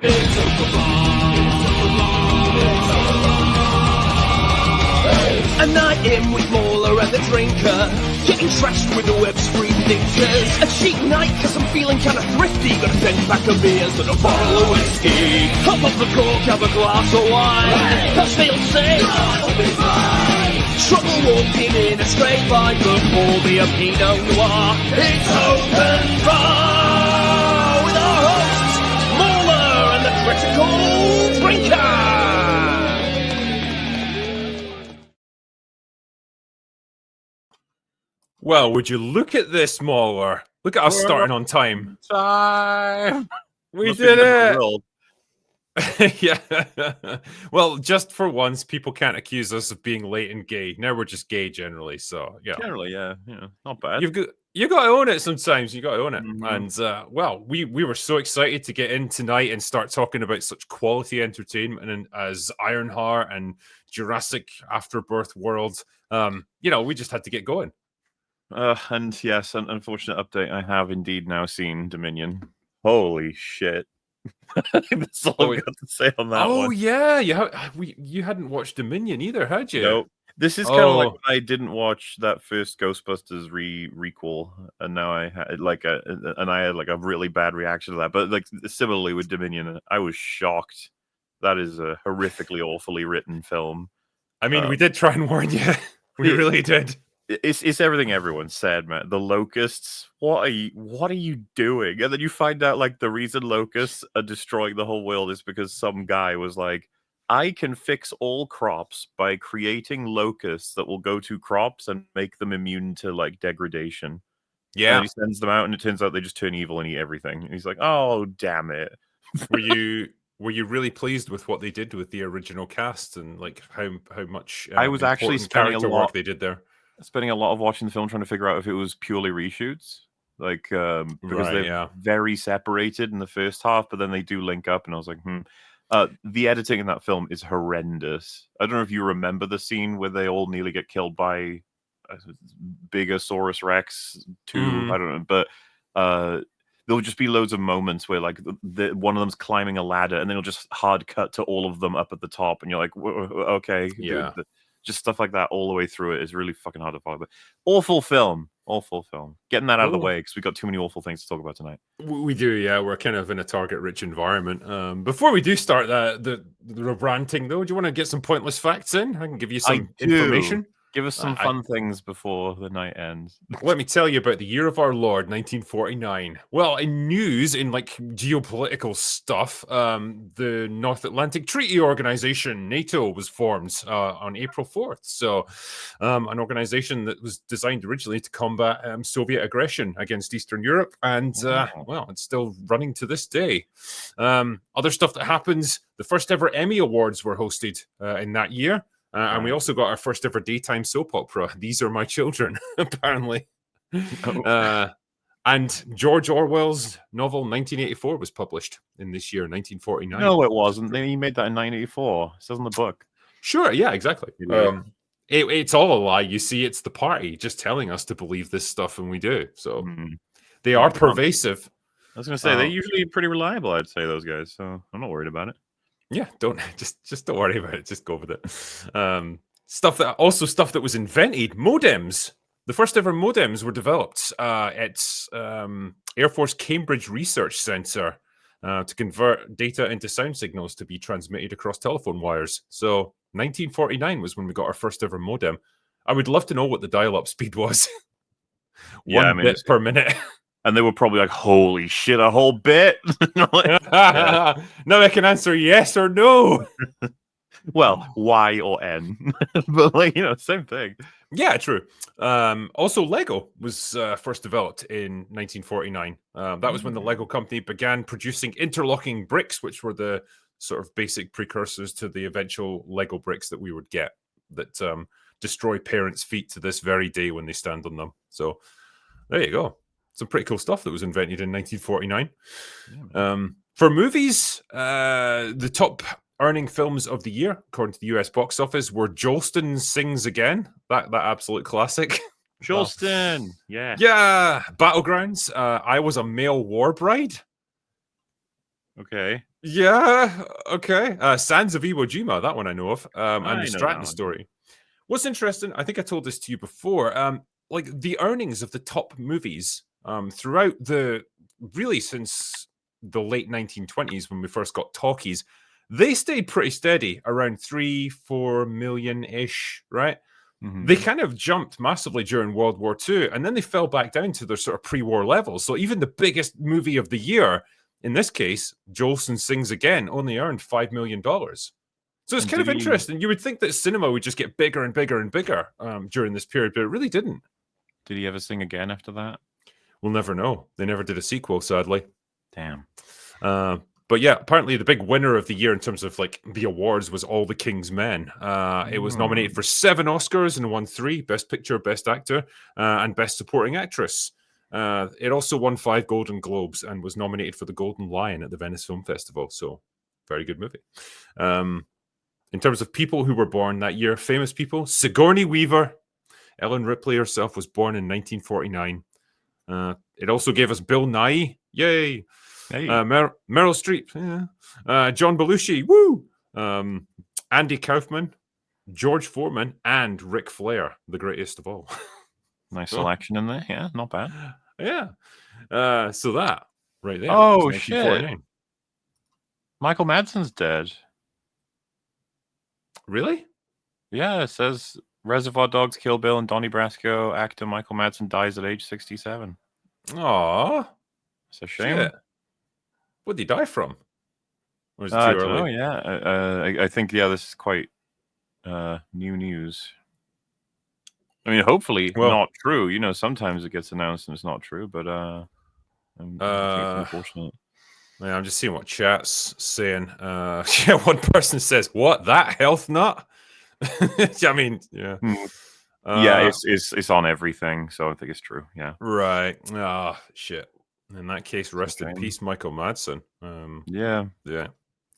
A night in with MauLer and the drinker, getting trashed with the web screen dinkers. A cheap night cause I'm feeling kinda thrifty, got a 10-pack of beers and a bottle of whiskey. Hop up the cork, have a glass of wine, that's they'll say I'll be fine. Trouble walking in a straight line, but pour me a Pinot Noir. It's open bar with our hosts, MauLer and the critical drinker. Well, would you look at this, MauLer? Look at us starting on time. We did it! Yeah. Well, just for once, people can't accuse us of being late and gay. Now we're just gay generally, so yeah. Generally, yeah, not bad. You got to own it sometimes. You got to own it. And well, we were so excited to get in tonight and start talking about such quality entertainment as Ironheart and Jurassic Afterbirth World. We just had to get going. And yes, an unfortunate update. I have indeed now seen Dominion. Holy shit! That's all I've got to say on that one. Oh yeah, you hadn't watched Dominion either, had you? No. This is kind of like when I didn't watch that first Ghostbusters requel, and now I had a really bad reaction to that. But like similarly with Dominion, I was shocked. That is a horrifically, awfully written film. I mean, we did try and warn you. We really did. It's everything everyone said, man. The locusts, what are you doing? And then you find out like the reason locusts are destroying the whole world is because some guy was like, I can fix all crops by creating locusts that will go to crops and make them immune to like degradation. Yeah. And he sends them out and it turns out they just turn evil and eat everything. And he's like, oh damn it. Were you really pleased with what they did with the original cast and like how much I was actually spending a lot work they did there? Spending a lot of watching the film trying to figure out if it was purely reshoots, like because they're very separated in the first half, but then they do link up, and I was like, the editing in that film is horrendous. I don't know if you remember the scene where they all nearly get killed by Bigosaurus Rex 2. I don't know, but there'll just be loads of moments where like one of them's climbing a ladder, and then it'll just hard cut to all of them up at the top, and you're like, okay, yeah. Just stuff like that all the way through it is really fucking hard to follow. But awful film. Getting that out of the way because we've got too many awful things to talk about tonight. We do, yeah. We're kind of in a target-rich environment. Before we do start the ranting, though, do you want to get some pointless facts in? I can give you some information. Give us some fun things before the night ends. Let me tell you about the year of our Lord, 1949. Well, in news, in like geopolitical stuff, the North Atlantic Treaty Organization, NATO, was formed on April 4th. So an organization that was designed originally to combat Soviet aggression against Eastern Europe. And, well, it's still running to this day. Other stuff that happens, the first ever Emmy Awards were hosted in that year. And we also got our first ever daytime soap opera, These Are My Children, apparently. And George Orwell's novel 1984 was published in this year, 1949. No, it wasn't. He made that in 1984. It says in the book. Sure, yeah, exactly. It's all a lie. You see, it's the party just telling us to believe this stuff, and we do. So they are pervasive. I was going to say, they're usually pretty reliable, I'd say, those guys. So I'm not worried about it. Yeah, don't worry about it. Just go with it. Stuff that was invented. Modems. The first ever modems were developed at Air Force Cambridge Research Center to convert data into sound signals to be transmitted across telephone wires. So 1949 was when we got our first ever modem. I would love to know what the dial-up speed was. One bit per minute. And they were probably like, holy shit, a whole bit? Now I can answer yes or no. Well, Y or N. But, like, same thing. Yeah, true. Also, Lego was first developed in 1949. That was when the Lego company began producing interlocking bricks, which were the sort of basic precursors to the eventual Lego bricks that we would get that destroy parents' feet to this very day when they stand on them. So there you go. Some pretty cool stuff that was invented in 1949. Yeah. For movies, the top earning films of the year, according to the US box office, were Jolston Sings Again, that absolute classic. Jolston, yeah. Yeah, Battlegrounds, I Was a Male War Bride. Okay. Yeah, okay. Sands of Iwo Jima, that one I know of, and the Stratton story. What's interesting, I think I told this to you before, like the earnings of the top movies throughout since the late 1920s when we first got talkies, they stayed pretty steady around 3-4 million-ish, right? Mm-hmm. They kind of jumped massively during World War II, and then they fell back down to their sort of pre-war levels. So even the biggest movie of the year, in this case, Jolson Sings Again, only earned $5 million. So it's kind of interesting. You would think that cinema would just get bigger and bigger and bigger during this period, but it really didn't. Did he ever sing again after that? We'll never know. They never did a sequel, sadly. Damn. But yeah, apparently the big winner of the year in terms of like the awards was All the King's Men. It was nominated for 7 Oscars and won 3: Best Picture, Best Actor, and Best Supporting Actress. It also won 5 Golden Globes and was nominated for the Golden Lion at the Venice Film Festival. So, very good movie. In terms of people who were born that year, famous people, Sigourney Weaver, Ellen Ripley herself was born in 1949. It also gave us Bill Nighy, yay! Hey. Meryl Streep, yeah. John Belushi, woo! Andy Kaufman, George Foreman, and Ric Flair, the greatest of all. Nice selection in there, yeah, not bad. Yeah. So that right there. Oh shit! Michael Madsen's dead. Really? Yeah, it says Reservoir Dogs, Kill Bill, and Donnie Brasco actor Michael Madsen dies at age 67. Aww. It's a shame. Shit. What did he die from? Or was it too early? Know, yeah. I think, this is quite new news. I mean, hopefully not true. You know, sometimes it gets announced and it's not true, but I think it's unfortunate. Yeah, I'm just seeing what chat's saying. One person says, "What, that health nut?" I mean, yeah. It's on everything, so I think it's true. Yeah. Right. Shit. In that case, rest in peace, Michael Madsen. Yeah.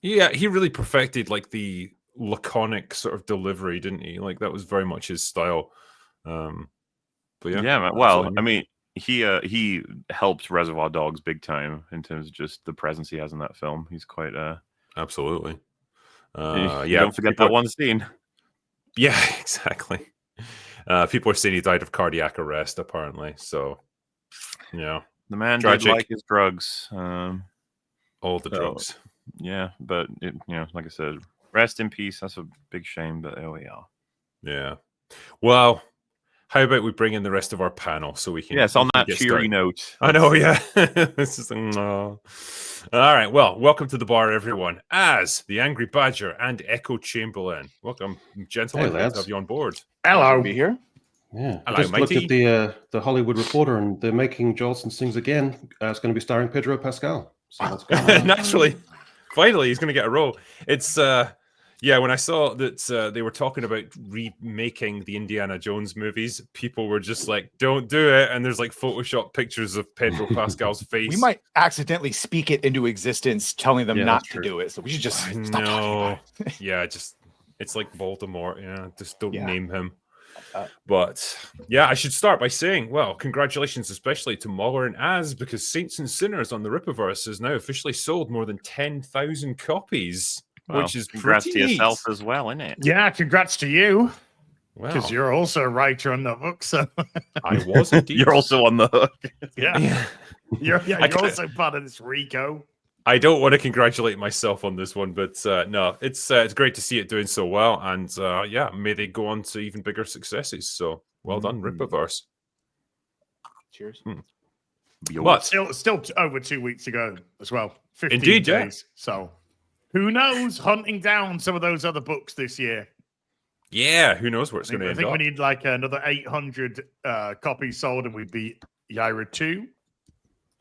He really perfected like the laconic sort of delivery, didn't he? Like that was very much his style. But yeah. Well, I mean, he helped Reservoir Dogs big time in terms of just the presence he has in that film. He's quite absolutely. Don't forget that one scene. Yeah, exactly. People are saying he died of cardiac arrest, apparently. So, yeah. The man did like his drugs. All the drugs. Yeah, but, like I said, rest in peace. That's a big shame, but there we are. Yeah. Well, how about we bring in the rest of our panel so we can... Yes, on that cheery note. I know, yeah. This is... All right, well, welcome to the bar, everyone. As the Angry Badger and Echo Chamberlain. Welcome, gentlemen. Hey, to have you on board. Hello. To be here. Yeah, hello, I just looked at the Hollywood Reporter, and they're making Jolson Sings Again. It's going to be starring Pedro Pascal. So that's good. Naturally, finally, he's going to get a role. It's when I saw that they were talking about remaking the Indiana Jones movies, people were just like, "Don't do it!" And there's like Photoshop pictures of Pedro Pascal's face. We might accidentally speak it into existence, telling them not to do it. So we should just stop talking about it. Yeah, it's like Voldemort. Yeah, just don't name him. But yeah, I should start by saying, well, congratulations especially to MauLer and Az, because Saints and Sinners on the Rippaverse has now officially sold more than 10,000 copies, which is congrats pretty to neat. Yourself as well, isn't it? Yeah, congrats to you. Because you're also a writer on the book, so I was indeed. You're also on the hook. Yeah. You're also part of this Rico. I don't want to congratulate myself on this one, but no, it's great to see it doing so well, and may they go on to even bigger successes. So well done, Rippaverse. Cheers. But still over 2 weeks ago as well. 15 indeed, days. So who knows? Hunting down some of those other books this year. Yeah, who knows where it's going to end up. I think we need like another 800 copies sold, and we beat Yaira 2.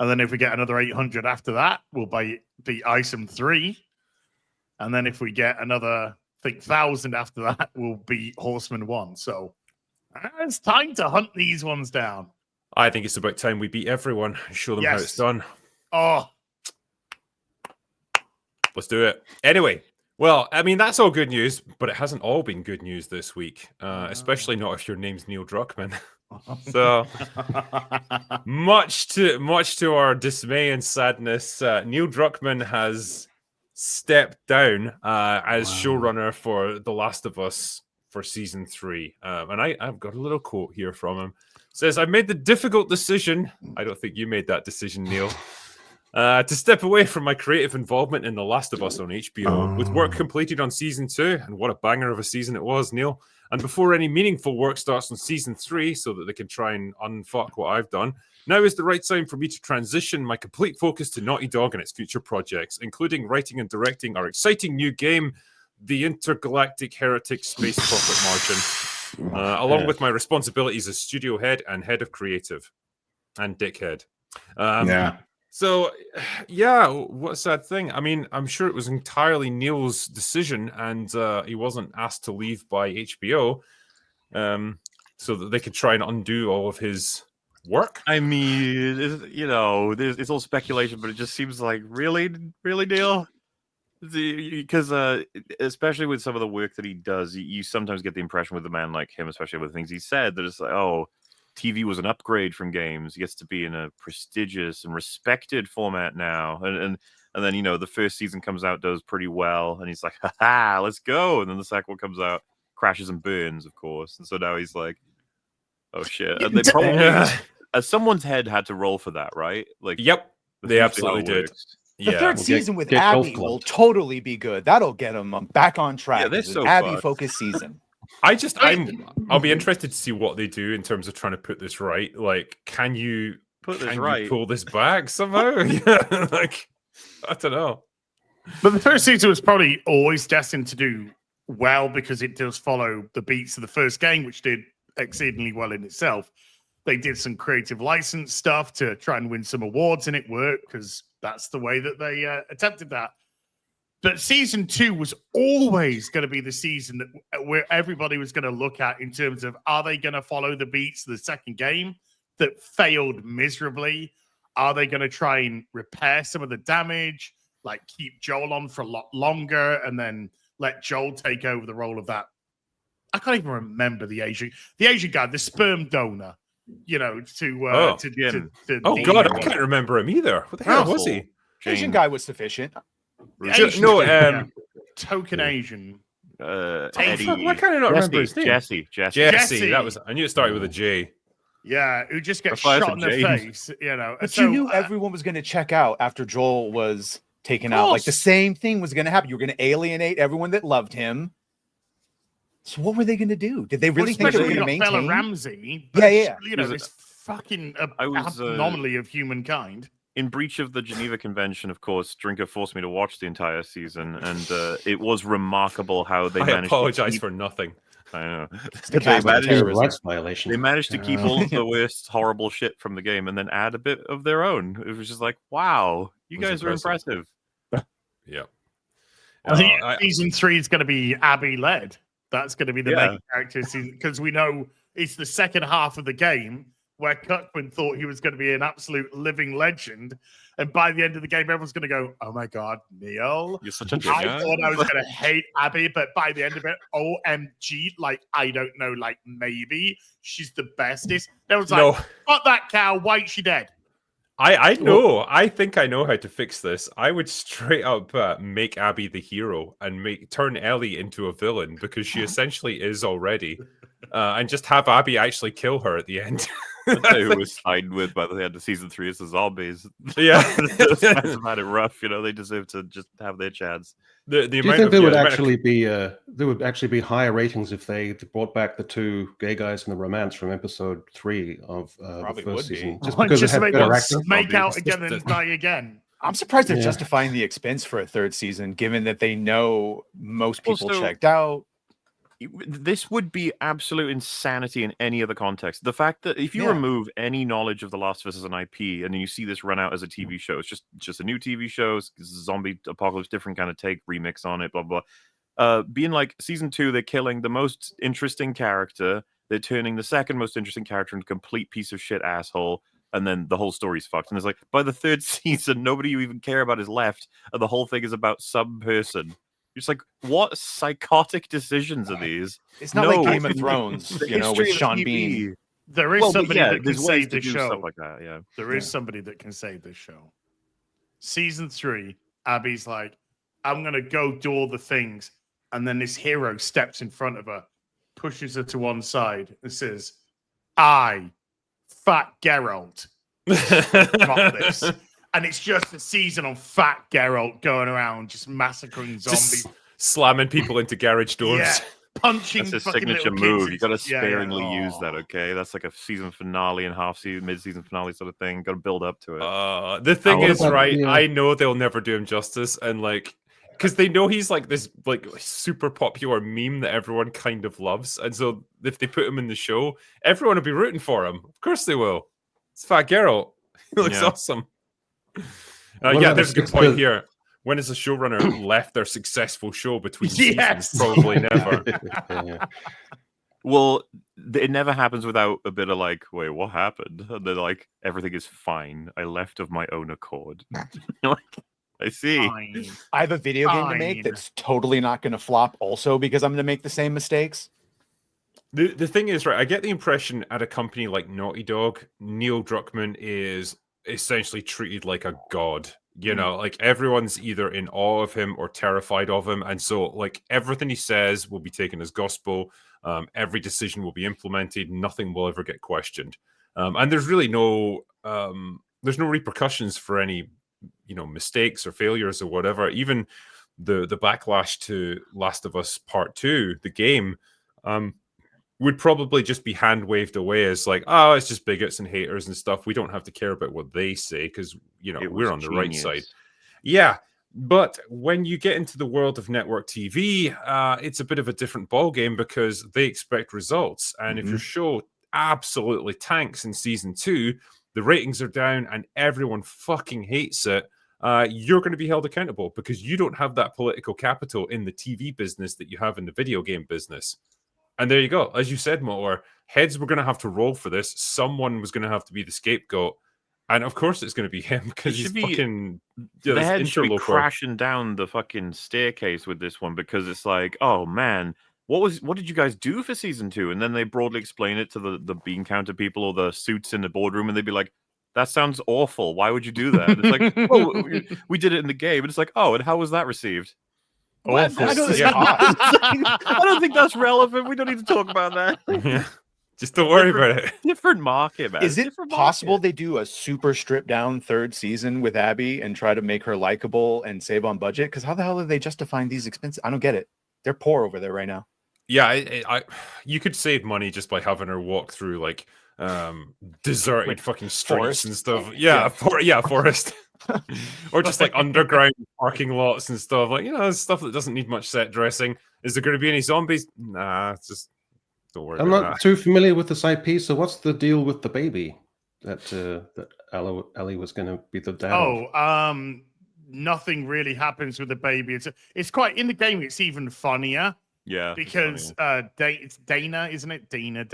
And then if we get another 800 after that, we'll beat Isom 3. And then if we get another, 1,000 after that, we'll beat Horseman 1. So it's time to hunt these ones down. I think it's about time we beat everyone and show them how it's done. Oh. Let's do it. Anyway, well, I mean, that's all good news, but it hasn't all been good news this week, especially not if your name's Neil Druckmann. So much to our dismay and sadness, Neil Druckmann has stepped down as showrunner for The Last of Us for season 3. And I've got a little quote here from him. It says, "I made the difficult decision." I don't think you made that decision, Neil. To step away from my creative involvement in The Last of Us on HBO, with work completed on season 2, and what a banger of a season it was, Neil, and before any meaningful work starts on season 3, so that they can try and unfuck what I've done, now is the right time for me to transition my complete focus to Naughty Dog and its future projects, including writing and directing our exciting new game, The Intergalactic Heretic Space Profit Margin, along with my responsibilities as studio head and head of creative, and dickhead. So, yeah, what a sad thing. I mean, I'm sure it was entirely Neil's decision, and he wasn't asked to leave by HBO, so that they could try and undo all of his work. I mean, it's all speculation, but it just seems like, really, Neil? Because especially with some of the work that he does, you sometimes get the impression with a man like him, especially with the things he said, that it's like, oh, TV was an upgrade from games. He gets to be in a prestigious and respected format now. And then, the first season comes out, does pretty well. And he's like, ha, let's go. And then the second one comes out, crashes and burns, of course. And so now he's like, oh, shit. And they probably, someone's head had to roll for that, right? Like, yep, they absolutely did. The third season with Abby will totally be good. That'll get them back on track. Yeah, they're so Abby-focused season. I'll be interested to see what they do in terms of trying to put this right. Like, can you pull this back somehow? Yeah, like, I don't know. But the first season was probably always destined to do well because it does follow the beats of the first game, which did exceedingly well in itself. They did some creative license stuff to try and win some awards, and it worked because that's the way that they attempted that. But season 2 was always going to be the season where everybody was going to look at in terms of, are they going to follow the beats of the second game that failed miserably? Are they going to try and repair some of the damage, like keep Joel on for a lot longer and then let Joel take over the role of that? I can't even remember the Asian guy, the sperm donor, God, I can't remember him either. What the hell was he? Asian guy was sufficient. Token Asian. Eddie. Why can't I not remember his name? Jesse. That was. I knew it started with a J. Yeah, who just gets shot in the face. But you knew everyone was going to check out after Joel was taken out. Like the same thing was going to happen. You were going to alienate everyone that loved him. So what were they going to do? Did they really think they were going to maintain? Bella Ramsey. Yeah. This fucking anomaly of humankind. In breach of the Geneva Convention, of course, Drinker forced me to watch the entire season, and it was remarkable how they managed. I apologize for nothing. I know. Violation. They managed to keep all of the worst, horrible shit from the game, and then add a bit of their own. It was just like, wow, you guys are impressive. Yeah. I think season 3 is going to be Abby led. That's going to be the main character season because we know it's the second half of the game where Druckmann thought he was going to be an absolute living legend. And by the end of the game, everyone's going to go, oh my God, Neil. You're such a I thought I was going to hate Abby, but by the end of it, OMG, I don't know, maybe she's the bestest. There was fuck that cow, why is she dead? I know. I think I know how to fix this. I would straight up make Abby the hero and turn Ellie into a villain because she essentially is already. And just have Abby actually kill her at the end. That's who was signed with by the end of season 3 is the zombies. Yeah. Those guys have had it rough, they deserve to just have their chance. Do you think there would actually be higher ratings if they brought back the 2 gay guys in the romance from episode 3 of the first season? Just because they had better actors. Make out again and die again. I'm surprised they're justifying the expense for a 3rd season, given that they know most people checked out. This would be absolute insanity in any other context. The fact that if you remove any knowledge of The Last of Us as an IP, and then you see this run out as a TV show, it's just a new TV show, zombie apocalypse, different kind of take, remix on it, blah, blah. Being like season 2, they're killing the most interesting character, they're turning the second most interesting character into a complete piece of shit asshole, and then the whole story's fucked. And it's like, by the 3rd season, nobody you even care about is left, and the whole thing is about some person. It's like, what psychotic decisions are these? It's not like Game of Thrones, with Sean Bean. There is somebody that can save this show. Stuff like that, There is somebody that can save this show. Season 3, Abby's like, I'm going to go do all the things. And then this hero steps in front of her, pushes her to one side and says, I, Fat Geralt, got this. And it's just a season on Fat Geralt going around just massacring zombies. Just slamming people into garage doors. Yeah. Punching That's his fucking signature little move. kids. You got to sparingly Yeah. use that, okay? That's like a season finale and half-season, mid-season finale sort of thing. Got to build up to it. The thing is, right, yeah. I know they'll never do him justice, and like, because they know he's like this like super popular meme that everyone kind of loves, and so if they put him in the show, everyone will be rooting for him. Of course they will. It's Fat Geralt. He looks awesome. Yeah, there's a good point here. When has a showrunner left their successful show between seasons? Probably never. Yeah. Well, it never happens without a bit of like, wait, what happened? And they're like, everything is fine. I left of my own accord. Like, I see. Fine. I have a video game to make that's totally not going to flop also because I'm going to make the same mistakes. The thing is, right, I get the impression at a company like Naughty Dog, Neil Druckmann is essentially treated like a god. You know, like everyone's either in awe of him or terrified of him. And so like everything he says will be taken as gospel. Every decision will be implemented. Nothing will ever get questioned. And there's really there's no repercussions for any, mistakes or failures or whatever. Even the backlash to Last of Us Part 2, the game, would probably just be hand waved away as like, oh, it's just bigots and haters and stuff. We don't have to care about what they say because, we're on the right side. Yeah. But when you get into the world of network TV, it's a bit of a different ballgame because they expect results. And if your show absolutely tanks in season 2, the ratings are down and everyone fucking hates it, you're going to be held accountable because you don't have that political capital in the TV business that you have in the video game business. And there you go. As you said, MauLer, heads were going to have to roll for this. Someone was going to have to be the scapegoat. And of course it's going to be him because he's fucking... the head should be crashing down the fucking staircase with this one because it's like, oh, man, what did you guys do for season 2? And then they broadly explain it to the bean counter people or the suits in the boardroom and they'd be like, that sounds awful. Why would you do that? And it's like, oh, we did it in the game. And it's like, oh, and how was that received? I don't think that's relevant. We don't need to talk about that. Yeah. Just don't worry about it. Different market, man. Is it possible they do a super stripped down third season with Abby and try to make her likable and save on budget? Because how the hell are they justifying these expenses? I don't get it. They're poor over there right now. Yeah, you could save money just by having her walk through like deserted fucking streets and stuff. Yeah, forest. Or just like underground parking lots and stuff. Like, stuff that doesn't need much set dressing. Is there going to be any zombies? Nah, it's just don't worry. I'm not too familiar with this IP, so what's the deal with the baby that Ellie was going to be the dad? Nothing really happens with the baby. It's quite in the game. It's even funnier. Yeah, because it's Dana, isn't it? Dana.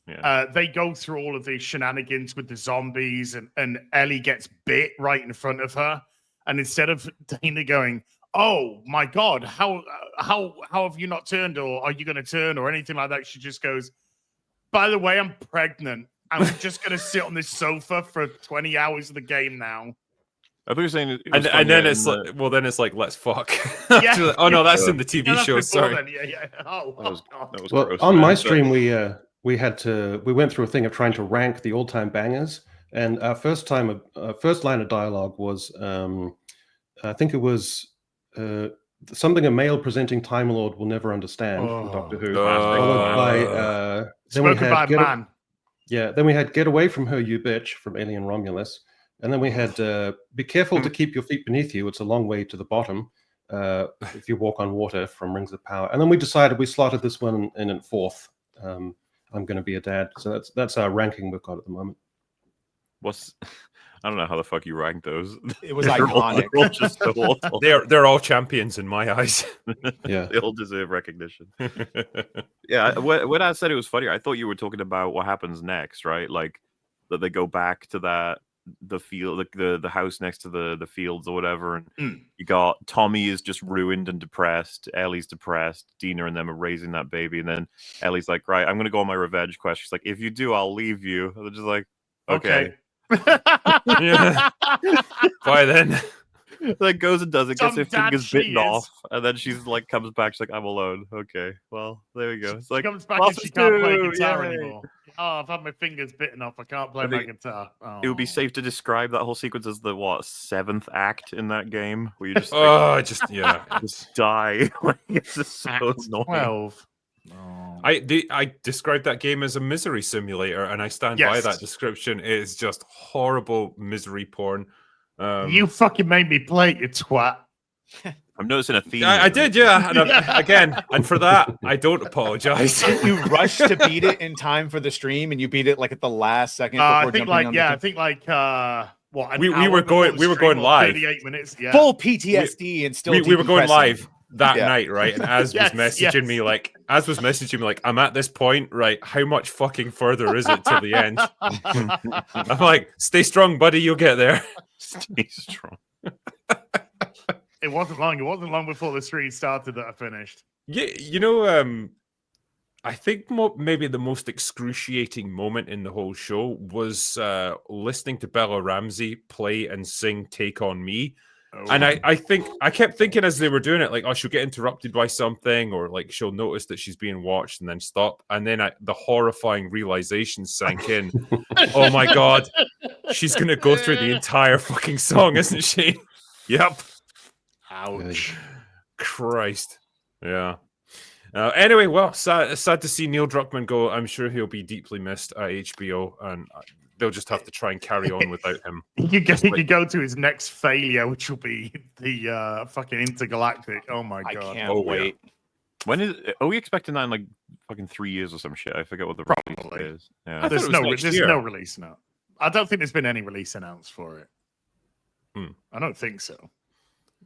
Yeah. They go through all of these shenanigans with the zombies, and Ellie gets bit right in front of her. And instead of Dana going, "Oh my God, how have you not turned, or are you going to turn, or anything like that?" She just goes, "By the way, I'm pregnant. I'm just going to sit on this sofa for 20 hours of the game now." I thought you were saying, and then it's like, then it's like, let's fuck. Yeah. Oh no, that's in the TV show. Sorry. Yeah. Oh, that was well, gross, on my stream, we went through a thing of trying to rank the all-time bangers, and our first line of dialogue was, I think it was something a male presenting Time Lord will never understand from Doctor Who. Followed by spoken by man. Then we had Get Away From Her, You Bitch from Alien Romulus. And then we had Be Careful to Keep Your Feet Beneath You. It's a long way to the bottom if you walk on water from Rings of Power. And then we decided we slotted this one in fourth. I'm going to be a dad. So that's our ranking we've got at the moment. I don't know how the fuck you ranked those. It was iconic. They're all just so awful. They're all champions in my eyes. Yeah, they all deserve recognition. Yeah, when I said it was funny, I thought you were talking about what happens next, right? Like that they go back to the field, like the house next to the fields or whatever, and you got Tommy is just ruined and depressed, Ellie's depressed, Dina and them are raising that baby, and then Ellie's like, right, I'm gonna go on my revenge quest. She's like, if you do, I'll leave you. And they're just like, okay. Yeah. Bye then. Then goes and does it, gets her Some dad fingers she bitten is. off, and then she's like comes back. She's like, "I'm alone." Okay, well there we go. It's She like comes back and she can't play guitar yay. anymore. Oh, I've had my fingers bitten off. I can't play I my think guitar. Oh. It would be safe to describe that whole sequence as the 7th act in that game, where you just like, just die. Like, it's just so Act annoying. 12. Oh. I described that game as a misery simulator, and I stand by that description. It is just horrible misery porn. You fucking made me play it, you twat. I'm noticing a theme. I did, yeah. And again, and for that, I don't apologize. You rushed to beat it in time for the stream, and you beat it like at the last second. Before I think like what? We were going live. 38 minutes. Yeah. Full PTSD and still. We were going live that night, right? And Az Yes, was messaging me like, I'm at this point, right? How much fucking further is it till the end? I'm like, stay strong, buddy. You'll get there. Stay strong. It wasn't long. It wasn't long before the stream started that I finished. Yeah, I think maybe the most excruciating moment in the whole show was listening to Bella Ramsey play and sing "Take on Me." Oh. And I kept thinking as they were doing it, like, oh, she'll get interrupted by something, or like she'll notice that she's being watched and then stop. And then the horrifying realization sank in. Oh my God, she's going to go through the entire fucking song, isn't she? Yep. Ouch. Christ. Yeah. Anyway, well, sad to see Neil Druckmann go. I'm sure he'll be deeply missed at HBO, and they'll just have to try and carry on without him. He could go to his next failure, which will be the fucking Intergalactic. Oh my God. I can't wait. Yeah. When are we expecting that in like fucking 3 years or some shit? I forget what the release is. Yeah. There's no release now. I don't think there's been any release announced for it. I don't think so.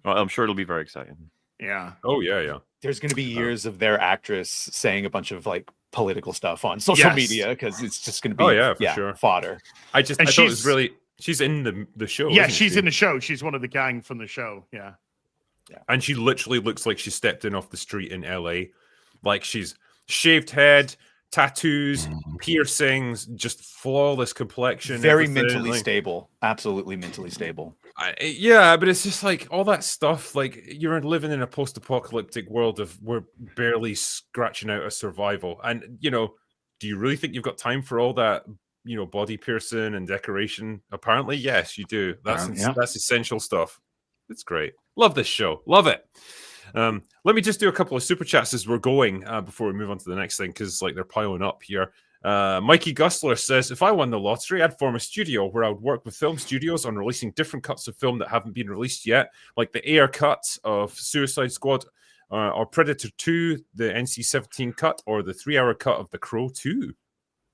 Well, I'm sure it'll be very exciting. Yeah. Oh yeah. There's going to be years of their actress saying a bunch of like political stuff on social media because it's just going to be for sure. fodder. I thought it was really she's in the show. Yeah, she's in the show. She's one of the gang from the show. Yeah. And she literally looks like she stepped in off the street in LA. Like she's shaved head, tattoos, piercings, just flawless complexion. Very mentally stable. Absolutely mentally stable. Yeah, but it's just like all that stuff. Like you're living in a post-apocalyptic world of we're barely scratching out a survival. And do you really think you've got time for all that? Body piercing and decoration. Apparently, yes, you do. That's essential stuff. It's great. Love this show. Love it. Let me just do a couple of super chats as we're going before we move on to the next thing, because like they're piling up here. Mikey Gustler says, if I won the lottery, I'd form a studio where I would work with film studios on releasing different cuts of film that haven't been released yet, like the AR cut of Suicide Squad or Predator 2, the NC-17 cut, or the 3-hour cut of The Crow 2.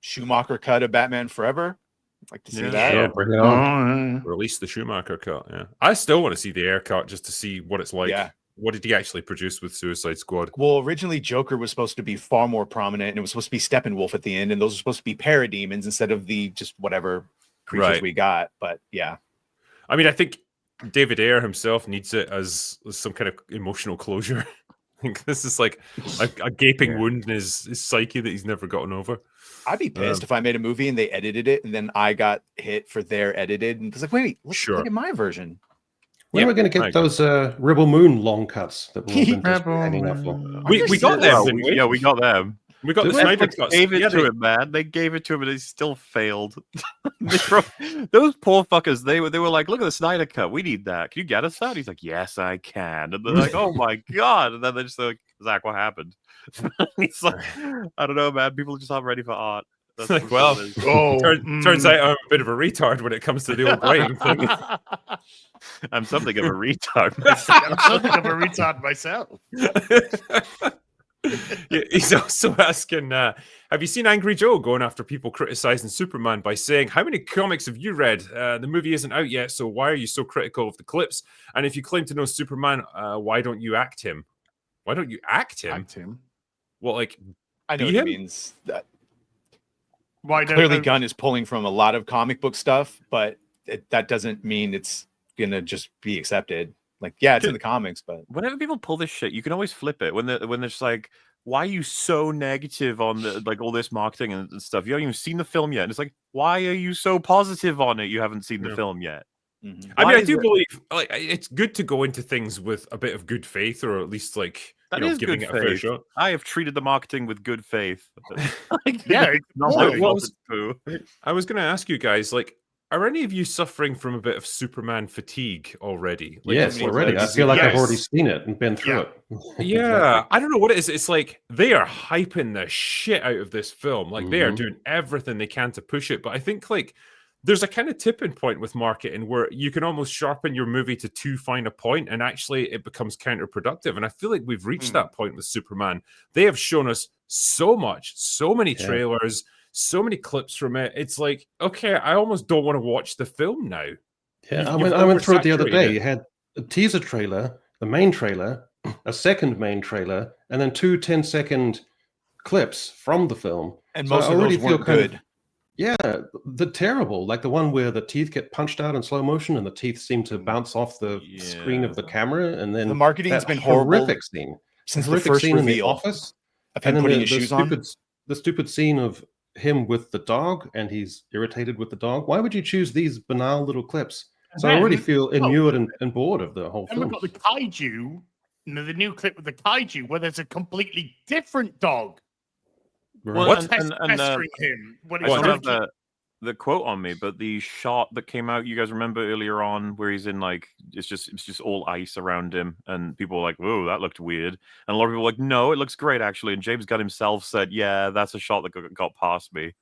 Schumacher cut of Batman Forever. I'd like to see that. Yeah, bring it on. Release the Schumacher cut. Yeah, I still want to see the AR cut just to see what it's like. Yeah. What did he actually produce with Suicide Squad? Well, originally Joker was supposed to be far more prominent, and it was supposed to be Steppenwolf at the end, and those were supposed to be parademons instead of the just whatever creatures we got. But yeah, I mean, I think David Ayer himself needs it as some kind of emotional closure. I think this is like a gaping wound in his psyche that he's never gotten over. I'd be pissed if I made a movie and they edited it, and then I got hit for their edited, and it's like, wait, look at my version. When are we going to get those Rebel Moon long cuts that we've been hanging up for? We got them. Yeah, we got them. We got the Snyder cuts. They gave it to him, man. They gave it to him, and he still failed. Those poor fuckers. They were like, "Look at the Snyder cut. We need that. Can you get us that?" He's like, "Yes, I can." And they're like, "Oh my God!" And then they're just like, "Zach, what happened?" He's like, "I don't know, man. People just aren't ready for art." That's like, well, turns out I'm a bit of a retard when it comes to the old writing thing. I'm something of a retard myself. I'm something of a retard myself. He's also asking, have you seen Angry Joe going after people criticizing Superman by saying, how many comics have you read? The movie isn't out yet, so why are you so critical of the clips? And if you claim to know Superman, why don't you act him? Why don't you act him? Act him? Well, like, I know what it means. That why clearly Gunn is pulling from a lot of comic book stuff, but that doesn't mean it's gonna just be accepted. Like, yeah, it's in the comics, but whenever people pull this shit, you can always flip it when they're just like, why are you so negative on the, like all this marketing and stuff? You haven't even seen the film yet. And it's like, why are you so positive on it? You haven't seen the film yet. Mm-hmm. I mean, I do believe like it's good to go into things with a bit of good faith, or at least like giving it a fair shot. I have treated the marketing with good faith. Yeah, I was going to ask you guys, like, are any of you suffering from a bit of Superman fatigue already? Like, yes, already. I feel like I've already seen it and been through it. Yeah, exactly. I don't know what it is. It's like they are hyping the shit out of this film. Like they are doing everything they can to push it. But I think like there's a kind of tipping point with marketing where you can almost sharpen your movie to too fine a point, and actually it becomes counterproductive. And I feel like we've reached that point with Superman. They have shown us so much, so many trailers, so many clips from it. It's like, okay, I almost don't want to watch the film now. Yeah, I went through it the other day. You had a teaser trailer, the main trailer, a second main trailer, and then 2 10-second clips from the film. And most of those weren't good. Yeah, the terrible, like the one where the teeth get punched out in slow motion and the teeth seem to bounce off the screen of the camera, and then the marketing's been horrific scene since the first scene reveal in the office, of him putting his shoes on. The stupid scene of him with the dog, and he's irritated with the dog. Why would you choose these banal little clips? So I already feel inured and bored of the whole film. And we've got the kaiju, the new clip with the kaiju, where there's a completely different dog. Well, pestering him. I don't have the quote on me, but the shot that came out, you guys remember earlier on, where he's in like it's just all ice around him, and people were like, "Whoa, that looked weird," and a lot of people were like, "No, it looks great actually." And James Gunn himself said, "Yeah, that's a shot that got past me."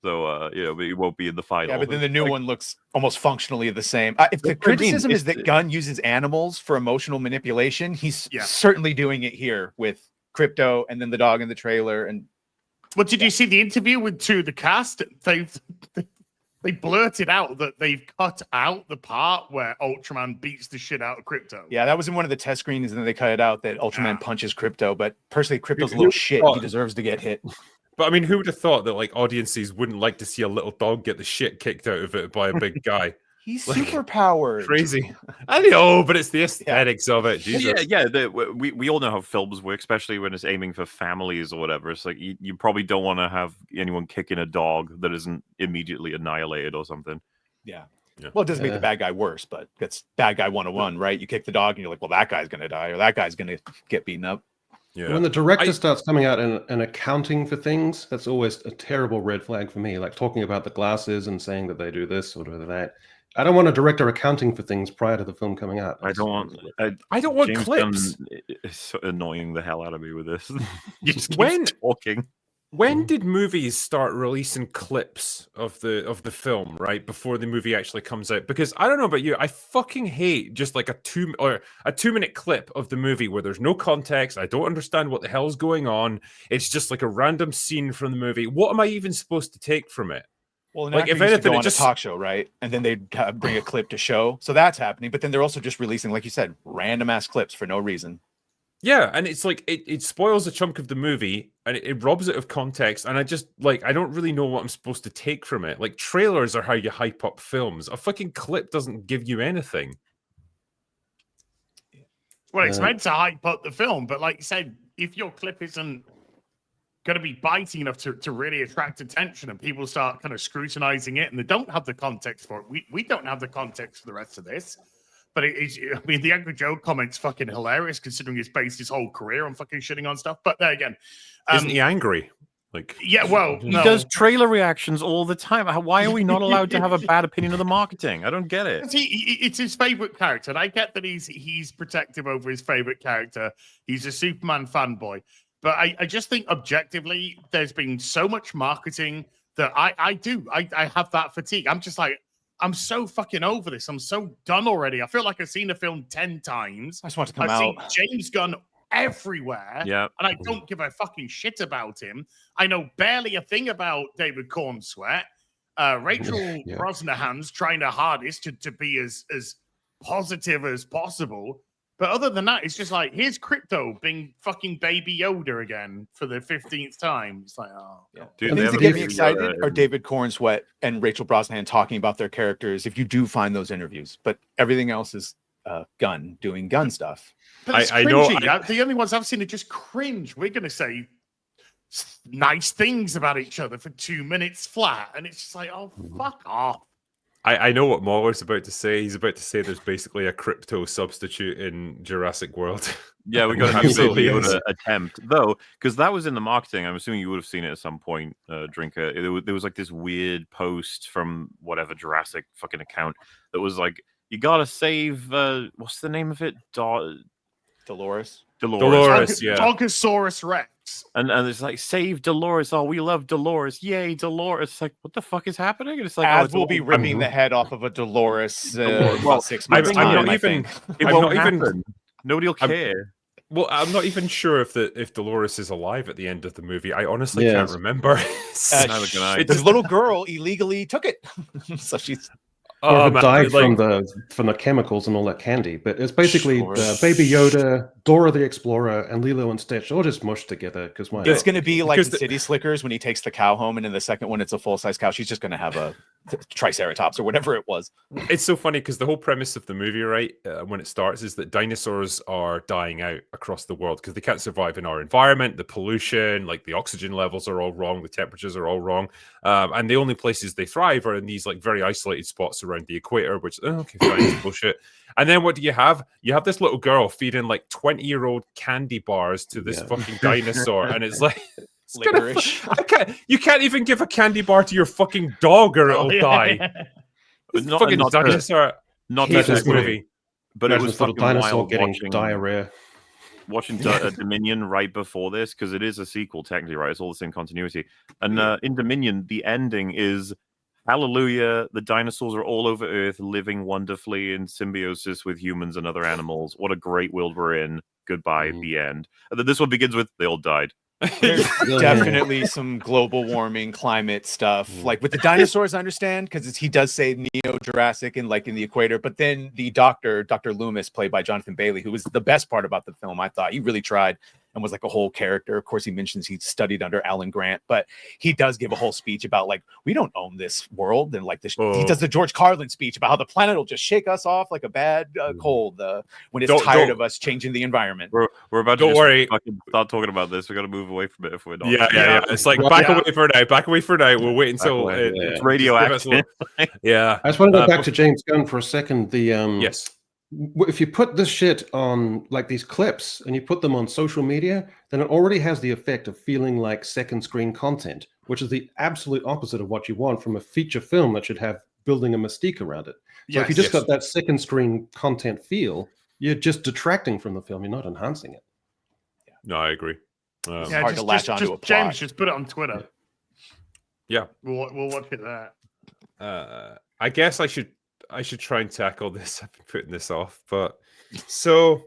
So it won't be in the final. Yeah, but then the new one looks almost functionally the same. If the criticism is that Gunn uses animals for emotional manipulation, he's certainly doing it here with Crypto and then the dog in the trailer. And well, did you see the interview with two of the cast? They blurted out that they've cut out the part where Ultraman beats the shit out of Crypto. Yeah, that was in one of the test screenings, and then they cut it out that Ultraman punches Crypto. But personally, Crypto's a little shit. He deserves to get hit. But I mean, who would have thought that like audiences wouldn't like to see a little dog get the shit kicked out of it by a big guy? He's super powered. Crazy. I know, but it's the aesthetics of it. Jesus. We all know how films work, especially when it's aiming for families or whatever. It's like you probably don't want to have anyone kicking a dog that isn't immediately annihilated or something. Yeah. Well, it doesn't make the bad guy worse, but that's bad guy 101, right? You kick the dog and you're like, well, that guy's going to die or that guy's going to get beaten up. Yeah. When the director starts coming out and accounting for things, that's always a terrible red flag for me. Like talking about the glasses and saying that they do this or do that. I don't want a director accounting for things prior to the film coming out. I don't want James clips. It's annoying the hell out of me with this. You just keep talking. When did movies start releasing clips of the film, right, before the movie actually comes out? Because I don't know about you, I fucking hate just like a 2-minute clip of the movie where there's no context. I don't understand what the hell's going on. It's just like a random scene from the movie. What am I even supposed to take from it? Well, like if anything, go on a talk show, right? And then they'd bring a clip to show. So that's happening. But then they're also just releasing, like you said, random ass clips for no reason. Yeah, and it's like it spoils a chunk of the movie and it robs it of context. And I just like I don't really know what I'm supposed to take from it. Like trailers are how you hype up films. A fucking clip doesn't give you anything. Well, it's meant to hype up the film, but like you said, if your clip isn't going to be biting enough to really attract attention and people start kind of scrutinizing it and they don't have the context for it, we don't have the context for the rest of this. But the Angry Joe comment's fucking hilarious considering he's based his whole career on fucking shitting on stuff. But there again, isn't he angry? Like, yeah, well, he does trailer reactions all the time. Why are we not allowed to have a bad opinion of the marketing? I don't get it. It's his favorite character, and I get that he's protective over his favorite character. He's a Superman fanboy, but I just think objectively, there's been so much marketing that I have that fatigue. I'm just like, I'm so fucking over this. I'm so done already. I feel like I've seen the film 10 times. I just want to come out. I've seen James Gunn everywhere. Yeah. And I don't give a fucking shit about him. I know barely a thing about David Cornsweet. Rachel Brosnahan's trying her hardest to be as positive as possible. But other than that, it's just like, here's Crypto being fucking Baby Yoda again for the 15th time. It's like, oh. Yeah. Dude, things that get me excited are David Cornsweet and Rachel Brosnahan talking about their characters, if you do find those interviews. But everything else is Gunn doing Gunn stuff. But it's cringy. The only ones I've seen are just cringe. We're going to say nice things about each other for 2 minutes flat. And it's just like, oh, fuck off. I know what MauLer's about to say. He's about to say there's basically a crypto substitute in Jurassic World. Yeah, we got a Absolutely new Baby Yoda attempt, though, because that was in the marketing. I'm assuming you would have seen it at some point, Drinker. There was like this weird post from whatever Jurassic fucking account that was like, you gotta save, what's the name of it? Dolores. Yeah. Dogosaurus Rex. And it's like, save Dolores. Oh, we love Dolores. Yay, Dolores. It's like, what the fuck is happening? And it's like, As we'll be ripping the head off of a Dolores about 6 months time. I'm not even. Nobody will care. Well, I'm not even sure if Dolores is alive at the end of the movie. I honestly can't remember. This little girl illegally took it, so she's. Or died from the chemicals and all that candy. But it's basically Baby Yoda, Dora the Explorer, and Lilo and Stitch all just mushed together. Because it's going to be like the City Slickers when he takes the cow home, and in the second one, it's a full-size cow. She's just going to have a Triceratops or whatever it was. It's so funny because the whole premise of the movie, right, when it starts, is that dinosaurs are dying out across the world because they can't survive in our environment. The pollution, like the oxygen levels are all wrong, the temperatures are all wrong, and the only places they thrive are in these like very isolated spots around the equator, which okay, fine, it's bullshit. And then what do you have? You have this little girl feeding like 20-year-old candy bars to this fucking dinosaur, and it's like you can't even give a candy bar to your fucking dog or it'll die. But fucking dinosaur. Not this movie. But it was fucking dinosaur wild getting diarrhea. Watching Dominion right before this, because it is a sequel technically, right? It's all the same continuity. And in Dominion, the ending is hallelujah, the dinosaurs are all over Earth, living wonderfully in symbiosis with humans and other animals. What a great world we're in. Goodbye, the end. And then this one begins with, they all died. There's definitely some global warming, climate stuff. Like with the dinosaurs, I understand, because he does say Neo-Jurassic and like in the equator. But then the Dr. Loomis, played by Jonathan Bailey, who was the best part about the film, I thought. He really tried and was like a whole character. Of course, he mentions he studied under Alan Grant, but he does give a whole speech about like, we don't own this world. And like this, he does the George Carlin speech about how the planet will just shake us off like a bad cold when it's tired of us changing the environment. We're about to fucking start talking about this. We got to move away from it if we're not. Yeah. It's like back away for now. Back away for now. We'll wait until it's radioactive. Yeah. I just want to go back to James Gunn for a second. Yes. If you put this shit on like these clips and you put them on social media, then it already has the effect of feeling like second screen content, which is the absolute opposite of what you want from a feature film that should have building a mystique around it. So if you just got that second screen content feel, you're just detracting from the film. You're not enhancing it. No, I agree. It's hard to latch onto a plot. James, just put it on Twitter. Yeah. We'll watch it there. I guess I should try and tackle this. I've been putting this off, but so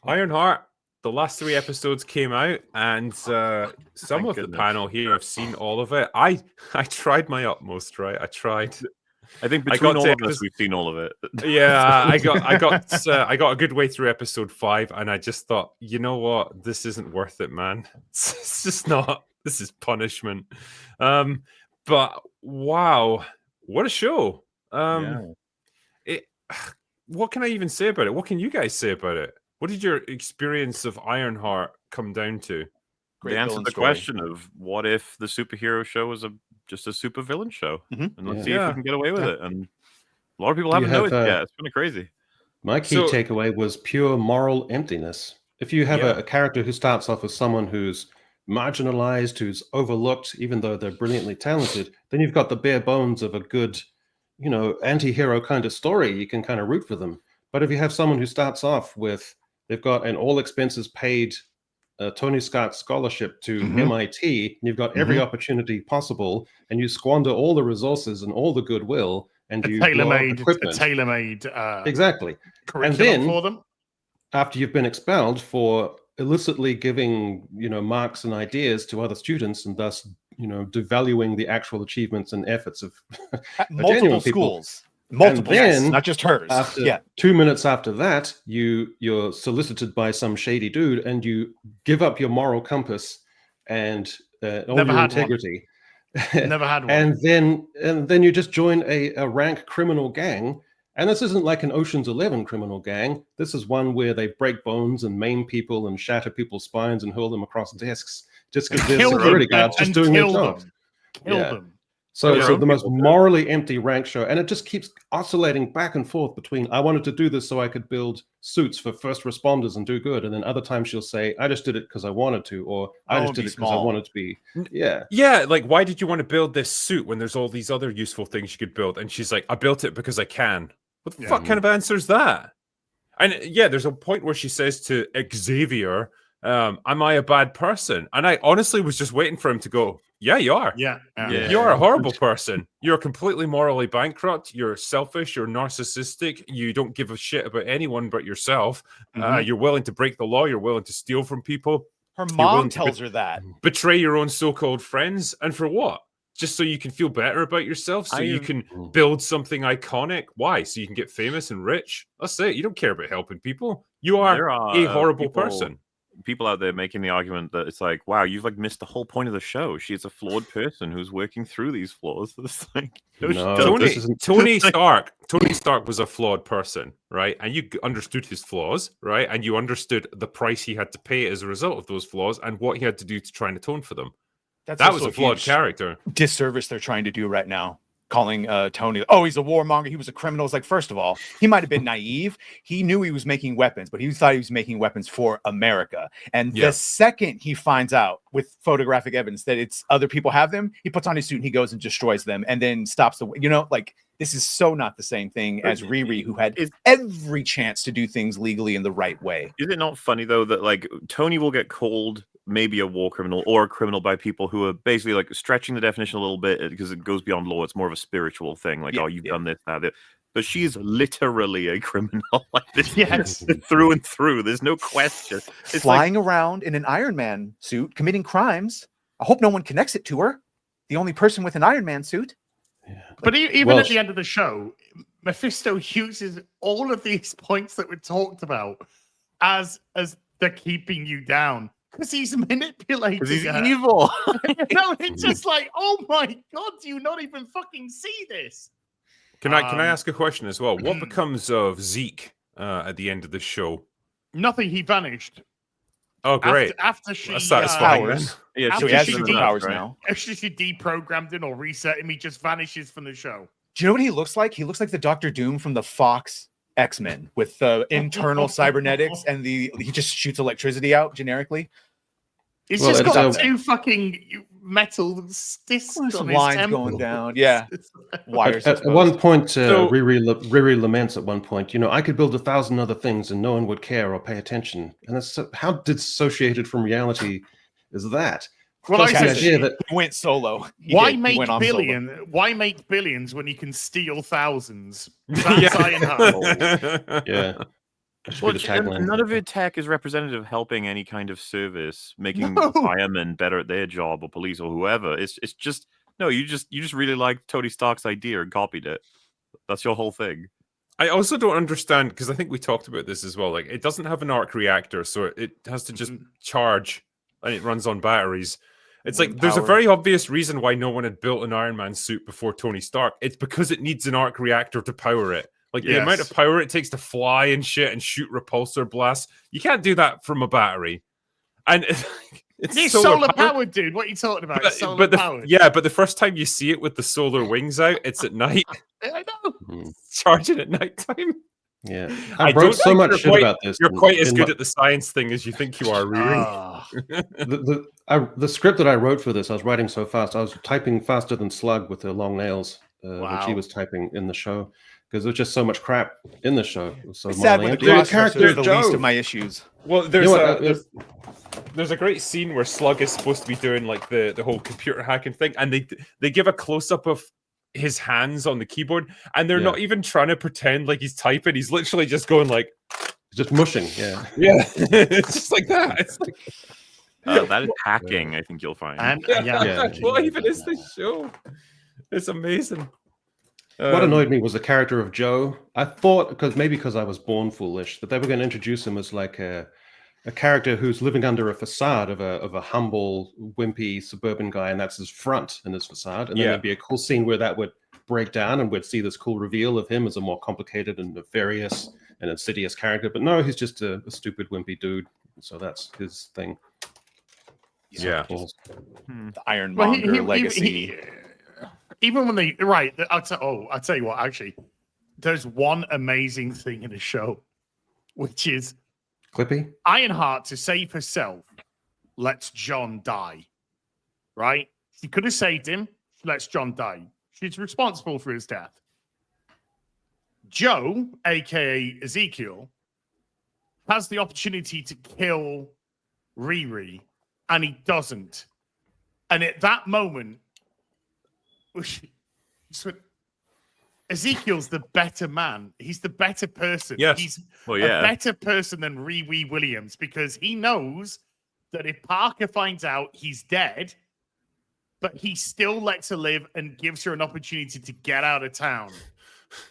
Ironheart, the last 3 episodes came out, and some of the panel here have seen all of it. I tried my utmost, right? I tried. I think between all of us, we've seen all of it. Yeah, I got a good way through episode 5, and I just thought, you know what, this isn't worth it, man. It's just not. This is punishment. But wow, what a show! What can I even say about it? What can you guys say about it? What did your experience of Ironheart come down to? They answered the question of what if the superhero show was just a super villain show, and let's see if we can get away with it. And a lot of people haven't noticed yet. It's kind of crazy. My key takeaway was pure moral emptiness. If you have a character who starts off as someone who's marginalized, who's overlooked, even though they're brilliantly talented, then you've got the bare bones of a good, anti-hero kind of story. You can kind of root for them. But if you have someone who starts off with, they've got an all expenses paid Tony Scott scholarship to MIT, and you've got every opportunity possible, and you squander all the resources and all the goodwill, and you tailor-made exactly curriculum and then, for them. After you've been expelled for illicitly giving marks and ideas to other students, and thus devaluing the actual achievements and efforts of multiple schools. Multiple, not just hers. 2 minutes after that, you're solicited by some shady dude, and you give up your moral compass and all your integrity. Never had one. And then you just join a rank criminal gang. And this isn't like an Ocean's 11 criminal gang. This is one where they break bones and maim people and shatter people's spines and hurl them across desks just because they're security guards just doing their job. Kill them. So it's the most morally empty rank show, and it just keeps oscillating back and forth between I wanted to do this so I could build suits for first responders and do good, and then other times she'll say I just did it because I wanted to, or I just did it because I wanted to be. Yeah, like why did you want to build this suit when there's all these other useful things you could build? And she's like, I built it because I can. What the fuck kind of answer is that? And yeah, there's a point where she says to Xavier, am I a bad person? And I honestly was just waiting for him to go, yeah, you are. Yeah. You are a horrible person. You're completely morally bankrupt. You're selfish. You're narcissistic. You don't give a shit about anyone but yourself. You're willing to break the law. You're willing to steal from people. Her mom tells her that. Betray your own so-called friends. And for what? Just so you can feel better about yourself? So you can build something iconic? Why? So you can get famous and rich? That's it. You don't care about helping people. You are a horrible person. People out there making the argument that it's like, wow, you've like missed the whole point of the show. She's a flawed person who's working through these flaws. It's like, Tony Stark was a flawed person, right? And you understood his flaws, right? And you understood the price he had to pay as a result of those flaws and what he had to do to try and atone for them. That was a flawed character. Disservice they're trying to do right now. Calling Tony, oh, he's a warmonger. He was a criminal. It's like, first of all, he might have been naive. He knew he was making weapons, but he thought he was making weapons for America. And the second he finds out with photographic evidence that it's other people have them, he puts on his suit and he goes and destroys them and then stops the, like, this is so not the same thing as Riri, who had every chance to do things legally in the right way. Is it not funny, though, that like Tony will get called maybe a war criminal or a criminal by people who are basically like stretching the definition a little bit because it goes beyond law. It's more of a spiritual thing. Like, oh, you've done this, now that. But she's literally a criminal. Like this, through and through. There's no question. It's flying around in an Iron Man suit, committing crimes. I hope no one connects it to her. The only person with an Iron Man suit. Yeah. But even at the end of the show, Mephisto uses all of these points that were talked about as they're keeping you down. Because he's manipulating. Because he's evil. It's just like, oh my god, do you not even fucking see this? Can I ask a question as well? What becomes of Zeke at the end of the show? Nothing. He vanished. Oh, great! After she That's satisfying. So he has powers now. After she deprogrammed him or reset him, he just vanishes from the show. Do you know what he looks like? He looks like the Doctor Doom from the Fox X-Men with the internal cybernetics and he just shoots electricity out generically. It's just got two fucking metal discs on his lines temple. going down. Yeah. Wires. At one point, Riri laments at one point, I could build 1,000 other things and no one would care or pay attention. And that's how dissociated from reality is that? Well, I said he went solo. Why make billions when you can steal thousands? That's Ironheart. Yeah. Well, none of your tech is representative of helping any kind of service, making firemen better at their job or police or whoever. It's just you just really liked Tony Stark's idea and copied it. That's your whole thing. I also don't understand, because I think we talked about this as well. Like, it doesn't have an arc reactor, so it has to just charge, and it runs on batteries. It's like there's a very obvious reason why no one had built an Iron Man suit before Tony Stark. It's because it needs an arc reactor to power it. Like the amount of power it takes to fly and shit and shoot repulsor blasts, you can't do that from a battery. And it's solar powered, dude. What are you talking about? Solar powered. Yeah, but the first time you see it with the solar wings out, it's at night. I know. Charging at nighttime. Yeah, I wrote so much shit about this. You're quite as good at the science thing as you think you are, Riri. The script that I wrote for this, I was writing so fast. I was typing faster than Slug with her long nails, which he was typing in the show. Because there's just so much crap in the show. It was so sad when the character is the least of my issues. Well, there's a great scene where Slug is supposed to be doing like the whole computer hacking thing, and they give a close up of his hands on the keyboard, and they're not even trying to pretend like he's typing. He's literally just going like, just mushing. Yeah, it's just like that. It's like that is hacking. I think you'll find. What even is this show? It's amazing. What annoyed me was the character of Joe. I thought, because I was born foolish, that they were going to introduce him as like a character who's living under a facade of a humble, wimpy suburban guy, and that's his front and his facade. And then there'd be a cool scene where that would break down, and we'd see this cool reveal of him as a more complicated and nefarious and insidious character. But no, he's just a stupid, wimpy dude. So that's his thing. Yeah. The Ironmonger legacy. Even when I'll tell you what. Actually, there's one amazing thing in the show, which is Clippy. Ironheart, to save herself, lets John die. Right? She could have saved him. She lets John die. She's responsible for his death. Joe, aka Ezekiel, has the opportunity to kill Riri, and he doesn't. And at that moment, Ezekiel's the better man. He's the better person. Yes. He's a better person than Riri Williams, because he knows that if Parker finds out he's dead, but he still lets her live and gives her an opportunity to get out of town.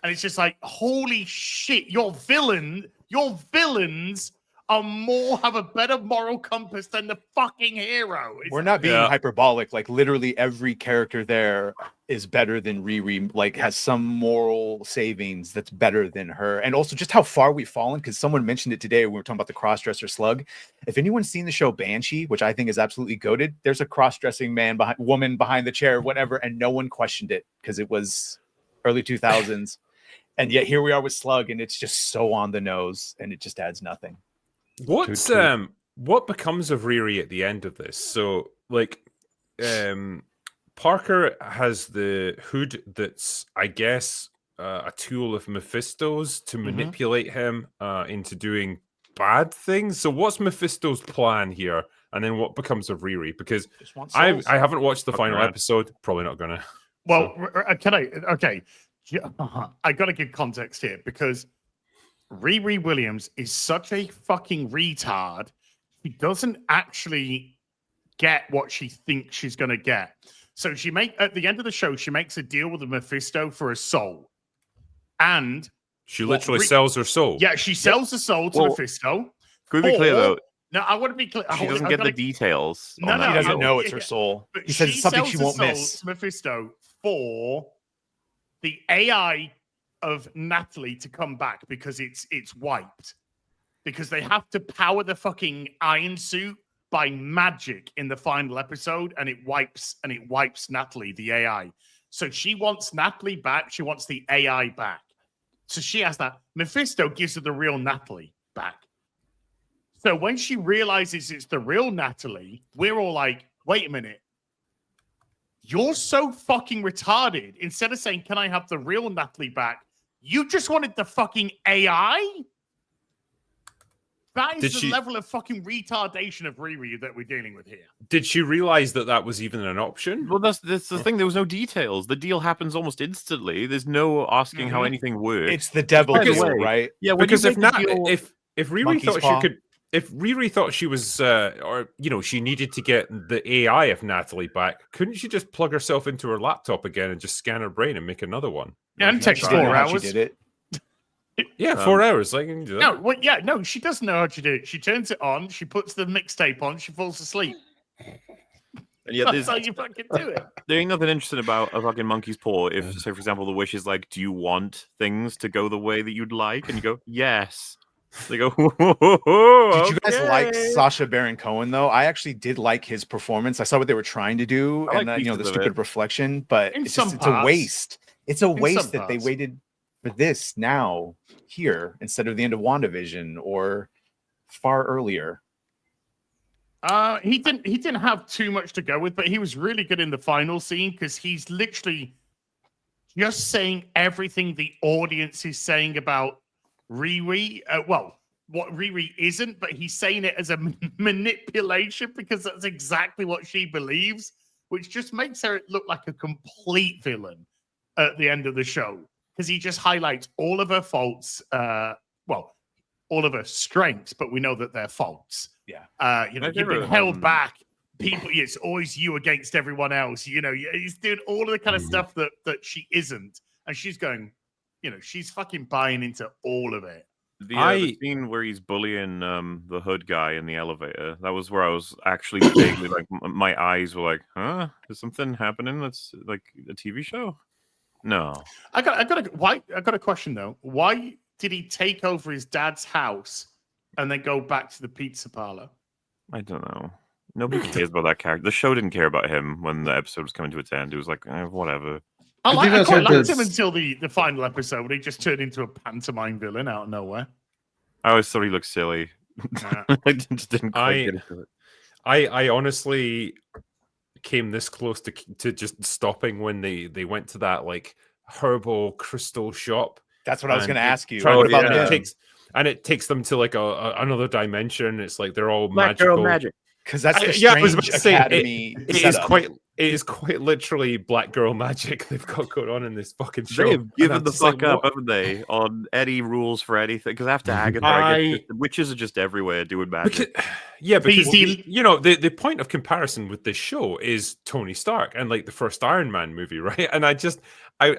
And it's just like, holy shit, your villains have a better moral compass than the fucking hero. We're not being hyperbolic. Like, literally every character there is better than Riri, like has some moral savings that's better than her. And also just how far we've fallen, because someone mentioned it today when we were talking about the cross-dresser slug. If anyone's seen the show Banshee, which I think is absolutely goated, there's a cross-dressing woman behind the chair, whatever, and no one questioned it because it was early 2000s. And yet here we are with Slug, and it's just so on the nose, and it just adds nothing. What becomes of Riri at the end of this? So, like, Parker has the hood that's, I guess, a tool of Mephisto's to manipulate him into doing bad things. So what's Mephisto's plan here? And then what becomes of Riri? Because I haven't watched the final episode. Probably not gonna. Well, can I? Okay. I got to give context here, because Riri Williams is such a fucking retard. She doesn't actually get what she thinks she's going to get. So at the end of the show, she makes a deal with the Mephisto for a soul. And she literally sells her soul. Yeah, she sells the soul to Mephisto. Could we be clear, though? No, I want to be clear. She doesn't get the details. No, she doesn't know it's her soul. He says it's something she won't miss. To Mephisto for the AI of Natalie to come back, because it's wiped, because they have to power the fucking iron suit by magic in the final episode, and it wipes Natalie, the AI. So she wants Natalie back. She wants the AI back. So she has that. Mephisto gives her the real Natalie back. So when she realizes it's the real Natalie, we're all like, wait a minute. You're so fucking retarded. Instead of saying, can I have the real Natalie back? You just wanted the fucking AI? That is the level of fucking retardation of Riri that we're dealing with here. Did she realize that was even an option? Well, that's the thing. There was no details. The deal happens almost instantly. There's no asking how anything works. It's the devil deal, right? Yeah, because if Riri thought she could... If Riri thought she was, she needed to get the AI of Natalie back, couldn't she just plug herself into her laptop again and just scan her brain and make another one? Yeah, and takes 4 hours. She did it. Yeah, 4 hours. Like, you can do that. No, she doesn't know how to do it. She turns it on, she puts the mixtape on, she falls asleep. And yet that's how you fucking do it. There ain't nothing interesting about a fucking monkey's paw. If, say, for example, the wish is like, do you want things to go the way that you'd like? And you go, yes. They go, Did you guys like Sasha Baron Cohen, though? I actually did like his performance. I saw what they were trying to do, and the stupid reflection, but it's a waste. It's a waste that they waited for this now here instead of the end of WandaVision or far earlier. He didn't have too much to go with, but he was really good in the final scene, because he's literally just saying everything the audience is saying about Riri. What Riri isn't, but he's saying it as a manipulation, because that's exactly what she believes, which just makes her look like a complete villain at the end of the show, because he just highlights all of her faults, all of her strengths, but we know that they're faults. Yeah. You've been held back. People, it's always you against everyone else. He's doing all of the kind of stuff that she isn't, and she's going, she's fucking buying into all of it. The scene where he's bullying the hood guy in the elevator, that was where I was actually vaguely like, my eyes were like, huh? Is something happening that's like a TV show? No. I got a question though. Why did he take over his dad's house and then go back to the pizza parlor? I don't know. Nobody cares about that character. The show didn't care about him when the episode was coming to its end. It was like, whatever. I quite liked him until the final episode when he just turned into a pantomime villain out of nowhere. I always thought he looked silly. I just didn't quite get into it. I honestly came this close to just stopping when they went to that like herbal crystal shop. That's what I was going to ask you. What about it takes them to like another dimension. It's like they're all Black magical. Girl magic. Because that's the Strange Academy. It is quite literally Black Girl magic they've got going on in this fucking show. They've given the fuck up, haven't they, on any rules for anything? Because after Agatha, witches are just everywhere doing magic. Because you know the point of comparison with this show is Tony Stark and like the first Iron Man movie, right? And I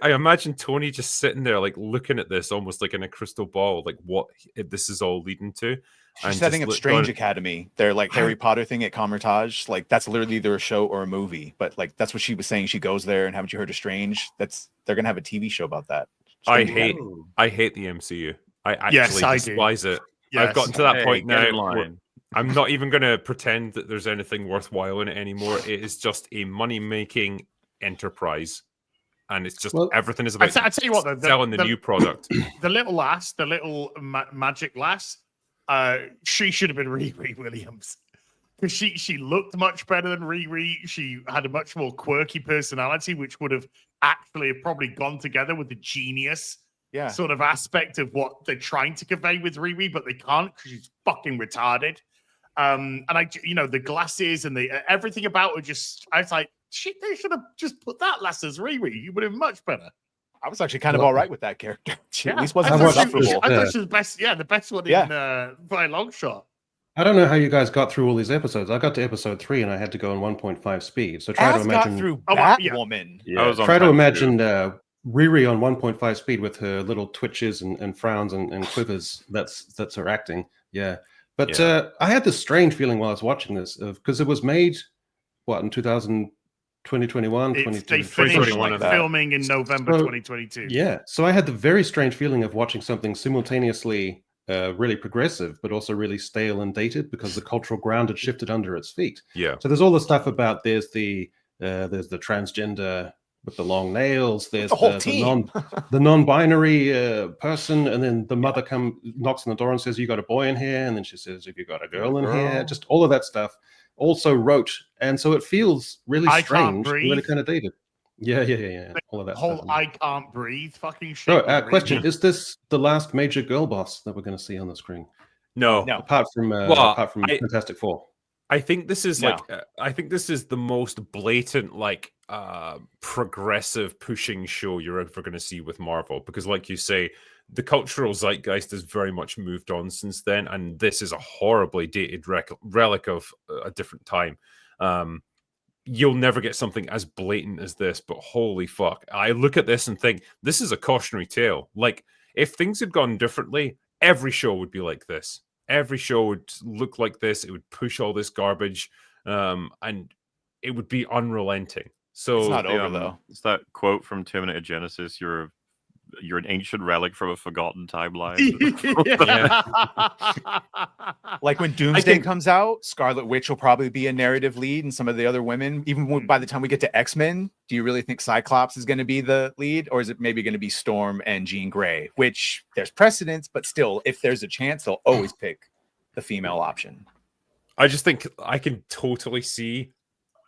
imagine Tony just sitting there like looking at this almost like in a crystal ball, like what this is all leading to. She's setting up Strange Academy. They're like Harry Potter thing at Comertage. Like that's literally either a show or a movie. But like that's what she was saying. She goes there, and haven't you heard of Strange? They're gonna have a TV show about that. I hate the MCU. I actually despise it. Yes. I've gotten to that point now. I'm not even gonna pretend that there's anything worthwhile in it anymore. It is just a money-making enterprise. And it's just everything is about I tell you what, selling the new product. The little lass, the little magic lass, she should have been Riri Williams because she looked much better than Riri. She had a much more quirky personality, which would have actually probably gone together with the genius sort of aspect of what they're trying to convey with Riri, but they can't because she's fucking retarded. And the glasses and the everything about her I was like, shit, they should have just put that lass as Riri. You would have been much better. I was actually kind of all right with that character. She at least wasn't I thought she was the best. Yeah, the best one in by a long shot. I don't know how you guys got through all these episodes. I got to episode 3 and I had to go in 1.5 speed. So try to imagine. Got through Batwoman. Try to imagine Riri on 1.5 speed with her little twitches and frowns and quivers. That's her acting. Yeah, but I had this strange feeling while I was watching this because it was made in 2021, they finished filming in November 2022. Yeah, so I had the very strange feeling of watching something simultaneously really progressive, but also really stale and dated because the cultural ground had shifted under its feet. Yeah. So there's all the stuff about there's the transgender with the long nails. There's the non-binary person, and then the mother knocks on the door and says, "You got a boy in here?" And then she says, "Have you got a girl in here?" Just all of that stuff. Also wrote, and so it feels really strange, really kind of dated. Yeah. All of that whole stuff. I can't breathe fucking shit. Question: is this the last major girl boss that we're going to see on the screen? No. Apart from Fantastic Four. I think this is I think this is the most blatant progressive pushing show you're ever going to see with Marvel, because like you say, the cultural zeitgeist has very much moved on since then, and this is a horribly dated relic of a different time. You'll never get something as blatant as this, but holy fuck. I look at this and think, this is a cautionary tale. Like, if things had gone differently, every show would be like this. Every show would look like this. It would push all this garbage, and it would be unrelenting. So it's not over, though. It's that quote from Terminator Genesis, you're an ancient relic from a forgotten timeline. Like when Doomsday comes out, Scarlet Witch will probably be a narrative lead, and some of the other women. Even by the time we get to X-Men, do you really think Cyclops is going to be the lead, or is it maybe going to be Storm and Jean Grey? Which there's precedence, but still, if there's a chance, they'll always pick the female option. I just think I can totally see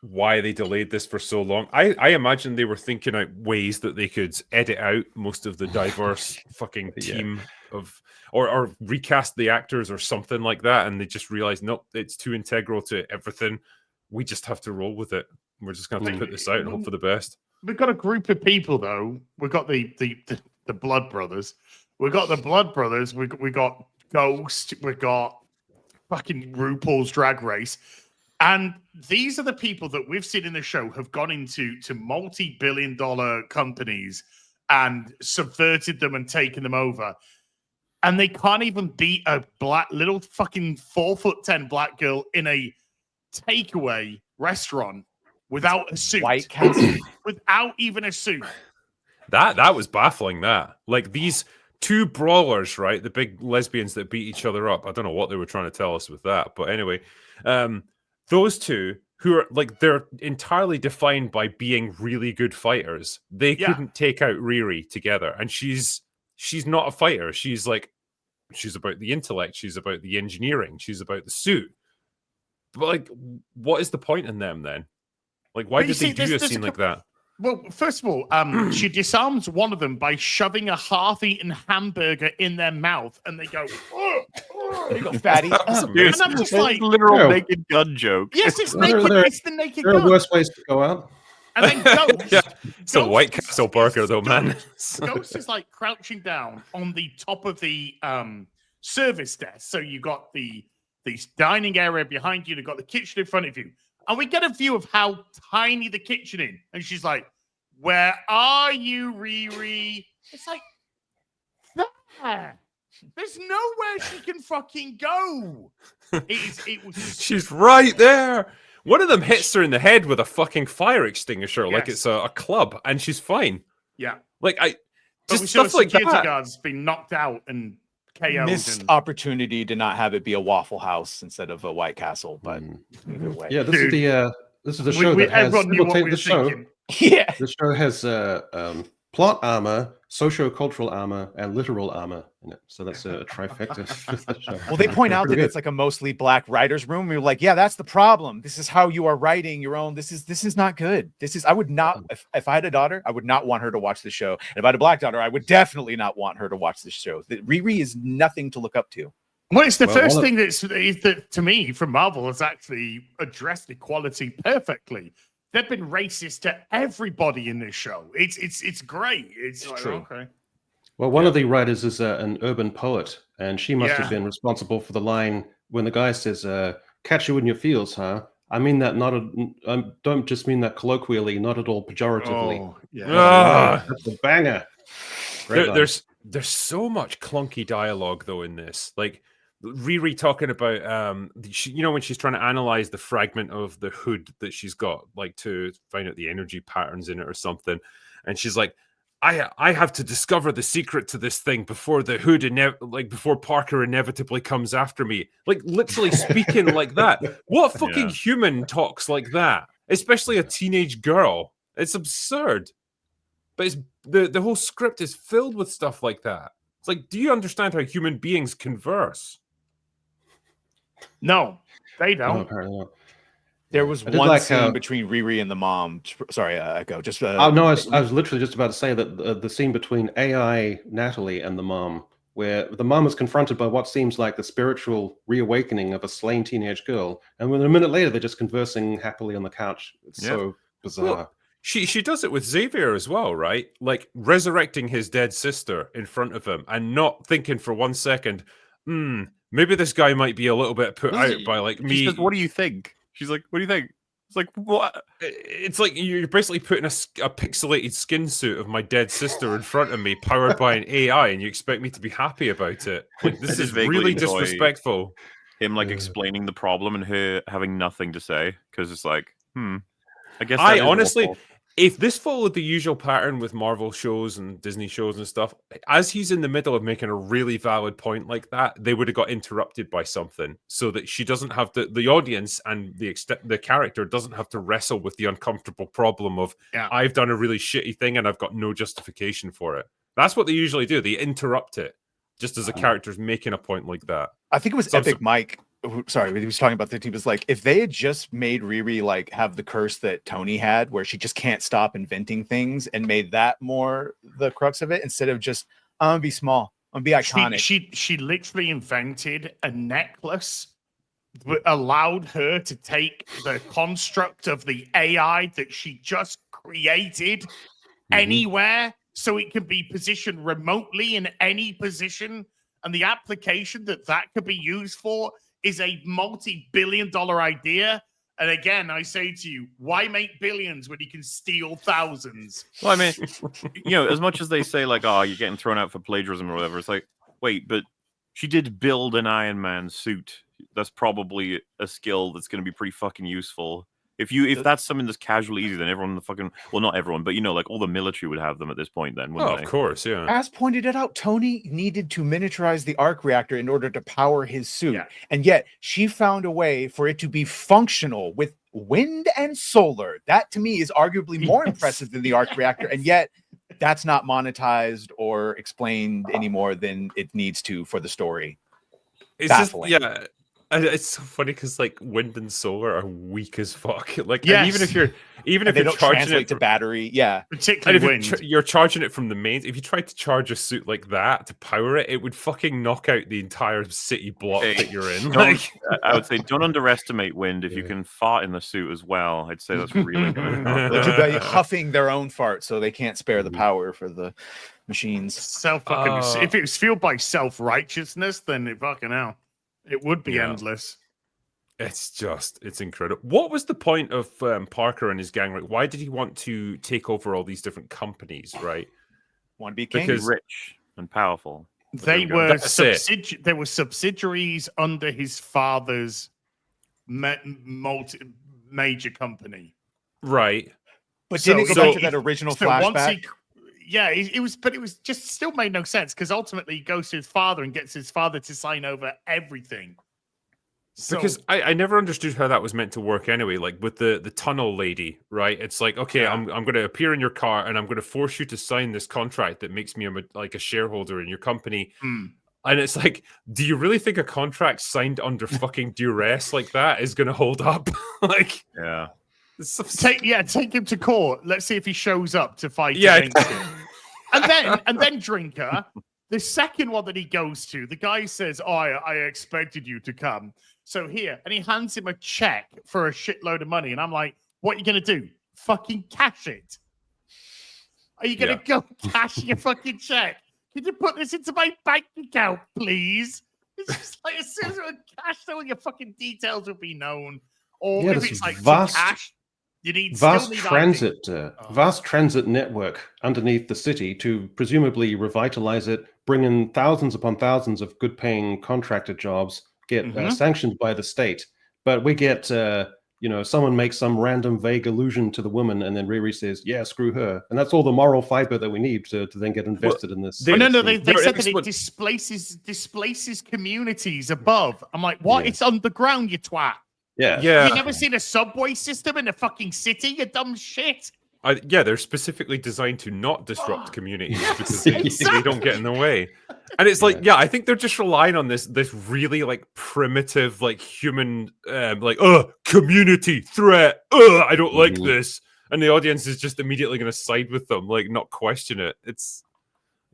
why they delayed this for so long. I imagine they were thinking out ways that they could edit out most of the diverse fucking team of or recast the actors or something like that, and they just realized, nope, it's too integral to everything. We just have to roll with it. We're just going to put this out and hope for the best. We've got a group of people though. We've got the Blood Brothers. We've got the Blood Brothers. We got Ghost. We've got fucking RuPaul's Drag Race. And these are the people that we've seen in the show have gone into multi-billion-dollar companies and subverted them and taken them over. And they can't even beat a little fucking 4'10" black girl in a takeaway restaurant without a suit. White Castle. Without even a suit. That was baffling, that. Like, these two brawlers, right? The big lesbians that beat each other up. I don't know what they were trying to tell us with that. But anyway, those two who are like they're entirely defined by being really good fighters. They couldn't take out Riri together, and she's not a fighter. She's about the intellect. She's about the engineering. She's about the suit. But like, what is the point in them then? Like, why did they do a scene like that? Well, first of all, she disarms one of them by shoving a half-eaten hamburger in their mouth, and they go, There you go, fatty. And I'm just like, literal naked gun joke. yes, it's naked. It's the naked gun. There are worse ways to go out. And then Ghost, It's a White Castle burger, though, man. Ghost is like crouching down on the top of the service desk. So you got the dining area behind you, you've got the kitchen in front of you. And we get a view of how tiny the kitchen is. And she's like, "Where are you, Riri?" It's like, there. There's nowhere she can fucking go. It was. She's right there. One of them hits her in the head with a fucking fire extinguisher, like it's a club, and she's fine. Yeah. Like But just stuff like that. Guard's been knocked out and KO'd. Missed opportunity to not have it be a Waffle House instead of a White Castle, but either way. Yeah, this is the show that has everyone knew what we were the show. thinking. Yeah. The show has plot armor, socio-cultural armor, and literal armor in it. So that's a trifecta for the show. Well, they point out that it's like a mostly black writer's room. We're like, yeah, that's the problem. This is how you are writing your own. This is not good. I would not, if I had a daughter, I would not want her to watch the show. And if I had a black daughter, I would definitely not want her to watch this show. Riri is nothing to look up to. Well, it's the first thing that to me from Marvel has actually addressed equality perfectly. They've been racist to everybody in this show. It's great. It's like, true. Okay. Well, one of the writers is an urban poet, and she must have been responsible for the line when the guy says, "Catch you in your fields, huh?" I mean that I don't just mean that colloquially, not at all pejoratively. Oh, yeah. That's a banger. There's so much clunky dialogue though in this. Like Riri talking about when she's trying to analyze the fragment of the hood that she's got, like to find out the energy patterns in it or something, and she's like, I have to discover the secret to this thing before the hood before Parker inevitably comes after me. Like literally speaking like that. What fucking human talks like that? Especially a teenage girl. It's absurd. But it's the whole script is filled with stuff like that. It's like, do you understand how human beings converse? No, they don't. There was one scene between Riri and the mom. Sorry, Echo. Just I was literally just about to say that the scene between AI Natalie and the mom, where the mom is confronted by what seems like the spiritual reawakening of a slain teenage girl, and when a minute later they're just conversing happily on the couch. It's so bizarre. Well, she does it with Xavier as well, right? Like resurrecting his dead sister in front of him and not thinking for 1 second, maybe this guy might be a little bit put out by like me. She says, "What do you think?" She's like, "What do you think?" It's like, what? It's like you're basically putting a pixelated skin suit of my dead sister in front of me, powered by an AI, and you expect me to be happy about it. Like, this is really disrespectful. Him like explaining the problem and her having nothing to say because it's like, I guess I honestly, if this followed the usual pattern with Marvel shows and Disney shows and stuff, as he's in the middle of making a really valid point like that, they would have got interrupted by something so that she doesn't have to, the audience and the character doesn't have to wrestle with the uncomfortable problem of, I've done a really shitty thing and I've got no justification for it. That's what they usually do. They interrupt it just as a character's making a point like that. I think it was Epic Mike. Sorry, he was talking about that. He was like, if they had just made Riri like have the curse that Tony had, where she just can't stop inventing things, and made that more the crux of it, instead of just I'm gonna be small, I'm gonna be iconic. She literally invented a necklace that allowed her to take the construct of the AI that she just created anywhere, so it can be positioned remotely in any position, and the application that could be used for is a multi-billion-dollar idea. And again, I say to you, why make billions when you can steal thousands? Well, I mean, as much as they say like, oh, you're getting thrown out for plagiarism or whatever, it's like, wait, but she did build an Iron Man suit. That's probably a skill that's going to be pretty fucking useful. If that's something that's casually easy, then everyone in the fucking, well, not everyone, but like all the military would have them at this point then, wouldn't they? Of course, yeah. As pointed it out, Tony needed to miniaturize the arc reactor in order to power his suit. Yeah. And yet she found a way for it to be functional with wind and solar. That to me is arguably more impressive than the arc reactor, and yet that's not monetized or explained any more than it needs to for the story. It's Baffling. just, yeah. And it's so funny because like wind and solar are weak as fuck. Like, Yes. and even if you're They don't charging translate it to battery. Yeah. Particularly and if wind. you're charging it from the mains, if you tried to charge a suit like that to power it, it would fucking knock out the entire city block that you're in. Like, I would say don't underestimate wind. If you can fart in the suit as well, I'd say that's really going to help. They're huffing their own fart, so they can't spare the power for the machines. If it was fueled by self-righteousness, then it fucking hell. It would be endless. It's incredible. What was the point of Parker and his gang? Like, why did he want to take over all these different companies? Right, want to be king, because rich and powerful. They were subsidiaries under his father's major company. Right, but didn't it go back to that original flashback? It was just still made no sense because ultimately he goes to his father and gets his father to sign over everything. Because I never understood how that was meant to work anyway. Like with the tunnel lady, right? It's like, okay, I'm going to appear in your car and I'm going to force you to sign this contract that makes me a shareholder in your company. And it's like, do you really think a contract signed under fucking duress like that is going to hold up? Like, yeah. Take him to court. Let's see if he shows up to fight against him. And then Drinker, the second one that he goes to, the guy says, "Oh, I expected you to come. So here," and he hands him a check for a shitload of money. And I'm like, "What are you gonna do? Fucking cash it? Are you gonna go cash your fucking check? Can you put this into my bank account, please?" It's just like as soon as it was cashed, all your fucking details will be known. Or if it's like cash. Vast transit network underneath the city to presumably revitalize it, bring in thousands upon thousands of good-paying contractor jobs, get sanctioned by the state. But we get, someone makes some random vague allusion to the woman, and then Riri says, "Yeah, screw her," and that's all the moral fiber that we need to then get invested in this. They said that it displaces communities above. I'm like, what? Yeah. It's underground, you twat. Yeah. You never seen a subway system in a fucking city, you dumb shit? They're specifically designed to not disrupt communities because they don't get in the way. And it's like, I think they're just relying on this really like primitive, like human, community threat. I don't like this. And the audience is just immediately going to side with them, like not question it.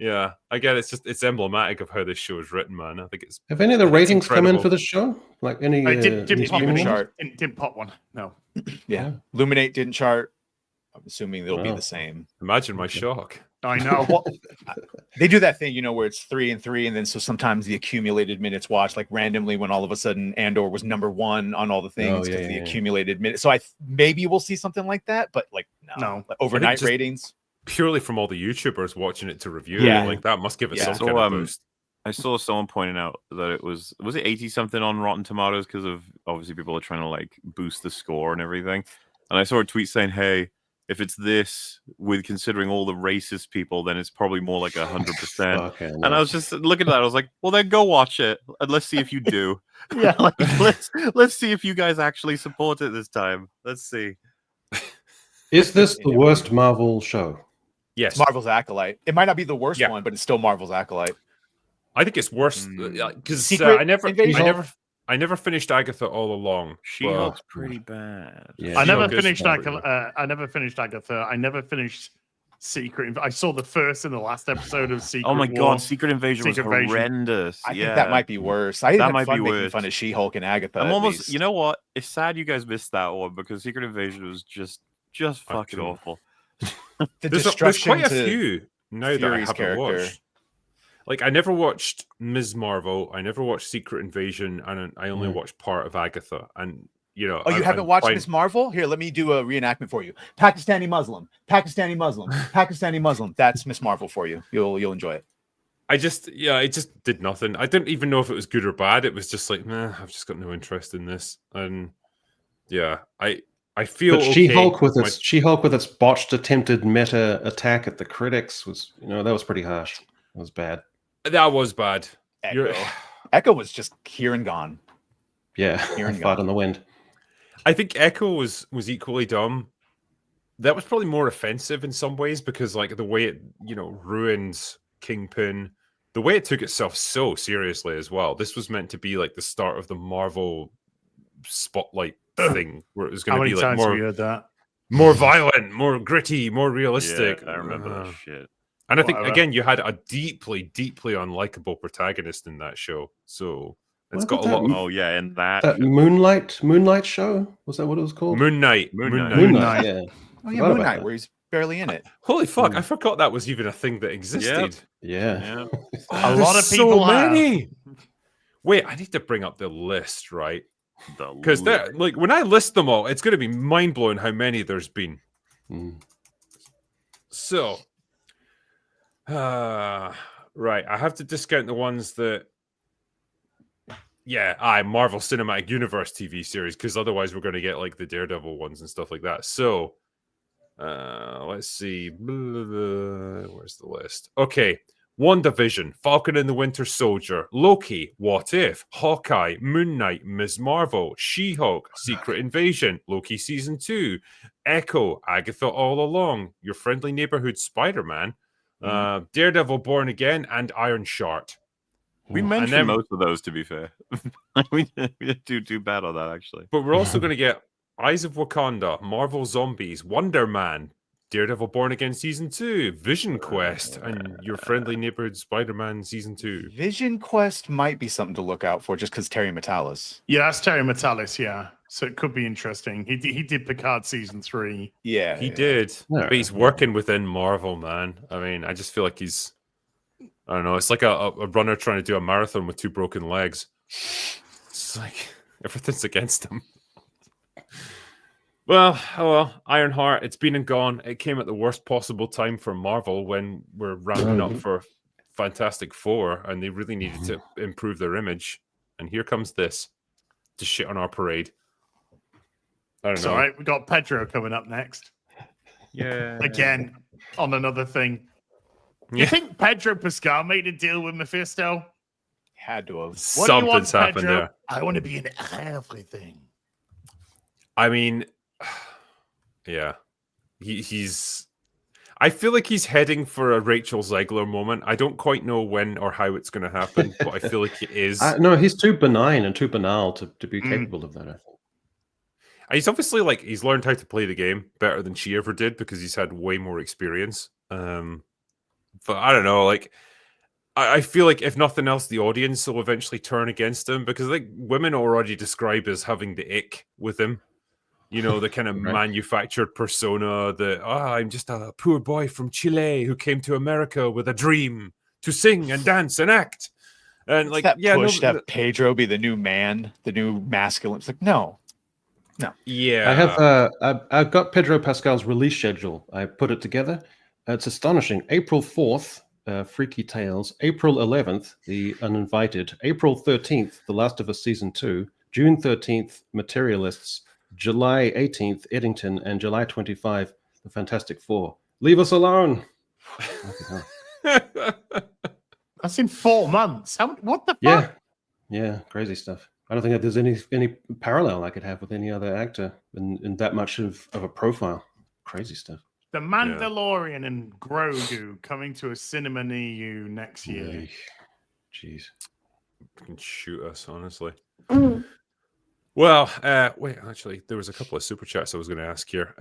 Again, it's emblematic of how this show is written, man. I think it's. Have any of the ratings come in for this show? Like any? Didn't pop a chart. Didn't pop one. No. Yeah. Luminate didn't chart. I'm assuming they'll be the same. Imagine my shock. I know. Well, they do that thing, where it's 3 and 3, and then so sometimes the accumulated minutes watched, like randomly, when all of a sudden Andor was #1 on all the things because the accumulated minutes. So maybe we'll see something like that, but like no. Like, overnight ratings. Purely from all the YouTubers watching it to review it, like that must give it some kind of boost. I saw someone pointing out that it was it 80 something on Rotten Tomatoes because of obviously people are trying to like boost the score and everything. And I saw a tweet saying, "Hey, if it's this with considering all the racist people, then it's probably more like 100%." Okay, no. And I was just looking at that. I was like, "Well, then go watch it and let's see if you do." Let's see if you guys actually support it this time. Let's see. Is this the worst Marvel show? Yes, it's Marvel's Acolyte. It might not be the worst one, but it's still Marvel's Acolyte. I think it's worse because I never finished Agatha all along. She-Hulk's pretty bad. Yeah. I never finished Agatha. I never finished Secret. I saw the first and the last episode of Secret. Oh my god, Secret Invasion was horrendous. I think that might be worse. I that might be worse. Fun of She-Hulk and Agatha. I'm almost. You know what? It's sad you guys missed that one because Secret Invasion was just fucking awful. There's quite a few now that I haven't watched. Like, I never watched Ms. Marvel, I never watched Secret Invasion, and I only watched part of Agatha. And, you haven't watched Ms. Marvel? Here, let me do a reenactment for you. Pakistani Muslim. That's Ms. Marvel for you. You'll enjoy it. It just did nothing. I didn't even know if it was good or bad. It was just like, I've just got no interest in this. And, I feel but She-Hulk with its botched attempted meta attack at the critics was, that was pretty harsh. That was bad. That was bad. Echo was just here and gone. Yeah, here and gone in the wind. I think Echo was equally dumb. That was probably more offensive in some ways because, like, the way it, ruins Kingpin, the way it took itself so seriously as well. This was meant to be like the start of the Marvel spotlight thing, where it was going to be like more violent, more gritty, more realistic. Yeah, I remember that shit. And I think again, you had a deeply, deeply unlikable protagonist in that show, so. It's got a lot of... Oh, yeah, and that Moonlight show? Was that what it was called? Moon Knight, yeah. Oh, yeah, Moon Knight, where he's barely in it. Holy fuck, I forgot that was even a thing that existed. Yeah. A lot of people so many. Wait, I need to bring up the list, right? Because like when I list them all, it's going to be mind-blowing how many there's been. So, right, I have to discount the ones that... Yeah, Marvel Cinematic Universe TV series, because otherwise we're going to get like the Daredevil ones and stuff like that. So, let's see. Where's the list? Okay. WandaVision, Falcon and the Winter Soldier, Loki, What If, Hawkeye, Moon Knight, Ms. Marvel, She-Hulk, Secret Invasion, Loki Season 2, Echo, Agatha All Along, Your Friendly Neighborhood Spider-Man, Daredevil Born Again, and Ironheart. We mentioned most of those, to be fair. we didn't do too bad on that, actually. But we're also going to get Eyes of Wakanda, Marvel Zombies, Wonder Man, Daredevil Born Again Season 2, Vision Quest, and Your Friendly Neighborhood Spider-Man Season 2. Vision Quest might be something to look out for just because Terry Metalis. Yeah, that's Terry Metalis, yeah. So it could be interesting. He did Picard Season 3. Yeah. He did. But he's working within Marvel, man. I mean, I just feel like he's... I don't know. It's like a runner trying to do a marathon with 2 broken legs. It's like everything's against him. Well, Ironheart, it's been and gone. It came at the worst possible time for Marvel when we're ramping up for Fantastic Four, and they really needed to improve their image. And here comes this to shit on our parade. I don't know. All right, we got Pedro coming up next. Yeah. Again, on another thing. You think Pedro Pascal made a deal with Mephisto? Had to have. Something's happened there. I want to be in everything. I mean, yeah. He's... I feel like he's heading for a Rachel Zegler moment. I don't quite know when or how it's going to happen, but I feel like it is. No, he's too benign and too banal to be capable of that, I think. He's obviously like, he's learned how to play the game better than she ever did because he's had way more experience. But I don't know, like, I feel like if nothing else, the audience will eventually turn against him because like women already describe as having the ick with him. You know, the kind of manufactured persona that, I'm just a poor boy from Chile who came to America with a dream to sing and dance and act. And like, that push that Pedro be the new man, the new masculine. It's like, no. Yeah. I've got Pedro Pascal's release schedule. I put it together. It's astonishing. April 4th, Freaky Tales. April 11th, The Uninvited. April 13th, The Last of Us Season 2. June 13th, Materialists. July 18th, Eddington. And July 25th, The Fantastic Four. Leave us alone. That's in 4 months. What the fuck? Yeah, crazy stuff. I don't think that there's any parallel I could have with any other actor in that much of a profile. Crazy stuff. The Mandalorian and Grogu coming to a cinema near you next year. Jeez. Can shoot us, honestly. Well, wait, actually, there was a couple of super chats I was going to ask here.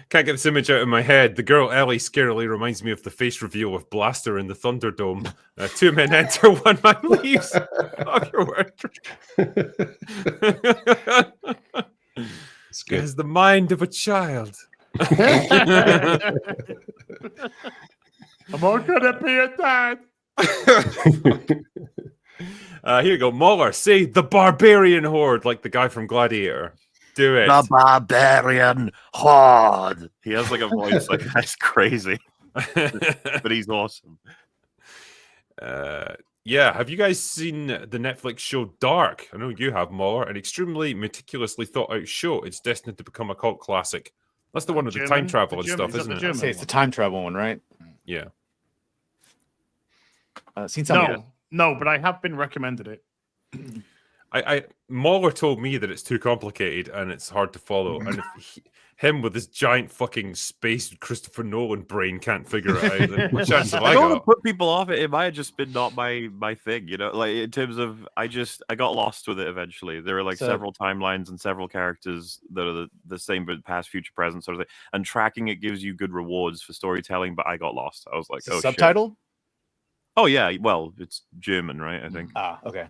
Can't get this image out of my head. The girl Ellie scarily reminds me of the face reveal of Blaster in the Thunderdome. 2 men enter, 1 man leaves. Oh, your word. It has the mind of a child. I'm all gonna be a dad. Here you go, MauLer. Say the barbarian horde, like the guy from Gladiator. Do it. The barbarian horde. He has like a voice like that's crazy, but he's awesome. Yeah, have you guys seen the Netflix show Dark? I know you have, MauLer. An extremely meticulously thought out show. It's destined to become a cult classic. That's the one with the time travel and stuff, isn't it? I'd say it's the time travel one, right? Yeah. Seen some. No, but I have been recommended it. MauLer told me that it's too complicated and it's hard to follow. And if him with his giant fucking space Christopher Nolan brain can't figure it out, then what chance have I I don't want got? to put people off it. It might have just been not my thing, you know. Like in terms of, I got lost with it eventually. There are like several timelines and several characters that are the same but past, future, present sort of thing. And tracking it gives you good rewards for storytelling. But I got lost. I was like, oh, subtitle? Shit. Oh yeah, well, it's German, right? I think. Ah, okay.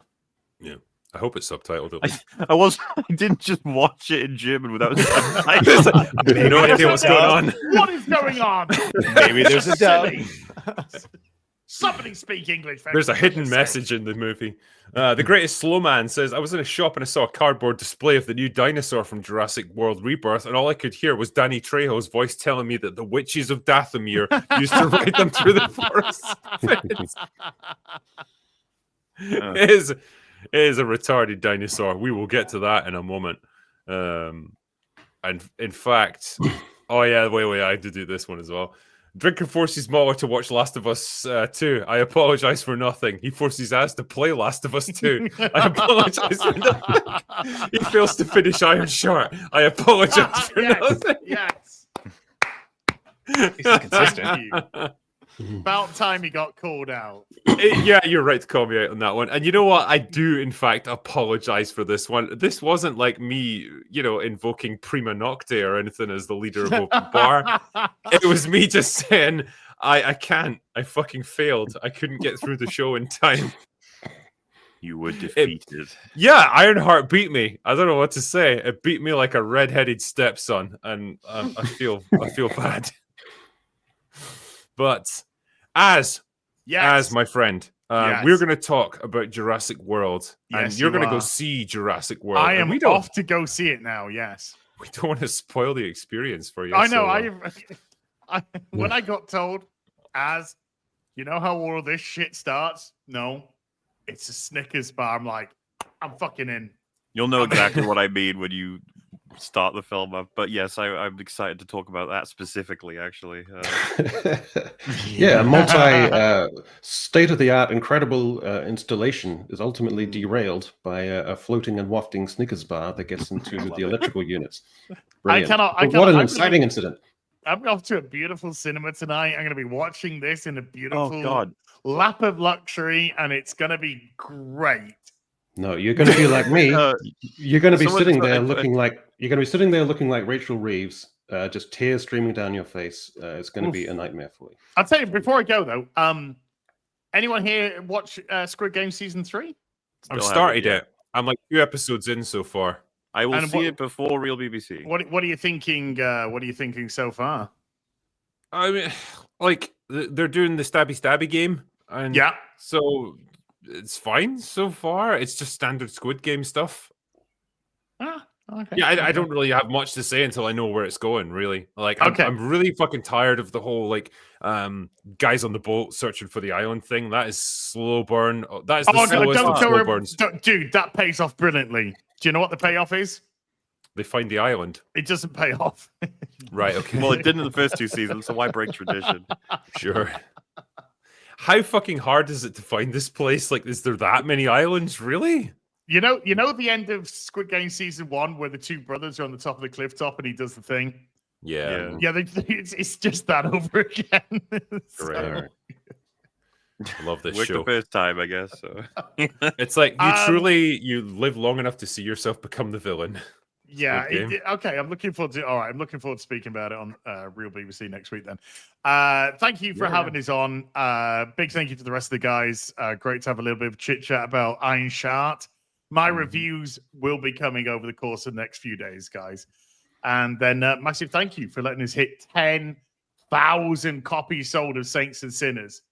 Yeah. I hope it's subtitled. I didn't just watch it in German without subtitles. I have no idea what's going on. What is going on? Maybe there's a dub. Somebody speak English. There's a hidden message in the movie. The Greatest Slow Man says, I was in a shop and I saw a cardboard display of the new dinosaur from Jurassic World Rebirth, and all I could hear was Danny Trejo's voice telling me that the witches of Dathomir used to ride them through the forest. It is a retarded dinosaur. We will get to that in a moment. And in fact, oh yeah, wait, I had to do this one as well. Drinker forces MauLer to watch Last of Us 2. I apologize for nothing. He forces us to play Last of Us 2. I apologize for nothing. He fails to finish Ironheart. I apologize for nothing. Yes. He's consistent. About time he got called out. Yeah, you're right to call me out on that one. And you know what? I do, in fact, apologize for this one. This wasn't like me, invoking Prima Nocte or anything as the leader of Open Bar. It was me just saying, I can't. I fucking failed. I couldn't get through the show in time. You were defeated. Yeah, Ironheart beat me. I don't know what to say. It beat me like a red-headed stepson, and I feel bad. But as my friend, we're going to talk about Jurassic World, and you're going to go see Jurassic World. I am off to go see it now. Yes, we don't want to spoil the experience for you. I know. When I got told, you know how all of this shit starts? No, it's a Snickers bar. I'm like, I'm fucking in. You'll know exactly what I mean when you start the film up. But yes, I'm excited to talk about that specifically, actually. Yeah, a multi state-of-the-art, incredible installation is ultimately derailed by a floating and wafting Snickers bar that gets into the electrical units. Brilliant. What an exciting incident. I'm off to a beautiful cinema tonight. I'm going to be watching this in a beautiful lap of luxury, and it's going to be great. No, you're going to be like me. You're going to be sitting there looking like Rachel Reeves, just tears streaming down your face. It's going to be a nightmare for you. I'll tell you before I go though. Anyone here watch Squid Game season 3? I've started it. I'm like 2 episodes in so far. I will see it before Real BBC. What are you thinking? What are you thinking so far? I mean, like they're doing the stabby game, and so it's fine so far. It's just standard Squid Game stuff. Okay. Yeah, I don't really have much to say until I know where it's going, really. Like, I'm really fucking tired of the whole, like, guys on the boat searching for the island thing. That is slow burn. That is the slowest of slow burns. Dude, that pays off brilliantly. Do you know what the payoff is? They find the island. It doesn't pay off. Right, okay. Well, it didn't in the first 2 seasons, so why break tradition? Sure. How fucking hard is it to find this place? Like, is there that many islands? Really? You know the end of Squid Game season 1 where the 2 brothers are on the top of the cliff top and he does the thing? Yeah. It's just that over again. Right. I love this show. show. The first time, I guess. So. It's like you live long enough to see yourself become the villain. Yeah. Okay. I'm looking forward to speaking about it on Real BBC next week. Then, thank you for having us on. Big thank you to the rest of the guys. Great to have a little bit of chit chat about Ironheart. My reviews will be coming over the course of the next few days, guys. And then massive thank you for letting us hit 10,000 copies sold of Saints and Sinners.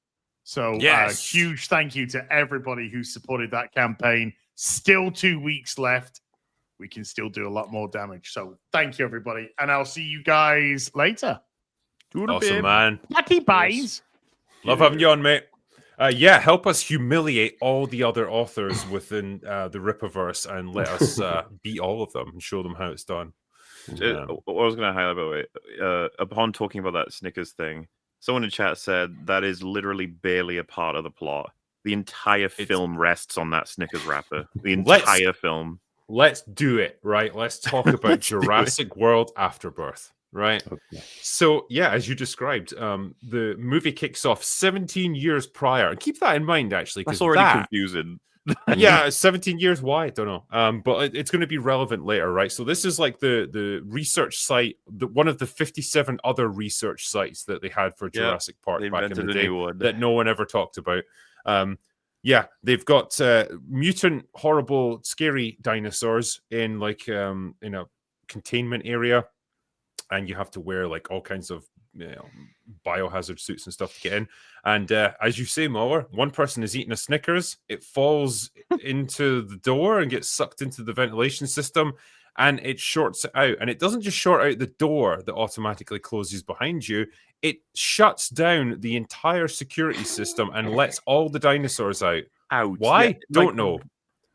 So huge thank you to everybody who supported that campaign. Still 2 weeks left. We can still do a lot more damage. So thank you, everybody. And I'll see you guys later. Awesome, man. Happy buys. Love having you on, mate. Help us humiliate all the other authors within the Rippaverse and let us beat all of them and show them how it's done. What I was going to highlight, by the way, upon talking about that Snickers thing, someone in chat said that is literally barely a part of the plot. The entire film rests on that Snickers wrapper. The entire film. Let's do it, right? Let's talk about Jurassic World Afterbirth, right? Okay. So, yeah, as you described, the movie kicks off 17 years prior. And keep that in mind, actually. That's already confusing. Yeah, 17 years. Why? I don't know. But it's going to be relevant later, right? So this is like the research site, one of the 57 other research sites that they had for Jurassic Park back in the day that no one ever talked about. Yeah, they've got mutant, horrible, scary dinosaurs in like in a containment area, and you have to wear like all kinds of biohazard suits and stuff to get in. And as you say, MauLer, one person is eating a Snickers. It falls into the door and gets sucked into the ventilation system, and it shorts it out. And it doesn't just short out the door that automatically closes behind you. It shuts down the entire security system and lets all the dinosaurs out. Ouch. Why? Yeah, don't know.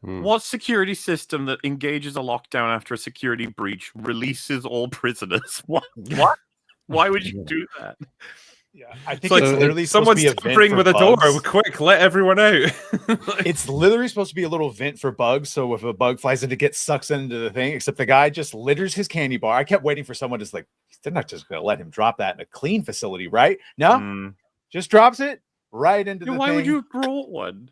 What security system that engages a lockdown after a security breach releases all prisoners? What? Why would you do that? Yeah, I think it's literally someone's tampering with a door. Quick, let everyone out. It's literally supposed to be a little vent for bugs. So if a bug flies in, it gets sucked into the thing. Except the guy just litters his candy bar. I kept waiting for someone to like, they're not just going to let him drop that in a clean facility, right? No, just drops it right into the thing. Why would you have brought one?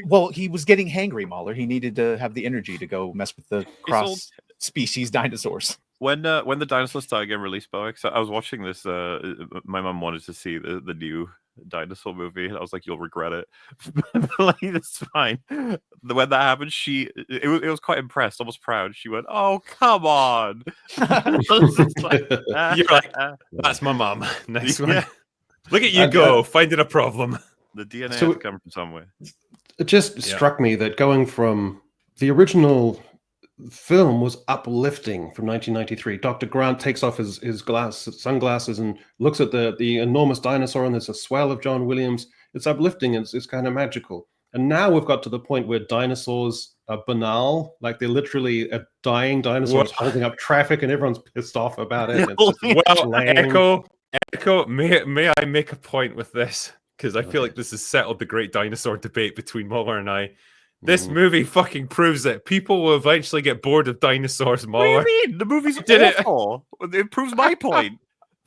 Well, he was getting hangry, MauLer. He needed to have the energy to go mess with the cross-species dinosaurs. When the dinosaurs started getting released, by so I was watching this. My mom wanted to see the new dinosaur movie, and I was like, "You'll regret it." Like, it's fine. When that happened, it was quite impressed, almost proud. She went, "Oh, come on!" You're like, "That's my mom." Next one. Look at you go, finding a problem. The DNA has to come from somewhere. It just struck me that going from the original film was uplifting from 1993. Dr. Grant takes off his sunglasses and looks at the enormous dinosaur, and there's a swell of John Williams. It's uplifting. It's kind of magical. And now we've got to the point where dinosaurs are banal, like they're literally a dying dinosaur holding up traffic, and everyone's pissed off about it. Echo, may I make a point with this? Because I feel like this has settled the great dinosaur debate between MauLer and I. This movie fucking proves that people will eventually get bored of dinosaurs, MauLer. What do you mean? The movie's awful. It proves my point.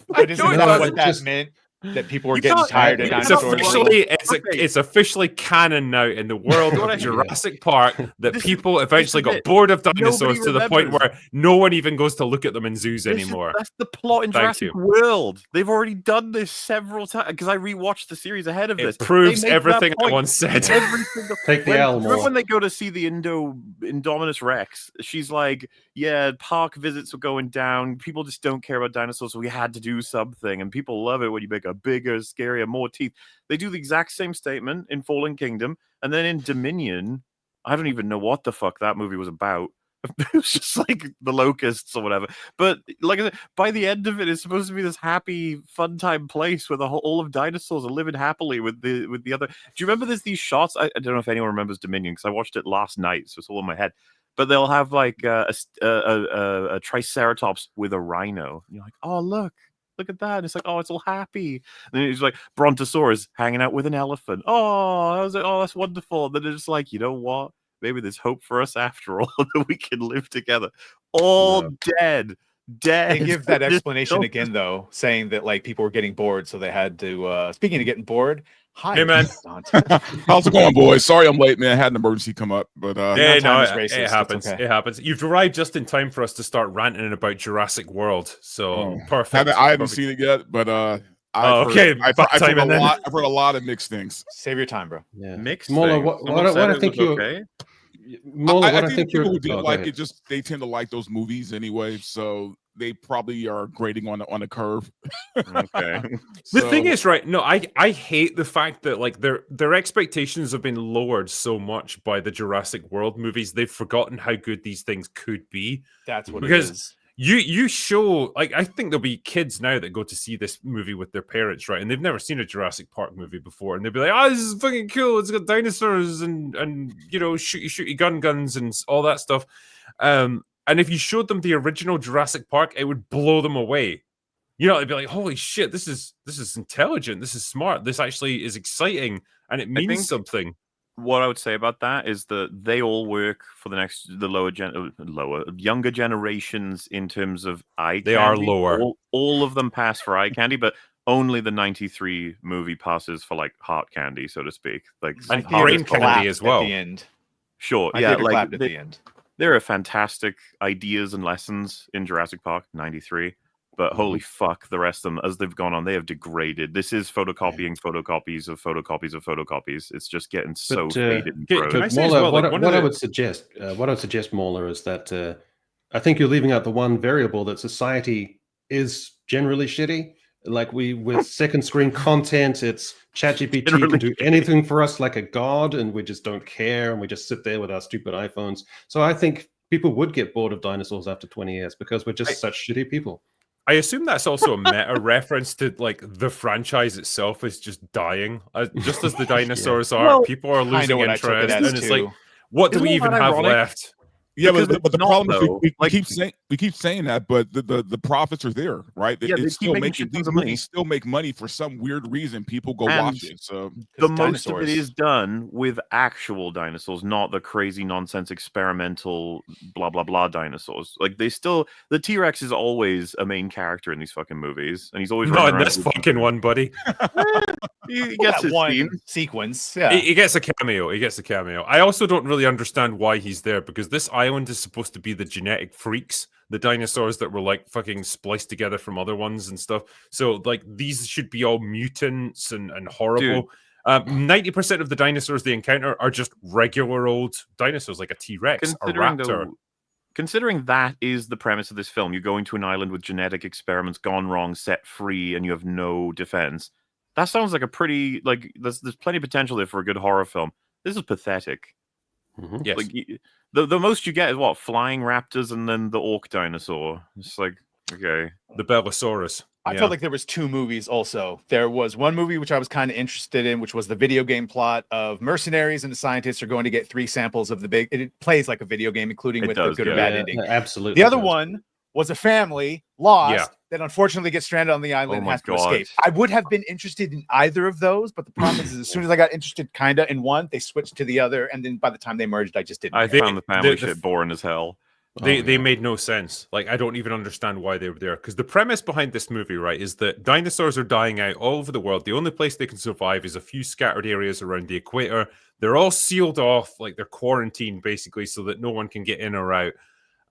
But isn't that what that meant? That people were getting tired of dinosaurs. It's officially canon now in the world of Jurassic Park that people eventually got bored of dinosaurs to the point where no one even goes to look at them in zoos anymore. That's the plot in Jurassic World. They've already done this several times because I rewatched the series ahead of this. It proves everything I once said. Take the L. Remember when they go to see the Indominus Rex? She's like, "Yeah, park visits were going down. People just don't care about dinosaurs, so we had to do something." And people love it when you make a bigger, scarier, more teeth. They do the exact same statement in Fallen Kingdom, and then in Dominion, I don't even know what the fuck that movie was about. It was just like the locusts or whatever. But like I said, by the end of it, it's supposed to be this happy, fun time place where all of dinosaurs are living happily with the other. Do you remember there's these shots? I don't know if anyone remembers Dominion because I watched it last night, so it's all in my head. But they'll have like a triceratops with a rhino. And you're like, oh, look at that. And it's like, oh, it's all happy. And then it's like Brontosaurus hanging out with an elephant. Oh, that's wonderful. And then it's like, you know what? Maybe there's hope for us after all, that we can live together. All dead. They give that explanation again, though, saying that like people were getting bored, so they had to. Speaking of getting bored, hi, hey man, how's it going, boys? Sorry, I'm late, man. I had an emergency come up, but it happens. Okay. It happens. You've arrived just in time for us to start ranting about Jurassic World. So perfect. I haven't seen it yet, but I've heard a lot of mixed things. Save your time, bro. Yeah. Mixed. MauLer, what I think you. Okay. MauLer, I think people who didn't like it they tend to like those movies anyway, so they probably are grading on a curve. Okay. The thing is, right? No, I hate the fact that like their expectations have been lowered so much by the Jurassic World movies. They've forgotten how good these things could be. That's what it is. You show, like, I think there'll be kids now that go to see this movie with their parents, right? And they've never seen a Jurassic Park movie before, and they'll be like, "Oh, this is fucking cool! It's got dinosaurs and you know, shooty guns and all that stuff." And if you showed them the original Jurassic Park, it would blow them away. You know, they'd be like, "Holy shit! This is intelligent. This is smart. This actually is exciting, and it means something." What I would say about that is that they all work for the younger generations in terms of eye candy. They are lower. All of them pass for eye candy, but only the 93 movie passes for like heart candy, so to speak. Like and brain candy as well. At the end. Sure, My yeah, theater clapped at the end. There are fantastic ideas and lessons in Jurassic Park 93. But holy fuck, the rest of them, as they've gone on, they have degraded. This is photocopying photocopies of photocopies of photocopies. It's just getting so faded and gross. MauLer, what I would suggest, MauLer, is that I think you're leaving out the one variable that society is generally shitty. Like with second screen content, it's ChatGPT can do anything for us like a god, and we just don't care, and we just sit there with our stupid iPhones. So I think people would get bored of dinosaurs after 20 years because we're just such shitty people. I assume that's also a meta reference to like the franchise itself is just dying, just as the dinosaurs are. Well, people are losing interest, and it's too. like, what do we even have left? Yeah, but the problem is we keep saying that, but the profits are there, right? Yeah, these movies still make money for some weird reason. People go watch it. So the most of it is done with actual dinosaurs, not the crazy nonsense experimental blah blah blah dinosaurs. Like the T-Rex is always a main character in these fucking movies, and he's always not in this fucking one, buddy. He gets his one sequence. Yeah, he gets a cameo. I also don't really understand why he's there, because this island is supposed to be the genetic freaks, the dinosaurs that were like fucking spliced together from other ones and stuff. So like these should be all mutants and horrible. 90% of the dinosaurs they encounter are just regular old dinosaurs, like a T-Rex, a raptor. Considering that is the premise of this film, you're going to an island with genetic experiments gone wrong, set free, and you have no defense. That sounds like a pretty, like, there's plenty of potential there for a good horror film. This is pathetic. Mm-hmm. Yes. Like, the most you get is what? Flying raptors and then the orc dinosaur. It's like, okay. The Bellosaurus. I felt like there was two movies also. There was one movie which I was kind of interested in, which was the video game plot of mercenaries and the scientists are going to get 3 samples of the big... It plays like a video game, including with the good or bad ending. Absolutely. The other one was a family lost that unfortunately gets stranded on the island and has to escape. I would have been interested in either of those, but the problem is as soon as I got interested kind of in one, they switched to the other, and then by the time they merged, I just didn't. I found the family shit boring as hell. They made no sense. Like, I don't even understand why they were there. Because the premise behind this movie, right, is that dinosaurs are dying out all over the world. The only place they can survive is a few scattered areas around the equator. They're all sealed off, like they're quarantined, basically, so that no one can get in or out.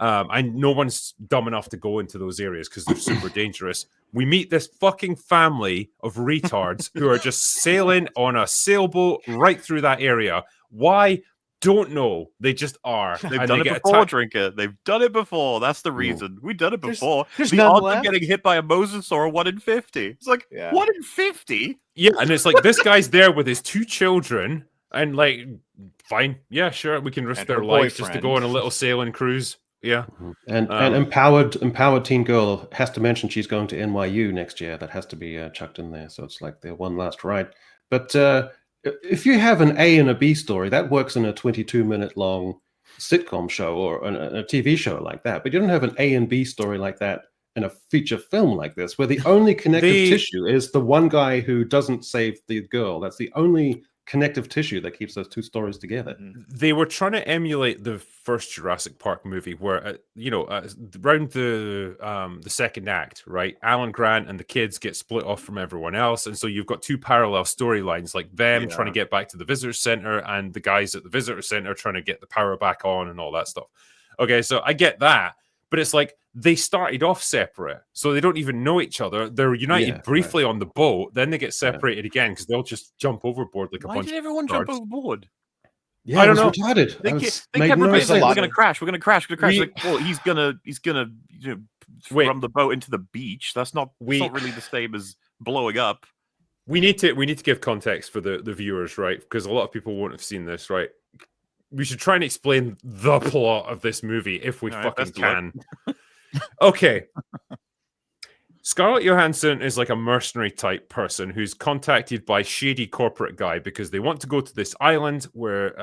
And no one's dumb enough to go into those areas because they're super dangerous. We meet this fucking family of retards who are just sailing on a sailboat right through that area. Why? Don't know. They just are. They've done it before, Drinker. They've done it before. That's the reason. We've done it before. The odds of getting hit by a mosasaur are 1 in 50. It's like 1 in 50. Yeah, and it's like this guy's there with his 2 children, and like, fine, yeah, sure, we can risk their life just to go on a little sailing cruise. Yeah, and empowered teen girl has to mention she's going to NYU next year. That has to be chucked in there. So it's like their one last ride. But if you have an A and a B story, that works in a 22-minute long sitcom show or a TV show like that. But you don't have an A and B story like that in a feature film like this, where the only connective tissue is the one guy who doesn't save the girl. That's the only connective tissue that keeps those 2 stories together. They were trying to emulate the first Jurassic Park movie, where around the second act, right? Alan Grant and the kids get split off from everyone else, and so you've got 2 parallel storylines, like them trying to get back to the visitor center, and the guys at the visitor center trying to get the power back on, and all that stuff. Okay, so I get that, but it's like they started off separate, so they don't even know each other. They're united briefly on the boat, then they get separated again because they'll just jump overboard like a bunch. Why did everyone jump overboard? Yeah, I don't know. Retarded. They kept repeating, "We're gonna crash. We're gonna crash. We're gonna crash." Like, well, he's gonna from the boat into the beach. That's not really the same as blowing up. We need to give context for the viewers, right? Because a lot of people won't have seen this, right? We should try and explain the plot of this movie if we fucking can. Okay. Scarlett Johansson is like a mercenary type person who's contacted by shady corporate guy because they want to go to this island where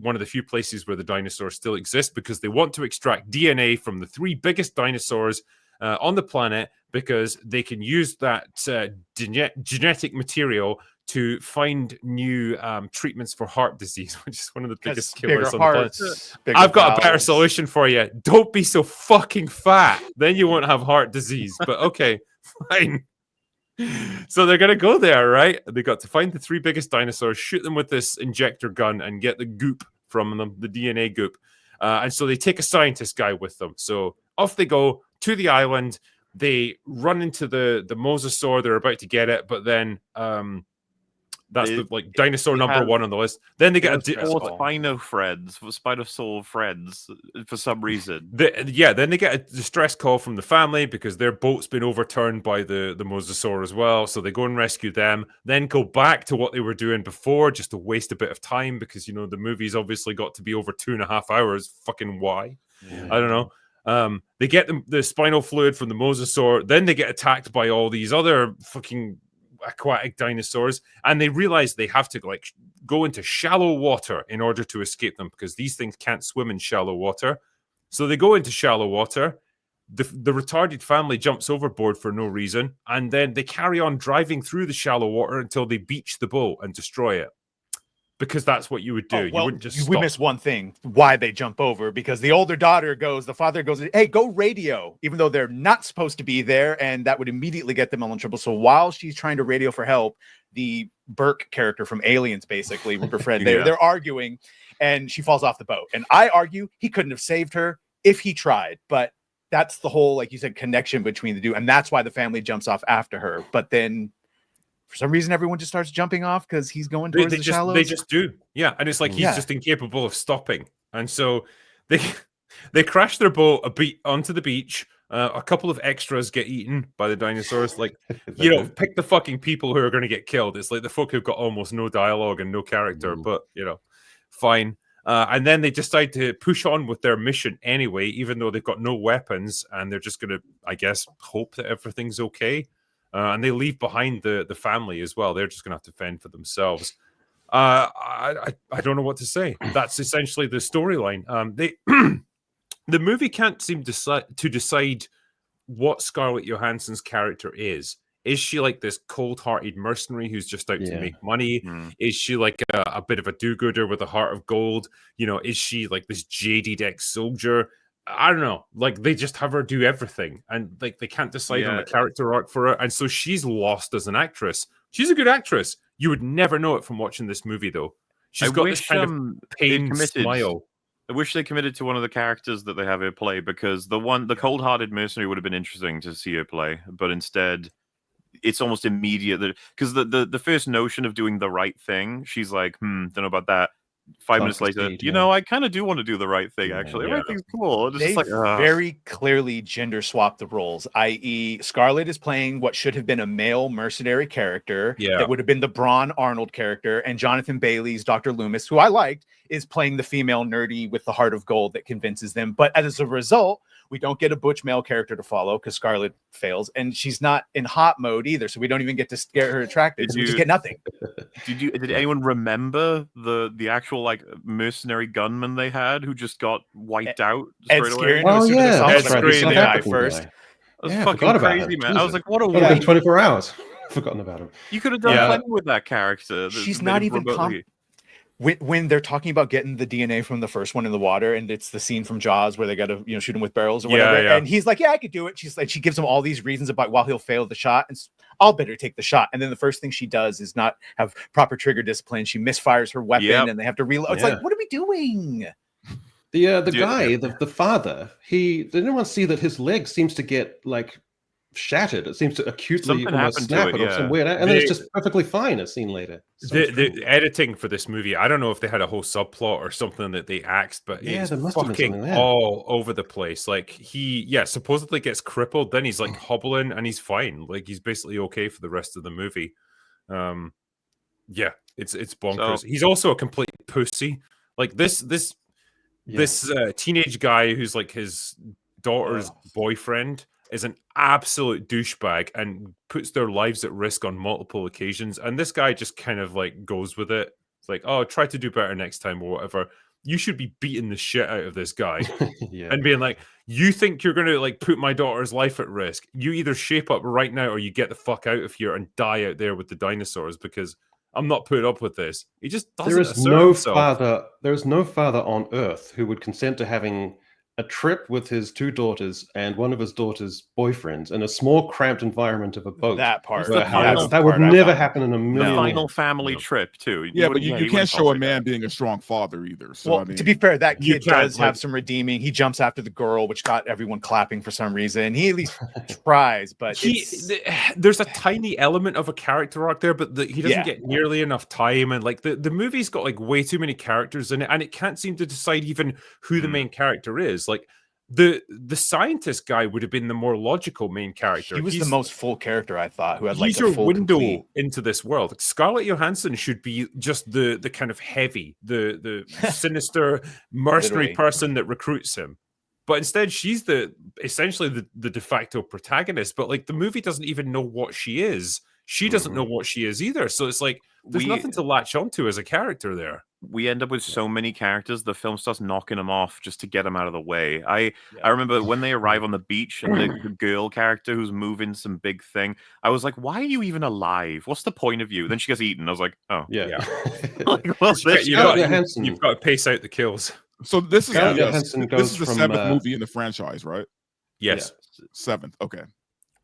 one of the few places where the dinosaurs still exist, because they want to extract DNA from the 3 biggest dinosaurs on the planet, because they can use that genetic material to find new treatments for heart disease, which is one of the biggest killers on the planet. I've got a better solution for you. Don't be so fucking fat. Then you won't have heart disease. But okay, fine. So they're going to go there, right? They got to find the 3 biggest dinosaurs, shoot them with this injector gun, and get the goop from them, the DNA goop. And so they take a scientist guy with them. So off they go to the island. They run into the mosasaur. They're about to get it, but then that's the dinosaur number 1 on the list. Then they get a Spinosaur friends for some reason. Then they get a distress call from the family because their boat's been overturned by the mosasaur as well. So they go and rescue them. Then go back to what they were doing before, just to waste a bit of time because the movie's obviously got to be over 2.5 hours. Fucking why? Yeah. I don't know. They get the spinal fluid from the mosasaur. Then they get attacked by all these other fucking aquatic dinosaurs, and they realize they have to go into shallow water in order to escape them because these things can't swim in shallow water. So they go into shallow water. The retarded family jumps overboard for no reason, and then they carry on driving through the shallow water until they beach the boat and destroy it. Because that's what you would do. You wouldn't just stop. We missed one thing, why they jump over, because the older daughter the father goes, hey, go radio, even though they're not supposed to be there, and that would immediately get them all in trouble. So while she's trying to radio for help, the Burke character from Aliens, basically, Rupert Friend, they're arguing, and she falls off the boat. And I argue he couldn't have saved her if he tried, but that's the whole, like you said, connection between the two, and that's why the family jumps off after her. But then for some reason, everyone just starts jumping off because he's going towards the shallows. They just do. Yeah. And it's like he's just incapable of stopping. And so they crash their boat onto the beach. A couple of extras get eaten by the dinosaurs. Pick the fucking people who are going to get killed. It's like the folk who've got almost no dialogue and no character, but, fine. And then they decide to push on with their mission anyway, even though they've got no weapons. And they're just going to, I guess, hope that everything's okay. And they leave behind the family as well. They're just going to have to fend for themselves. I don't know what to say. That's essentially the storyline. The movie can't seem to decide what Scarlett Johansson's character is. Is she like this cold-hearted mercenary who's just out to make money? Is she like a bit of a do-gooder with a heart of gold? Is she like this jaded ex-soldier? I don't know. Like, they just have her do everything, and they can't decide on a character arc for her, and so she's lost as an actress. She's a good actress. You would never know it from watching this movie, though. She's got this kind of pained smile. I wish they committed to one of the characters that they have her play, because the cold-hearted mercenary would have been interesting to see her play, but instead, it's almost immediate because the first notion of doing the right thing, she's like, don't know about that. 5 minutes later, I kind of do want to do the right thing, actually. Everything's cool. They very clearly gender swapped the roles, i.e. Scarlett is playing what should have been a male mercenary character that would have been the Braun Arnold character, and Jonathan Bailey's Dr. Loomis, who I liked, is playing the female nerdy with the heart of gold that convinces them. But as a result, we don't get a butch male character to follow because Scarlett fails, and she's not in hot mode either, so we don't even get to get her attracted. So we just get nothing. Did anyone remember the actual mercenary gunman they had who just got wiped out straight away? Ed Skrein first. That was fucking crazy, man. I was like, what a been 24 hours. Forgotten about him. You could have done plenty with that character. She's not even when they're talking about getting the DNA from the first one in the water, and it's the scene from Jaws where they got to shoot him with barrels or whatever, and he's like, I could do it. She's like, she gives him all these reasons about why he'll fail the shot, and I'll better take the shot. And then the first thing she does is not have proper trigger discipline. She misfires her weapon, and they have to reload. It's like, what are we doing? The father, did anyone see that his leg seems to get shattered? It seems to acutely almost snap it or some weird, and then it's just perfectly fine a scene later. The editing for this movie, I don't know if they had a whole subplot or something that they axed, but it's fucking all over the place. Like, he supposedly gets crippled, then he's hobbling and he's fine. Like, he's basically okay for the rest of the movie. It's bonkers. He's also a complete pussy. Like, this teenage guy who's like his daughter's boyfriend is an absolute douchebag and puts their lives at risk on multiple occasions. And this guy just kind of goes with it. It's like, oh, try to do better next time or whatever. You should be beating the shit out of this guy and being like, you think you're going to put my daughter's life at risk? You either shape up right now or you get the fuck out of here and die out there with the dinosaurs, because I'm not putting up with this. He just doesn't. There is no father. There is no father on earth who would consent to having a trip with his 2 daughters and one of his daughters' boyfriends in a small, cramped environment of a boat. That part. That would never happen in a million. The final family trip, too. Yeah, but you can't show a man being a strong father either. So, well, I mean, to be fair, that kid does have some redeeming. He jumps after the girl, which got everyone clapping for some reason. He at least tries, but there's a tiny element of a character arc there, but he doesn't get nearly enough time. And like the movie's got like way too many characters in it, and it can't seem to decide even who the main character is. Like the scientist guy would have been the more logical main character. He was the most full character, I thought, who had like he's your window into this world. Scarlett Johansson should be just the kind of heavy, the sinister mercenary person that recruits him. But instead, she's essentially the de facto protagonist. But like the movie doesn't even know what she is. She doesn't know what she is either. So it's like there's nothing to latch onto as a character there. We end up with so many characters, the film starts knocking them off just to get them out of the way. I remember when they arrive on the beach and the girl character who's moving some big thing, I was like, why are you even alive? What's the point of you? Then she gets eaten. I was like, oh. Yeah. Like, what's this? You've got to pace out the kills. So this is the 7th movie in the franchise, right? Yes. 7th. Okay.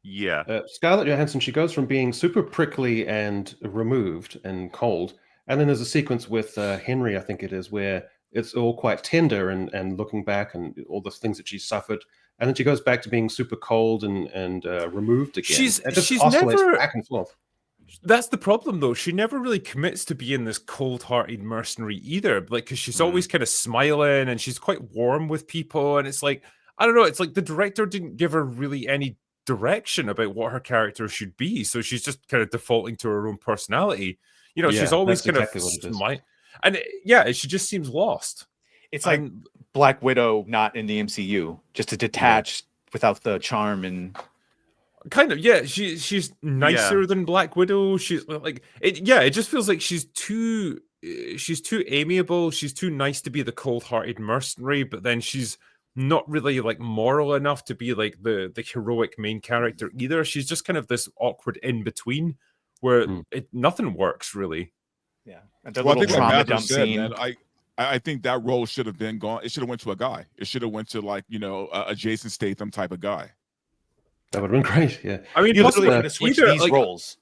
Yeah. Scarlett Johansson, she goes from being super prickly and removed and cold. And then there's a sequence with Henry, I think it is, where it's all quite tender and looking back and all the things that she suffered. And then she goes back to being super cold and removed again. She's never back and forth. That's the problem, though. She never really commits to being this cold-hearted mercenary either. Like, because she's always kind of smiling and she's quite warm with people. And it's like, I don't know. It's like the director didn't give her really any direction about what her character should be. So she's just kind of defaulting to her own personality. You know, she's always kind of smiling. And she just seems lost. It's like Black Widow not in the MCU, just a detached without the charm and kind of she's nicer than Black Widow. She's like it just feels like she's too amiable, she's too nice to be the cold-hearted mercenary, but then she's not really like moral enough to be like the heroic main character either. She's just kind of this awkward in between where nothing works really. Yeah. And the little trauma dump scene. Man, I think that role should have been gone. It should have went to a guy. It should have went to like, a Jason Statham type of guy. That would have been great. Yeah. I mean, you literally could have switched these roles.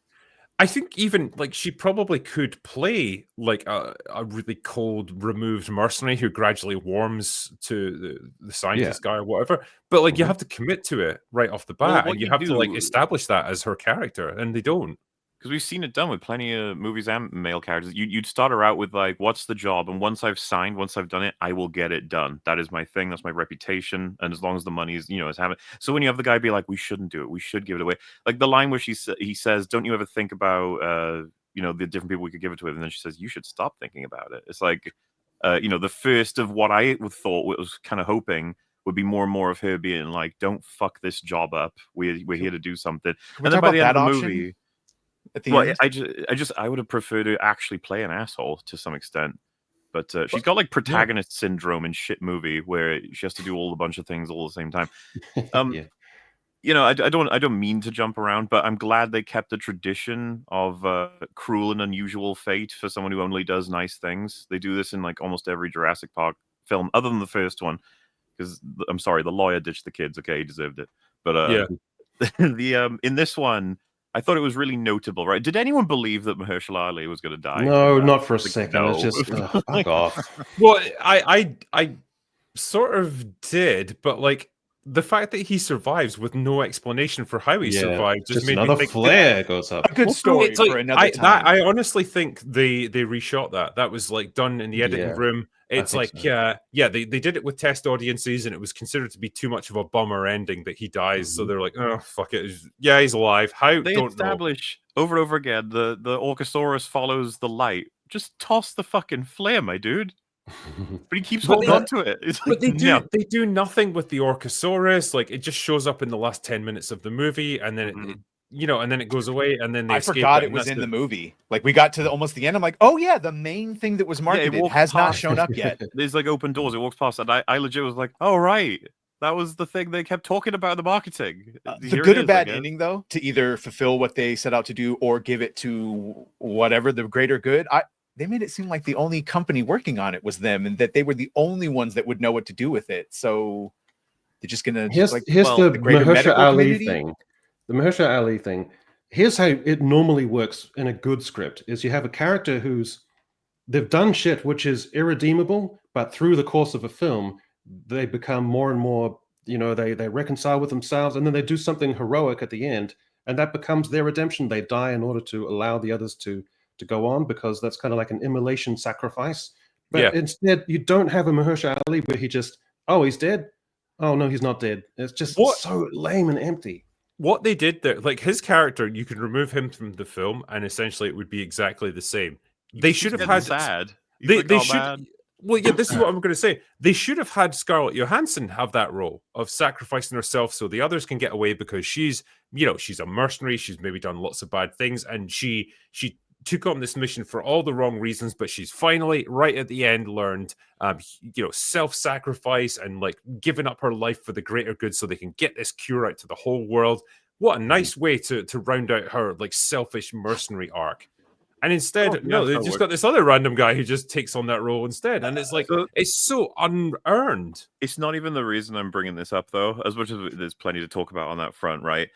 I think even like she probably could play like a really cold, removed mercenary who gradually warms to the scientist guy or whatever. But like you have to commit to it right off the bat, and you have to like establish that as her character, and they don't. Because we've seen it done with plenty of movies and male characters. You'd start her out with like, what's the job? And once I've done it, I will get it done. That is my thing. That's my reputation. And as long as the money is, is happening. So when you have the guy be like, we shouldn't do it. We should give it away. Like the line where he says, don't you ever think about, the different people we could give it to? And then she says, you should stop thinking about it. It's like, the first of what I thought was kind of hoping would be more and more of her being like, don't fuck this job up. We're here to do something. And then by the end of the movie, I would have preferred to actually play an asshole to some extent, but she's got like protagonist syndrome in shit movie where she has to do all a bunch of things all at the same time. I don't mean to jump around, but I'm glad they kept the tradition of cruel and unusual fate for someone who only does nice things. They do this in like almost every Jurassic Park film, other than the first one, because I'm sorry, the lawyer ditched the kids. Okay, he deserved it, but in this one, I thought it was really notable, right? Did anyone believe that Mahershala Ali was going to die? No, not for a second. No. It's just fuck off. Well, I sort of did, but like the fact that he survives with no explanation for how he survived just made another me think flare goes up. A good story for another time. I honestly think they reshot that. That was like done in the editing room. It's like they did it with test audiences, and it was considered to be too much of a bummer ending that he dies. So they're like, oh fuck it, he's alive. How they establish over and over again the Orcosaurus follows the light. Just toss the fucking flare, my dude. But he keeps holding on to it. It's like, they do nothing with the Orcosaurus. Like it just shows up in the last 10 minutes of the movie, and then and then it goes away, and then I forgot it was in the movie. Like we got to almost the end. I'm like, oh yeah, the main thing that was marketed has not shown up yet. There's like open doors. It walks past, and I legit was like, oh right, That was the thing they kept talking about in the marketing. The good or bad ending, though, to either fulfill what they set out to do or give it to whatever the greater good, they made it seem like the only company working on it was them, and that they were the only ones that would know what to do with it. So they're just gonna here's the Mahershala Ali thing. The Mahershala Ali thing. Here's how it normally works in a good script: is you have a character they've done shit which is irredeemable, but through the course of a film, they become more and more, they reconcile with themselves, and then they do something heroic at the end, and that becomes their redemption. They die in order to allow the others to go on, because that's kind of like an immolation sacrifice. But instead, you don't have a Mahershala Ali where he just, oh, he's dead. Oh no, he's not dead. It's just so lame and empty. What they did there, like his character, you could remove him from the film, and essentially it would be exactly the same. They should have had sad. They should. Well, yeah, this is what I'm going to say. They should have had Scarlett Johansson have that role of sacrificing herself so the others can get away, because she's a mercenary. She's maybe done lots of bad things, and she took on this mission for all the wrong reasons, but she's finally, right at the end, learned, self-sacrifice and like giving up her life for the greater good so they can get this cure out to the whole world. What a nice way to round out her like selfish mercenary arc. And instead, they just got this other random guy who just takes on that role instead. And it's like, it's so unearned. It's not even the reason I'm bringing this up, though, as much as there's plenty to talk about on that front, right?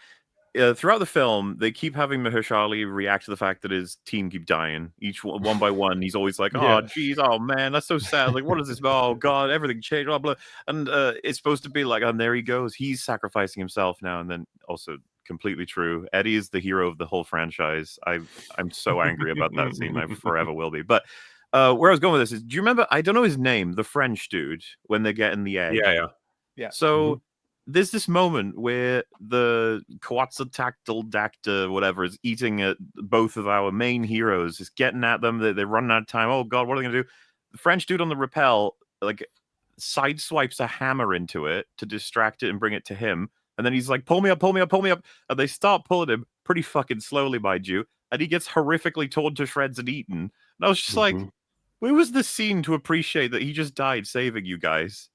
Throughout the film, they keep having Mahershala Ali react to the fact that his team keep dying. Each one by one, he's always like, oh, geez, oh, man, that's so sad. Like, what is this? Oh, God, everything changed, blah, blah. And it's supposed to be like, and there he goes. He's sacrificing himself now. And then also... completely true. Eddie is the hero of the whole franchise. I'm so angry about that scene. I forever will be. But where I was going with this is, do you remember? I don't know his name. The French dude when they get in the egg. Yeah. So there's this moment where the Quetzalcoatl whatever is eating at both of our main heroes. Is getting at them. They're running out of time. Oh God, what are they gonna do? The French dude on the rappel like sideswipes a hammer into it to distract it and bring it to him. And then he's like, pull me up, pull me up, pull me up. And they start pulling him pretty fucking slowly, mind you. And he gets horrifically torn to shreds and eaten. And I was just like, where was the scene to appreciate that he just died saving you guys?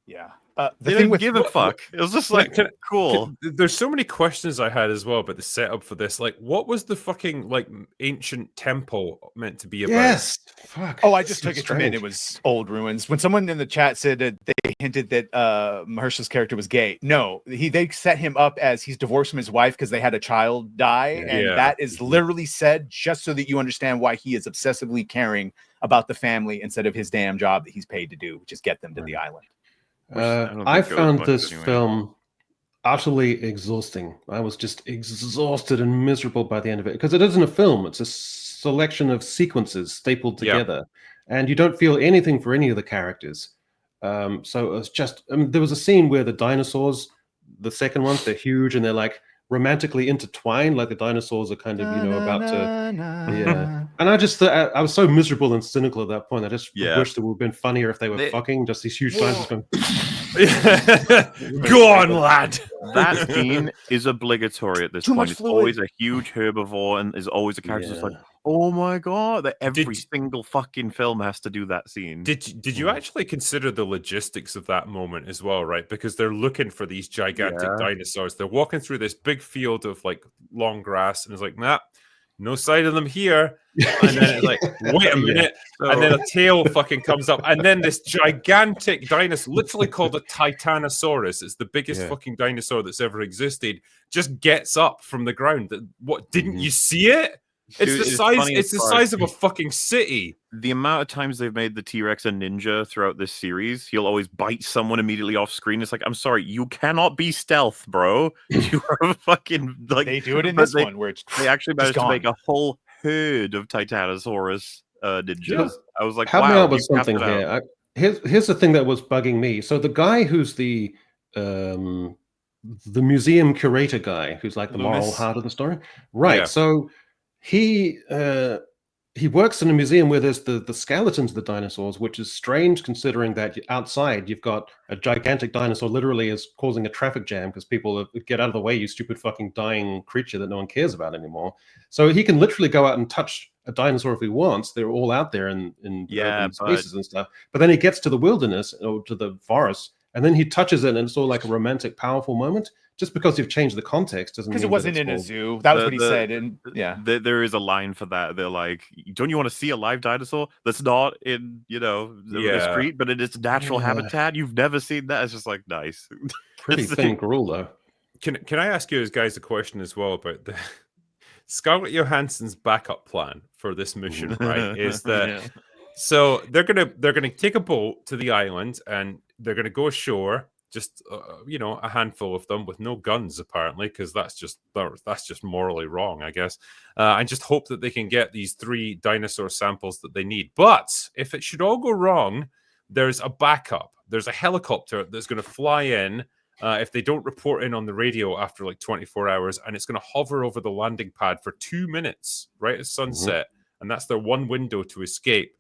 Yeah. They didn't give a fuck. It was just like, cool. There's so many questions I had as well about the setup for this. Like, what was the fucking like ancient temple meant to be about? Yes. Fuck. Oh, I just took it from it. It was old ruins. When someone in the chat said that they hinted that Mahershala's character was gay, no, they set him up as he's divorced from his wife because they had a child die, and that is literally said just so that you understand why he is obsessively caring about the family instead of his damn job that he's paid to do, which is get them to the island. I found this film utterly exhausting. I was just exhausted and miserable by the end of it, because it isn't a film. It's a selection of sequences stapled together, and you don't feel anything for any of the characters. So it was just, there was a scene where the dinosaurs, the second ones, they're huge and they're like romantically intertwined, like the dinosaurs are kind of, about to, And I just thought, I was so miserable and cynical at that point. I just wish it would have been funnier if they were fucking, just these huge dinosaurs going. Go on, lad. That scene is obligatory at this point. It's always a huge herbivore, and there's always a character that's like, oh my God, that every single fucking film has to do that scene. Did you actually consider the logistics of that moment as well, right? Because they're looking for these gigantic dinosaurs. They're walking through this big field of like long grass, and it's like, nah, no sight of them here. And then it's like, wait a minute. And then a tail fucking comes up. And then this gigantic dinosaur, literally called a Titanosaurus, it's the biggest fucking dinosaur that's ever existed, just gets up from the ground. What, didn't you see it? It's the size. It's the size of a fucking city. The amount of times they've made the T-Rex a ninja throughout this series, he'll always bite someone immediately off screen. It's like, I'm sorry, you cannot be stealth, bro. You are fucking like. They do it in this one where they actually managed to make a whole herd of Titanosaurus ninjas. I was like, help me out with something here. Here's the thing that was bugging me. So the guy who's the museum curator guy, who's like the moral heart of the story, right? Yeah. So he works in a museum where there's the skeletons of the dinosaurs, which is strange considering that outside you've got a gigantic dinosaur literally is causing a traffic jam because people get out of the way, you stupid fucking dying creature that no one cares about anymore. So he can literally go out and touch a dinosaur if he wants. They're all out there in open spaces and stuff. But then he gets to the wilderness or to the forest and then he touches it, and it's all like a romantic, powerful moment. Just because you've changed the context doesn't mean because it wasn't in a zoo. That was what he said, and yeah, there is a line for that. They're like, "Don't you want to see a live dinosaur that's not in the street, but in its natural habitat? You've never seen that." It's just like nice, pretty thin gruel though. Can I ask you guys a question as well about the Scarlett Johansson's backup plan for this mission? Right, is that so they're gonna take a boat to the island and they're gonna go ashore. Just a handful of them with no guns, apparently, because that's just morally wrong, I guess. And just hope that they can get these 3 dinosaur samples that they need. But if it should all go wrong, there's a backup. There's a helicopter that's going to fly in if they don't report in on the radio after like 24 hours, and it's going to hover over the landing pad for 2 minutes, right at sunset, and that's their one window to escape.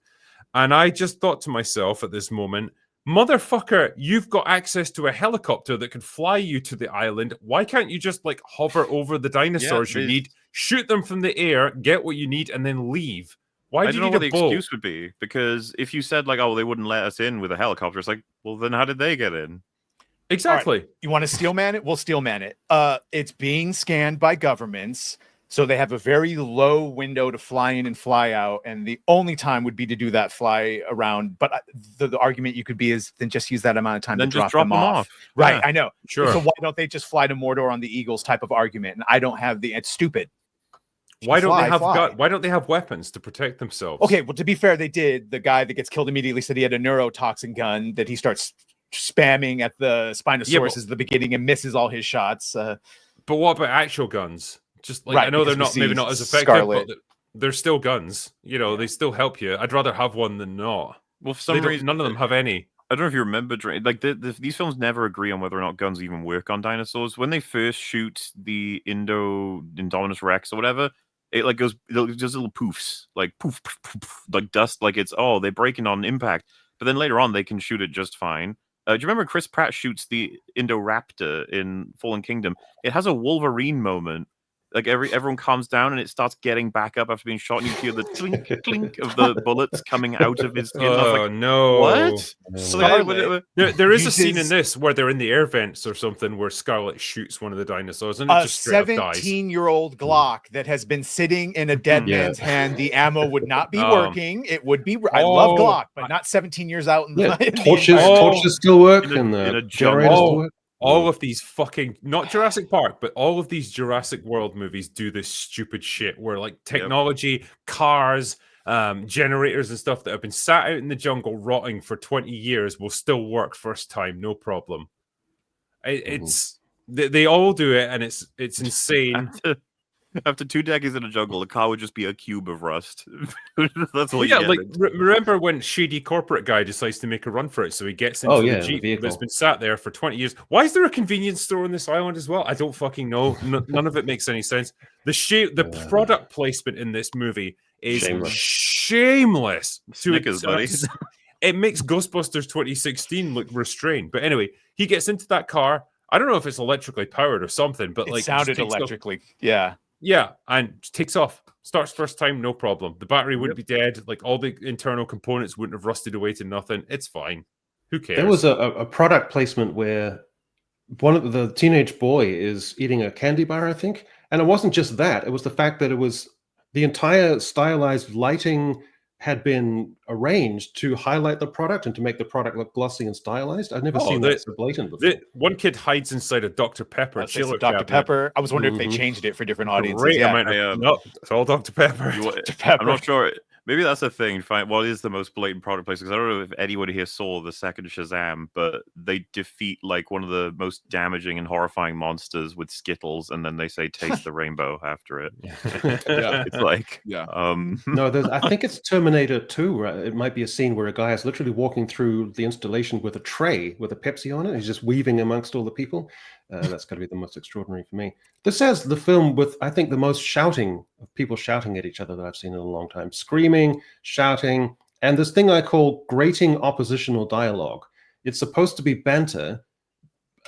And I just thought to myself at this moment, motherfucker, you've got access to a helicopter that can fly you to the island. Why can't you just like hover over the dinosaurs you need, shoot them from the air, get what you need, and then leave? Why do you need a boat? I don't know what the excuse would be, because if you said like, "Oh, they wouldn't let us in with a helicopter," it's like, well, then how did they get in? Exactly. Right. You want to steel man it? We'll steel man it. It's being scanned by governments. So they have a very low window to fly in and fly out, and the only time would be to do that fly around. But the argument you could be is then just use that amount of time to drop them off. Right, yeah, I know. Sure. So why don't they just fly to Mordor on the Eagles type of argument? And I don't have it's stupid. Why don't they have weapons to protect themselves? Okay, well, to be fair, they did. The guy that gets killed immediately said he had a neurotoxin gun that he starts spamming at the Spinosaurus at the beginning and misses all his shots. But what about actual guns? Just like, I know they're maybe not as effective, Scarlet. but they're still guns. They still help you. I'd rather have one than not. Well, for some reason, none of them have any. I don't know if you remember, like these films never agree on whether or not guns even work on dinosaurs. When they first shoot the Indominus Rex or whatever, it like goes just little poofs, like poof, poof, poof, like dust, like it's they're breaking on impact. But then later on, they can shoot it just fine. Do you remember Chris Pratt shoots the Indoraptor in Fallen Kingdom? It has a Wolverine moment. Like everyone calms down and it starts getting back up after being shot, and you hear the clink clink of the bullets coming out of his skin. Oh, no! What? There is a scene in this where they're in the air vents or something where Scarlett shoots one of the dinosaurs and it just straight up dies. A 17-year-old Glock that has been sitting in a dead man's hand. The ammo would not be working. It would be. I love Glock, but not 17 years out. Torches still work, and the generators still work. All of these fucking, not Jurassic Park, but all of these Jurassic World movies do this stupid shit where like technology, cars, generators and stuff that have been sat out in the jungle rotting for 20 years will still work first time, no problem. They all do it, and it's insane. After 2 decades in the jungle, the car would just be a cube of rust. That's all you get. Like remember when shady corporate guy decides to make a run for it, so he gets into the Jeep that's been sat there for 20 years. Why is there a convenience store on this island as well? I don't fucking know. None of it makes any sense. The product placement in this movie is shameless. Snickers, buddy. It makes Ghostbusters 2016 look restrained. But anyway, he gets into that car. I don't know if it's electrically powered or something, but it sounded electrically. Yeah. Yeah, and takes off. Starts first time, no problem. The battery wouldn't be dead. Like all the internal components wouldn't have rusted away to nothing. It's fine. Who cares? There was a product placement where one of the teenage boy is eating a candy bar, I think. And it wasn't just that. It was the fact that it was the entire stylized lighting had been arranged to highlight the product and to make the product look glossy and stylized. I've never seen that so blatant before. One kid hides inside a Dr. Pepper. Dr. Pepper. I was wondering if they changed it for different audiences. No, it's all Dr. Pepper. I'm not sure. Maybe that's a thing. What is the most blatant product placement? Because I don't know if anyone here saw the second Shazam, but they defeat like one of the most damaging and horrifying monsters with Skittles, and then they say "Taste the rainbow" after it. It's like No, I think it's Terminator 2. Right? It might be a scene where a guy is literally walking through the installation with a tray with a Pepsi on it. He's just weaving amongst all the people. That's got to be the most extraordinary for me. This has the film with, I think, the most shouting of people shouting at each other that I've seen in a long time. Screaming, shouting, and this thing I call grating oppositional dialogue. It's supposed to be banter,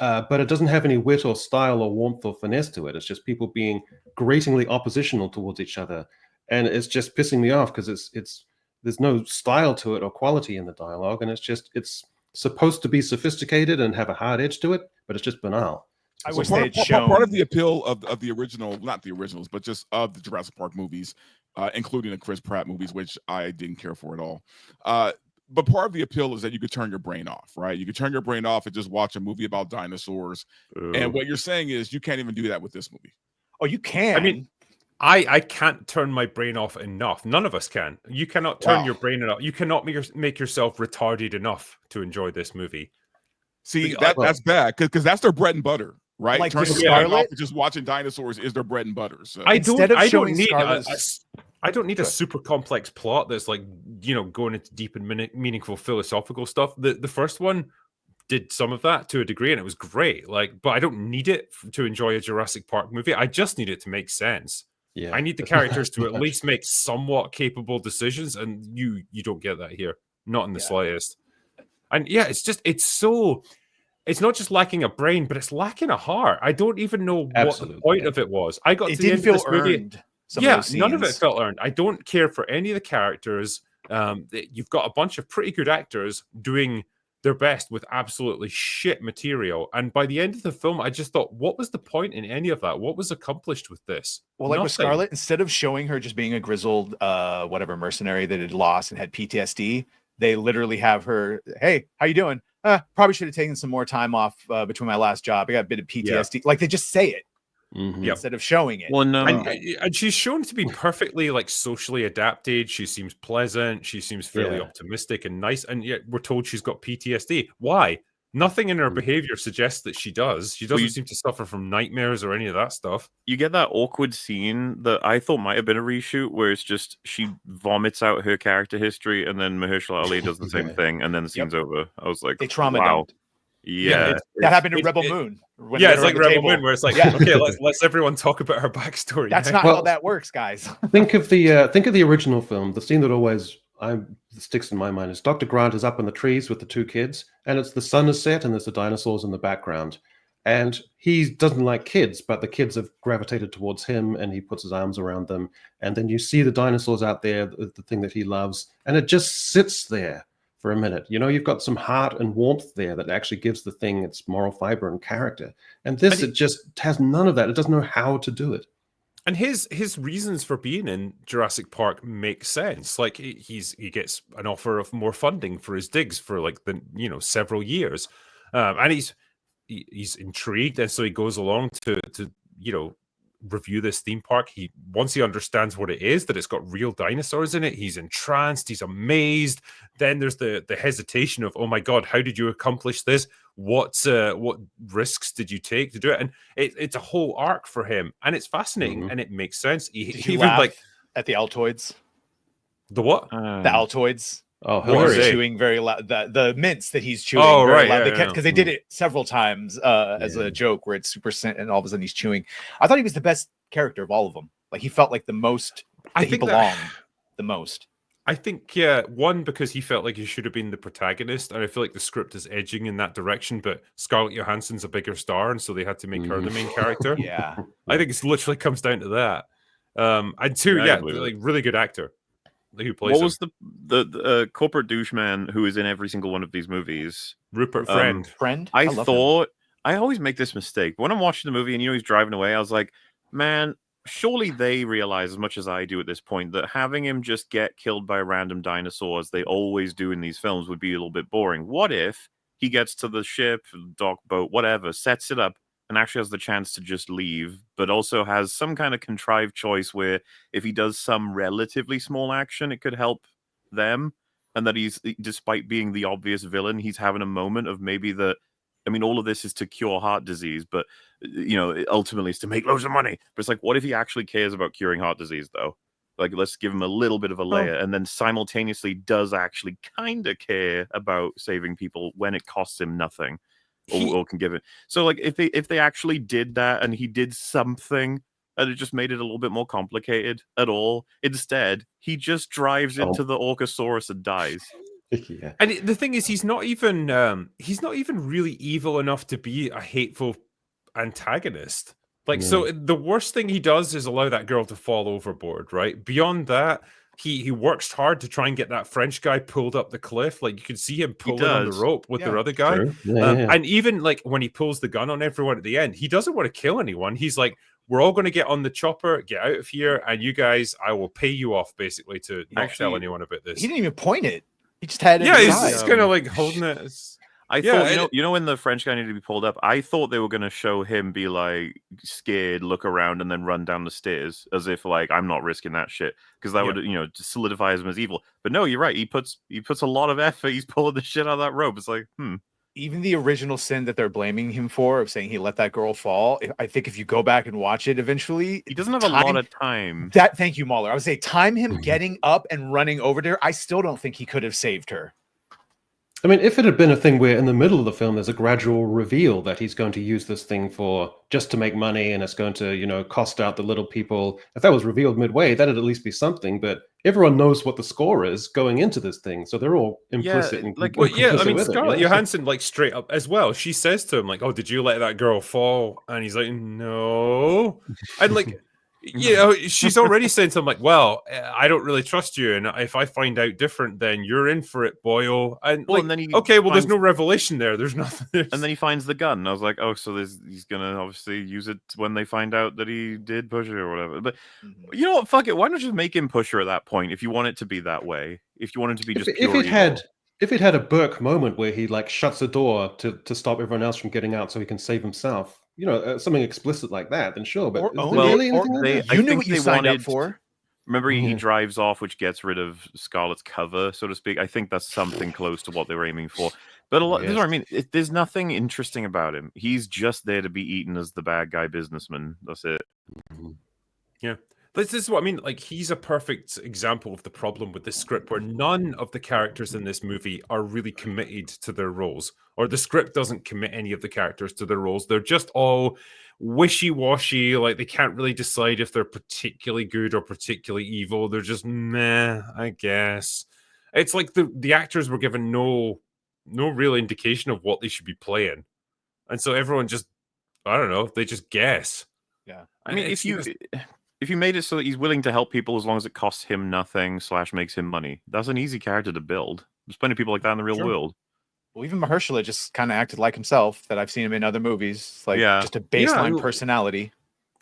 but it doesn't have any wit or style or warmth or finesse to it. It's just people being gratingly oppositional towards each other. And it's just pissing me off because there's no style to it or quality in the dialogue. And it's supposed to be sophisticated and have a hard edge to it, but it's just banal. I wish they had shown part of the appeal of the original, not the originals, but just of the Jurassic Park movies, including the Chris Pratt movies, which I didn't care for at all. But part of the appeal is that you could turn your brain off, right? You could turn your brain off and just watch a movie about dinosaurs. And what you're saying is you can't even do that with this movie. Oh, you can. I mean, I can't turn my brain off enough. None of us can. You cannot turn your brain off. You cannot make yourself retarded enough to enjoy this movie. See, that's bad because that's their bread and butter, right? Like turning your brain off and just watching dinosaurs is their bread and butter. So. I don't need a super complex plot that's like, going into deep and meaningful philosophical stuff. The first one did some of that to a degree, and it was great. But I don't need it to enjoy a Jurassic Park movie. I just need it to make sense. Yeah, I need the characters to at least make somewhat capable decisions, and you don't get that here, not in the slightest. And it's not just lacking a brain, but it's lacking a heart. I don't even know what the point of it was. I got to the end of this movie. None of it felt earned. I don't care for any of the characters. You've got a bunch of pretty good actors doing their best with absolutely shit material. And by the end of the film, I just thought, what was the point in any of that? What was accomplished with this? Well, like with Scarlett, instead of showing her just being a grizzled, mercenary that had lost and had PTSD, they literally have her, hey, how you doing? Probably should have taken some more time off between my last job. I got a bit of PTSD. Yeah. Like they just say it. Instead of showing it. Well, no, and she's shown to be perfectly socially adapted. She seems pleasant. She seems fairly optimistic and nice. And yet we're told she's got PTSD. Why? Nothing in her behavior suggests that she does. She doesn't seem to suffer from nightmares or any of that stuff. You get that awkward scene that I thought might have been a reshoot, where it's just she vomits out her character history, and then Mahershala Ali does the same thing, and then the scene's over. I was like, they trauma dumped. Yeah, that happened in Rebel Moon. It's like Rebel Moon, where it's like, okay, let's everyone talk about her backstory. That's not how that works, guys. think of the original film. The scene that always sticks in my mind is Dr. Grant is up in the trees with the two kids, and it's the sun is set, and there's the dinosaurs in the background. And he doesn't like kids, but the kids have gravitated towards him, and he puts his arms around them. And then you see the dinosaurs out there, the thing that he loves, and it just sits there for a minute. You've got some heart and warmth there that actually gives the thing its moral fiber and character. And this, it just has none of that. It doesn't know how to do it. And his reasons for being in Jurassic Park make sense. Like he gets an offer of more funding for his digs for several years, and he's intrigued, and so he goes along to review this theme park. Once he understands what it is, that it's got real dinosaurs in it, he's entranced, he's amazed. Then there's the hesitation of, oh my god, how did you accomplish this? What risks did you take to do it? And it's a whole arc for him, and it's fascinating, and it makes sense. He even at the Altoids. The what? The Altoids. Oh, he's chewing very loud. The mints that he's chewing very loud. Because they did it several times as a joke where it's super scent, and all of a sudden he's chewing. I thought he was the best character of all of them. Like he felt like the most. He belonged the most. I think one, because he felt like he should have been the protagonist, and I feel like the script is edging in that direction. But Scarlett Johansson's a bigger star, and so they had to make her the main character. Yeah, I think it literally comes down to that. And two, really good actor. Who plays what was the corporate doucheman who is in every single one of these movies? Rupert Friend. I thought I always make this mistake when I'm watching the movie and he's driving away. I was like, man, surely they realize as much as I do at this point that having him just get killed by random dinosaurs, they always do in these films, would be a little bit boring. What if he gets to the ship, dock, boat, whatever, sets it up, and actually has the chance to just leave, but also has some kind of contrived choice where if he does some relatively small action, it could help them, and that he's, despite being the obvious villain, he's having a moment of maybe all of this is to cure heart disease, but ultimately it's to make loads of money. But it's like, what if he actually cares about curing heart disease though? Like, let's give him a little bit of a layer, and then simultaneously does actually kind of care about saving people when it costs him nothing. Or can give it. So like if they actually did that and he did something and it just made it a little bit more complicated at all, instead he just drives into the Orcosaurus and dies. Yeah. And the thing is, he's not even really evil enough to be a hateful antagonist. So the worst thing he does is allow that girl to fall overboard, right? Beyond that, he works hard to try and get that French guy pulled up the cliff. Like you can see him pulling on the rope with the other guy. And even like when he pulls the gun on everyone at the end, he doesn't want to kill anyone. He's like, we're all going to get on the chopper, get out of here, and you guys, I will pay you off basically to not tell anyone about this. He didn't even point it. He just had it. Yeah, he's kind of like holding it. I thought, you know, when the French guy needed to be pulled up, I thought they were going to show him be like scared, look around, and then run down the stairs as if like I'm not risking that shit because that would, you know, just solidify him as evil. But no, you're right. He puts a lot of effort. He's pulling the shit out of that rope. It's like, Even the original sin that they're blaming him for, of saying he let that girl fall, I think if you go back and watch it eventually, he doesn't have a lot of time. Thank you, MauLer. I would say time him getting up and running over there. I still don't think he could have saved her. I mean, if it had been a thing where in the middle of the film there's a gradual reveal that he's going to use this thing for just to make money and it's going to, you know, cost out the little people. If that was revealed midway, that'd at least be something. But everyone knows what the score is going into this thing, so they're all implicit. I mean, Scarlett Johansson, like straight up as well. She says to him, like, "Oh, did you let that girl fall?" And he's like, "No," and like. You know, she's already saying to him like, well, I don't really trust you, and if I find out different, then you're in for it, boyo. And like, there's no revelation there. There's nothing. And then he finds the gun. And I was like, oh, so he's gonna obviously use it when they find out that he did push her or whatever. But you know what? Fuck it. Why not just make him push her at that point if you want it to be that way? If you want it to be just if it had a Burke moment where he like shuts the door to stop everyone else from getting out so he can save himself. You know, something explicit like that, then sure. But you knew what you signed up for. Remember, he drives off, which gets rid of Scarlett's cover, so to speak. I think that's something close to what they were aiming for. But this is what I mean. There's nothing interesting about him. He's just there to be eaten as the bad guy businessman. That's it. Yeah. This is what I mean. Like, he's a perfect example of the problem with this script, where none of the characters in this movie are really committed to their roles, or the script doesn't commit any of the characters to their roles. They're just all wishy-washy. Like, they can't really decide if they're particularly good or particularly evil. They're just meh, I guess. It's like the actors were given no real indication of what they should be playing, and so everyone just, I don't know, they just guess. Yeah, I mean, if you made it so that he's willing to help people as long as it costs him nothing / makes him money, that's an easy character to build. There's plenty of people like that in the real world. Well, even Mahershala just kind of acted like himself. That I've seen him in other movies, like just a baseline personality.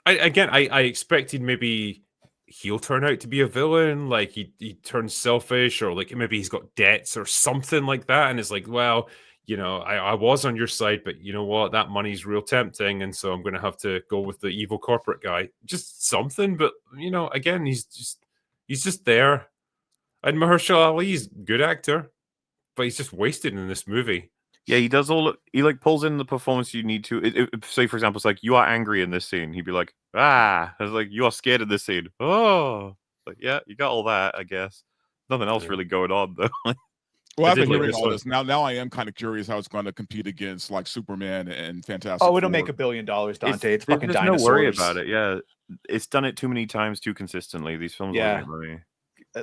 I expected maybe he'll turn out to be a villain, like he turns selfish, or like maybe he's got debts or something like that, and it's like, well, you know, I was on your side, but you know what? That money's real tempting, and so I'm going to have to go with the evil corporate guy. Just something, but you know, again, he's just there. And Mahershala Ali's a good actor, but he's just wasted in this movie. Yeah, he does he like pulls in the performance you need to. Say, for example, it's like, you are angry in this scene. He'd be like, I was like, you are scared in this scene. Oh, like, yeah, you got all that, I guess. Nothing else really going on though. Well, after hearing all this, now I am kind of curious how it's going to compete against like Superman and Fantastic Four. It'll make $1 billion, Dante. It's fucking there's dinosaurs. No worry about it. Yeah, it's done it too many times, too consistently. These films,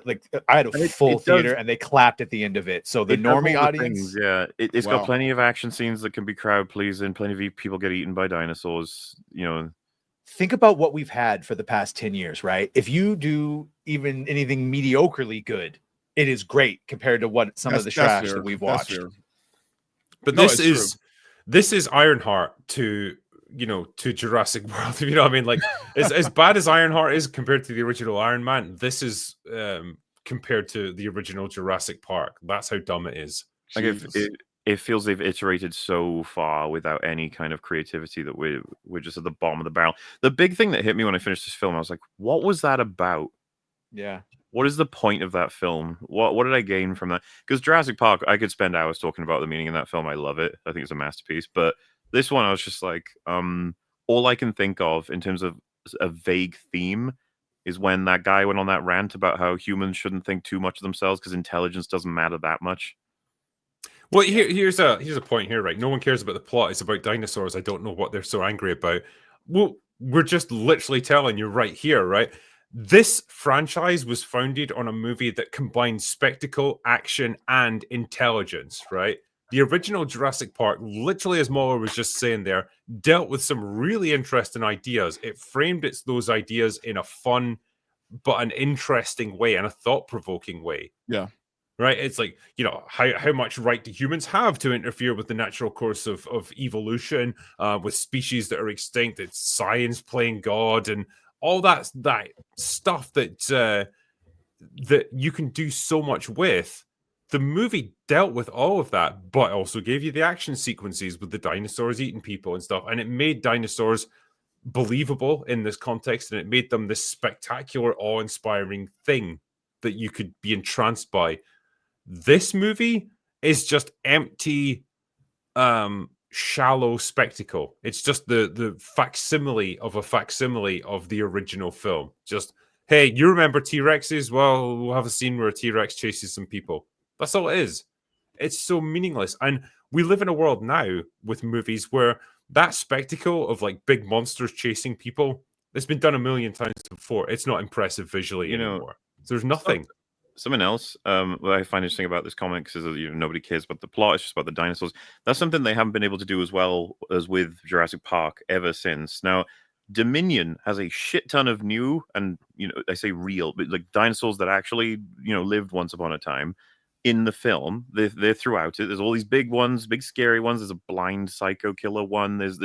like I had a full theater and they clapped at the end of it. So the normie audience, it's got plenty of action scenes that can be crowd pleasing. Plenty of people get eaten by dinosaurs. You know, think about what we've had for the past 10 years, right? If you do even anything mediocrely good, it is great compared to what some of the trash that we've watched. But this is Ironheart to Jurassic World. You know what I mean? Like, as bad as Ironheart is compared to the original Iron Man, this is compared to the original Jurassic Park. That's how dumb it is. Like, it feels they've iterated so far without any kind of creativity that we're just at the bottom of the barrel. The big thing that hit me when I finished this film, I was like, what was that about? Yeah. What is the point of that film? What did I gain from that? Because Jurassic Park, I could spend hours talking about the meaning in that film. I love it. I think it's a masterpiece. But this one, I was just like, all I can think of in terms of a vague theme is when that guy went on that rant about how humans shouldn't think too much of themselves because intelligence doesn't matter that much. Well, here's a point here, right? No one cares about the plot. It's about dinosaurs. I don't know what they're so angry about. Well, we're just literally telling you right here, right? This franchise was founded on a movie that combined spectacle, action, and intelligence, right? The original Jurassic Park, literally, as MauLer was just saying there, dealt with some really interesting ideas. It framed those ideas in a fun, but an interesting way and a thought-provoking way. Yeah. Right? It's like, you know, how much right do humans have to interfere with the natural course of evolution, with species that are extinct? It's science playing God and all that stuff that you can do so much with. The movie dealt with all of that, but also gave you the action sequences with the dinosaurs eating people and stuff. And it made dinosaurs believable in this context, and it made them this spectacular, awe-inspiring thing that you could be entranced by. This movie is just empty, shallow spectacle. It's just the facsimile of a facsimile of the original film. Just, hey, you remember T-Rexes? Well, we'll have a scene where a T-Rex chases some people. That's all it is. It's so meaningless. And we live in a world now with movies where that spectacle of like big monsters chasing people, it's been done a million times before. It's not impressive visually anymore. So there's nothing. Something else what I find interesting about this comic is that, you know, nobody cares about the plot. It's just about the dinosaurs. That's something they haven't been able to do as well as with Jurassic Park ever since. Now, Dominion has a shit ton of new and, you know, I say real, but like dinosaurs that actually, you know, lived once upon a time in the film. They're throughout it. There's all these big ones, big scary ones. There's a blind psycho killer one. There's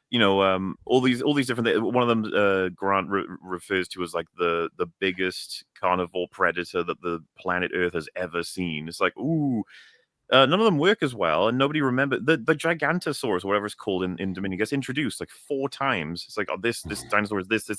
you know, all these different things. One of them Grant refers to as like the biggest carnivore predator that the planet Earth has ever seen. It's like, ooh, none of them work as well, and nobody remember the Gigantosaurus, whatever it's called in Dominion, gets introduced like 4 times. It's like, oh, this dinosaur is this.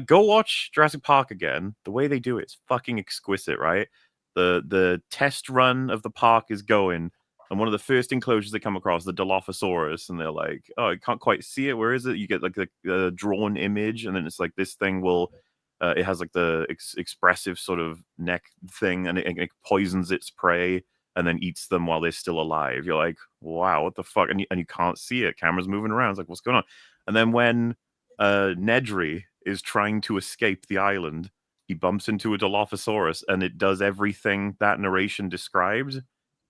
Go watch Jurassic Park again. The way they do it's fucking exquisite, right? The test run of the park is going, and one of the first enclosures they come across, the Dilophosaurus, and they're like, oh, I can't quite see it. Where is it? You get like the drawn image, and then it's like this thing will, it has like the expressive sort of neck thing, and it poisons its prey and then eats them while they're still alive. You're like, wow, what the fuck? And you can't see it. Camera's moving around. It's like, what's going on? And then when Nedry is trying to escape the island, he bumps into a Dilophosaurus, and it does everything that narration described,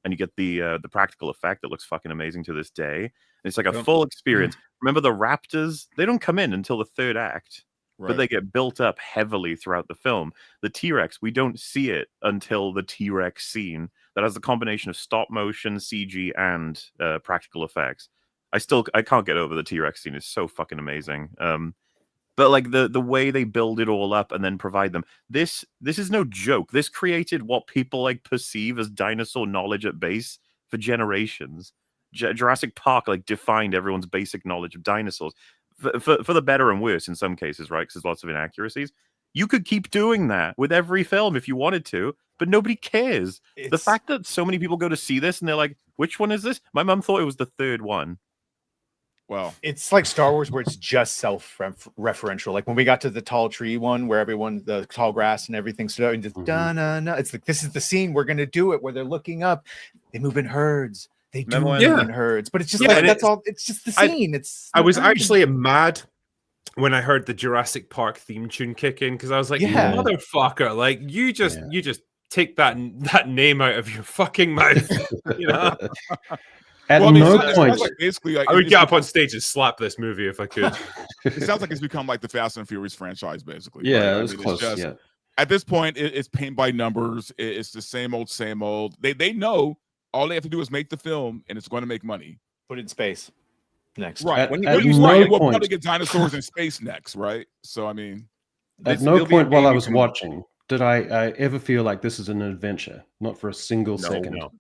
and you get the practical effect that looks fucking amazing to this day. And it's like a full experience. Remember, the raptors, they don't come in until the 3rd act, but they get built up heavily throughout the film. The T-Rex, we don't see it until the T-Rex scene that has the combination of stop motion, CG, and practical effects. I can't get over the T-Rex scene. It's so fucking amazing. But like the way they build it all up and then provide them, this is no joke. This created what people like perceive as dinosaur knowledge at base for generations. Jurassic Park like defined everyone's basic knowledge of dinosaurs for the better and worse in some cases, right? Because there's lots of inaccuracies. You could keep doing that with every film if you wanted to, but nobody cares. The fact that so many people go to see this and they're like, which one is this? My mom thought it was the 3rd one. Well, it's like Star Wars where it's just self-referential. Like when we got to the tall tree one where everyone, the tall grass and everything stood out and just it's like, this is the scene we're going to do it where they're looking up. They move in herds. They do move in herds, but it's just like, that's all. It's just the scene. I was actually mad when I heard the Jurassic Park theme tune kick in, because I was like, motherfucker, like you just take that name out of your fucking mouth, you know. At no point, like basically, like, I would get up on stage and slap this movie if I could. It sounds like it's become like the Fast and Furious franchise, basically. Yeah, right? it was close. At this point, it's paint by numbers. It's the same old, same old. They know all they have to do is make the film, and it's going to make money. Put it in space next. Right. We'll probably get dinosaurs in space next, right? So I mean, at no point while I was watching did I ever feel like this is an adventure. Not for a single second. No.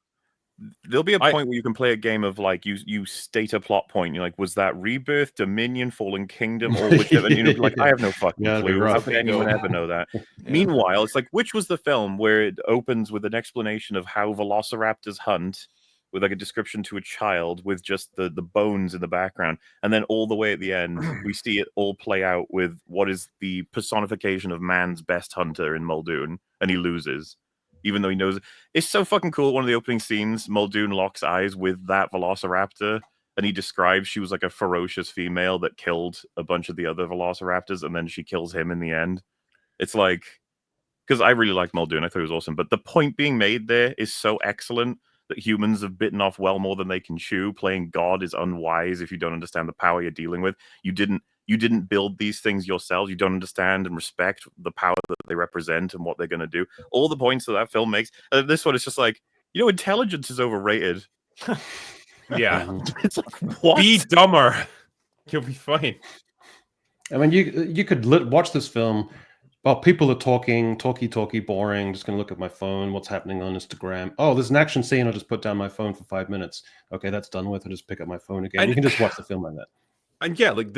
There'll be a point where you can play a game of like you state a plot point. You're like, was that Rebirth, Dominion, Fallen Kingdom, or whichever? You know, like I have no fucking clue. How could anyone ever know that? Meanwhile, it's like, which was the film where it opens with an explanation of how velociraptors hunt, with like a description to a child with just the bones in the background, and then all the way at the end we see it all play out with what is the personification of man's best hunter in Muldoon, and he loses. Even though he knows it's so fucking cool. One of the opening scenes, Muldoon locks eyes with that velociraptor, and he describes she was like a ferocious female that killed a bunch of the other velociraptors, and then she kills him in the end. It's like, because I really like Muldoon, I thought it was awesome. But the point being made there is so excellent that humans have bitten off well more than they can chew. Playing God is unwise if you don't understand the power you're dealing with. You didn't you didn't build these things yourselves. You don't understand and respect the power that they represent and what they're going to do. All the points that film makes. This one is just like, intelligence is overrated. Yeah. It's like, what? Be dumber. You'll be fine. I mean, you could watch this film. Well, people are talking, talky, boring. Just going to look at my phone. What's happening on Instagram? Oh, there's an action scene. I'll just put down my phone for 5 minutes. Okay, that's done with. I'll just pick up my phone again. You can just watch the film like that. And yeah, like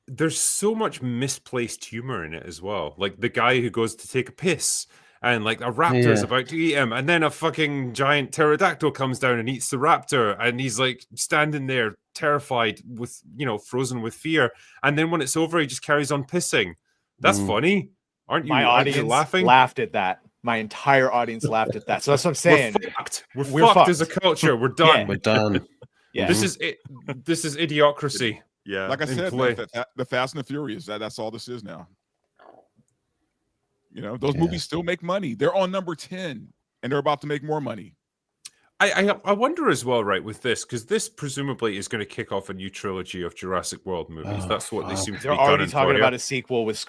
there's so much misplaced humor in it as well. Like the guy who goes to take a piss and like a raptor is about to eat him, and then a fucking giant pterodactyl comes down and eats the raptor, and he's like standing there terrified with, frozen with fear. And then when it's over, he just carries on pissing. That's funny. Aren't you? My audience laughing? laughed at that. My entire audience laughed at that. So that's what I'm saying. We're fucked as a culture. We're done. Yeah. We're done. Yeah. This is it. This is idiocracy. Yeah. Like I said, the Fast and the Furious, that's all this is now. Those movies still make money. They're on number 10 and they're about to make more money. I wonder as well, right, with this, because this presumably is going to kick off a new trilogy of Jurassic World movies. That's what they seem to be They're already talking about a sequel with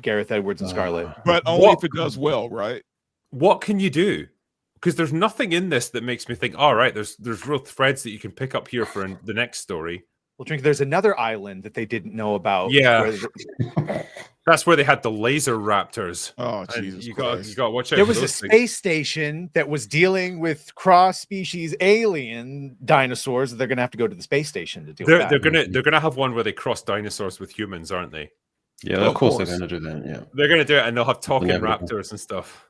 Gareth Edwards and Scarlett. But only if it does well, right? What can you do? Because there's nothing in this that makes me think, all right, there's real threads that you can pick up here for the next story. Well, there's another island that they didn't know about. Yeah. That's where they had the laser raptors. Oh, Jesus. You got to watch out. There was a space station that was dealing with cross-species alien dinosaurs. They're going to have to go to the space station to deal with that. They're gonna have one where they cross dinosaurs with humans, aren't they? Yeah, of course they're going to do that. Yeah, they're going to do it, and they'll have talking raptors and stuff.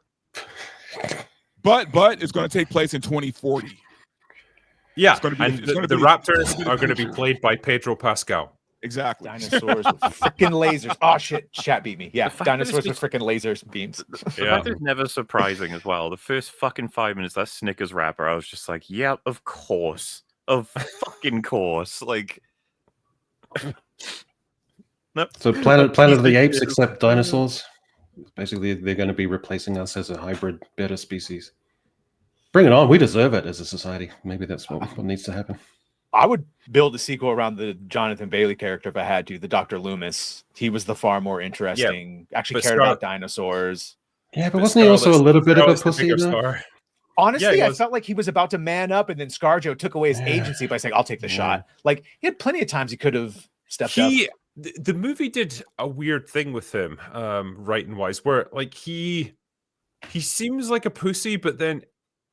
But it's going to take place in 2040. Yeah, the raptors are going to be played by Pedro Pascal. Exactly. Dinosaurs with freaking lasers. Oh shit, chat beat me. Yeah, dinosaurs with freaking lasers beams. The fact is never surprising as well. The first fucking 5 minutes, that Snickers wrapper, I was just like, yeah, of course. Of fucking course. Like, nope. So Planet of the Apes, except dinosaurs. Basically, they're going to be replacing us as a hybrid, better species. Bring it on. We deserve it as a society. Maybe that's what needs to happen. I would build a sequel around the Jonathan Bailey character if I had to. The Dr. Loomis. He was the far more interesting. Actually cared about dinosaurs. Yeah, but wasn't he also a little bit of a pussy? Honestly, I felt like he was about to man up, and then Scarljo took away his agency by saying, "I'll take the shot." Like he had plenty of times he could have stepped up. The movie did a weird thing with him, writing wise, where like he seems like a pussy, but then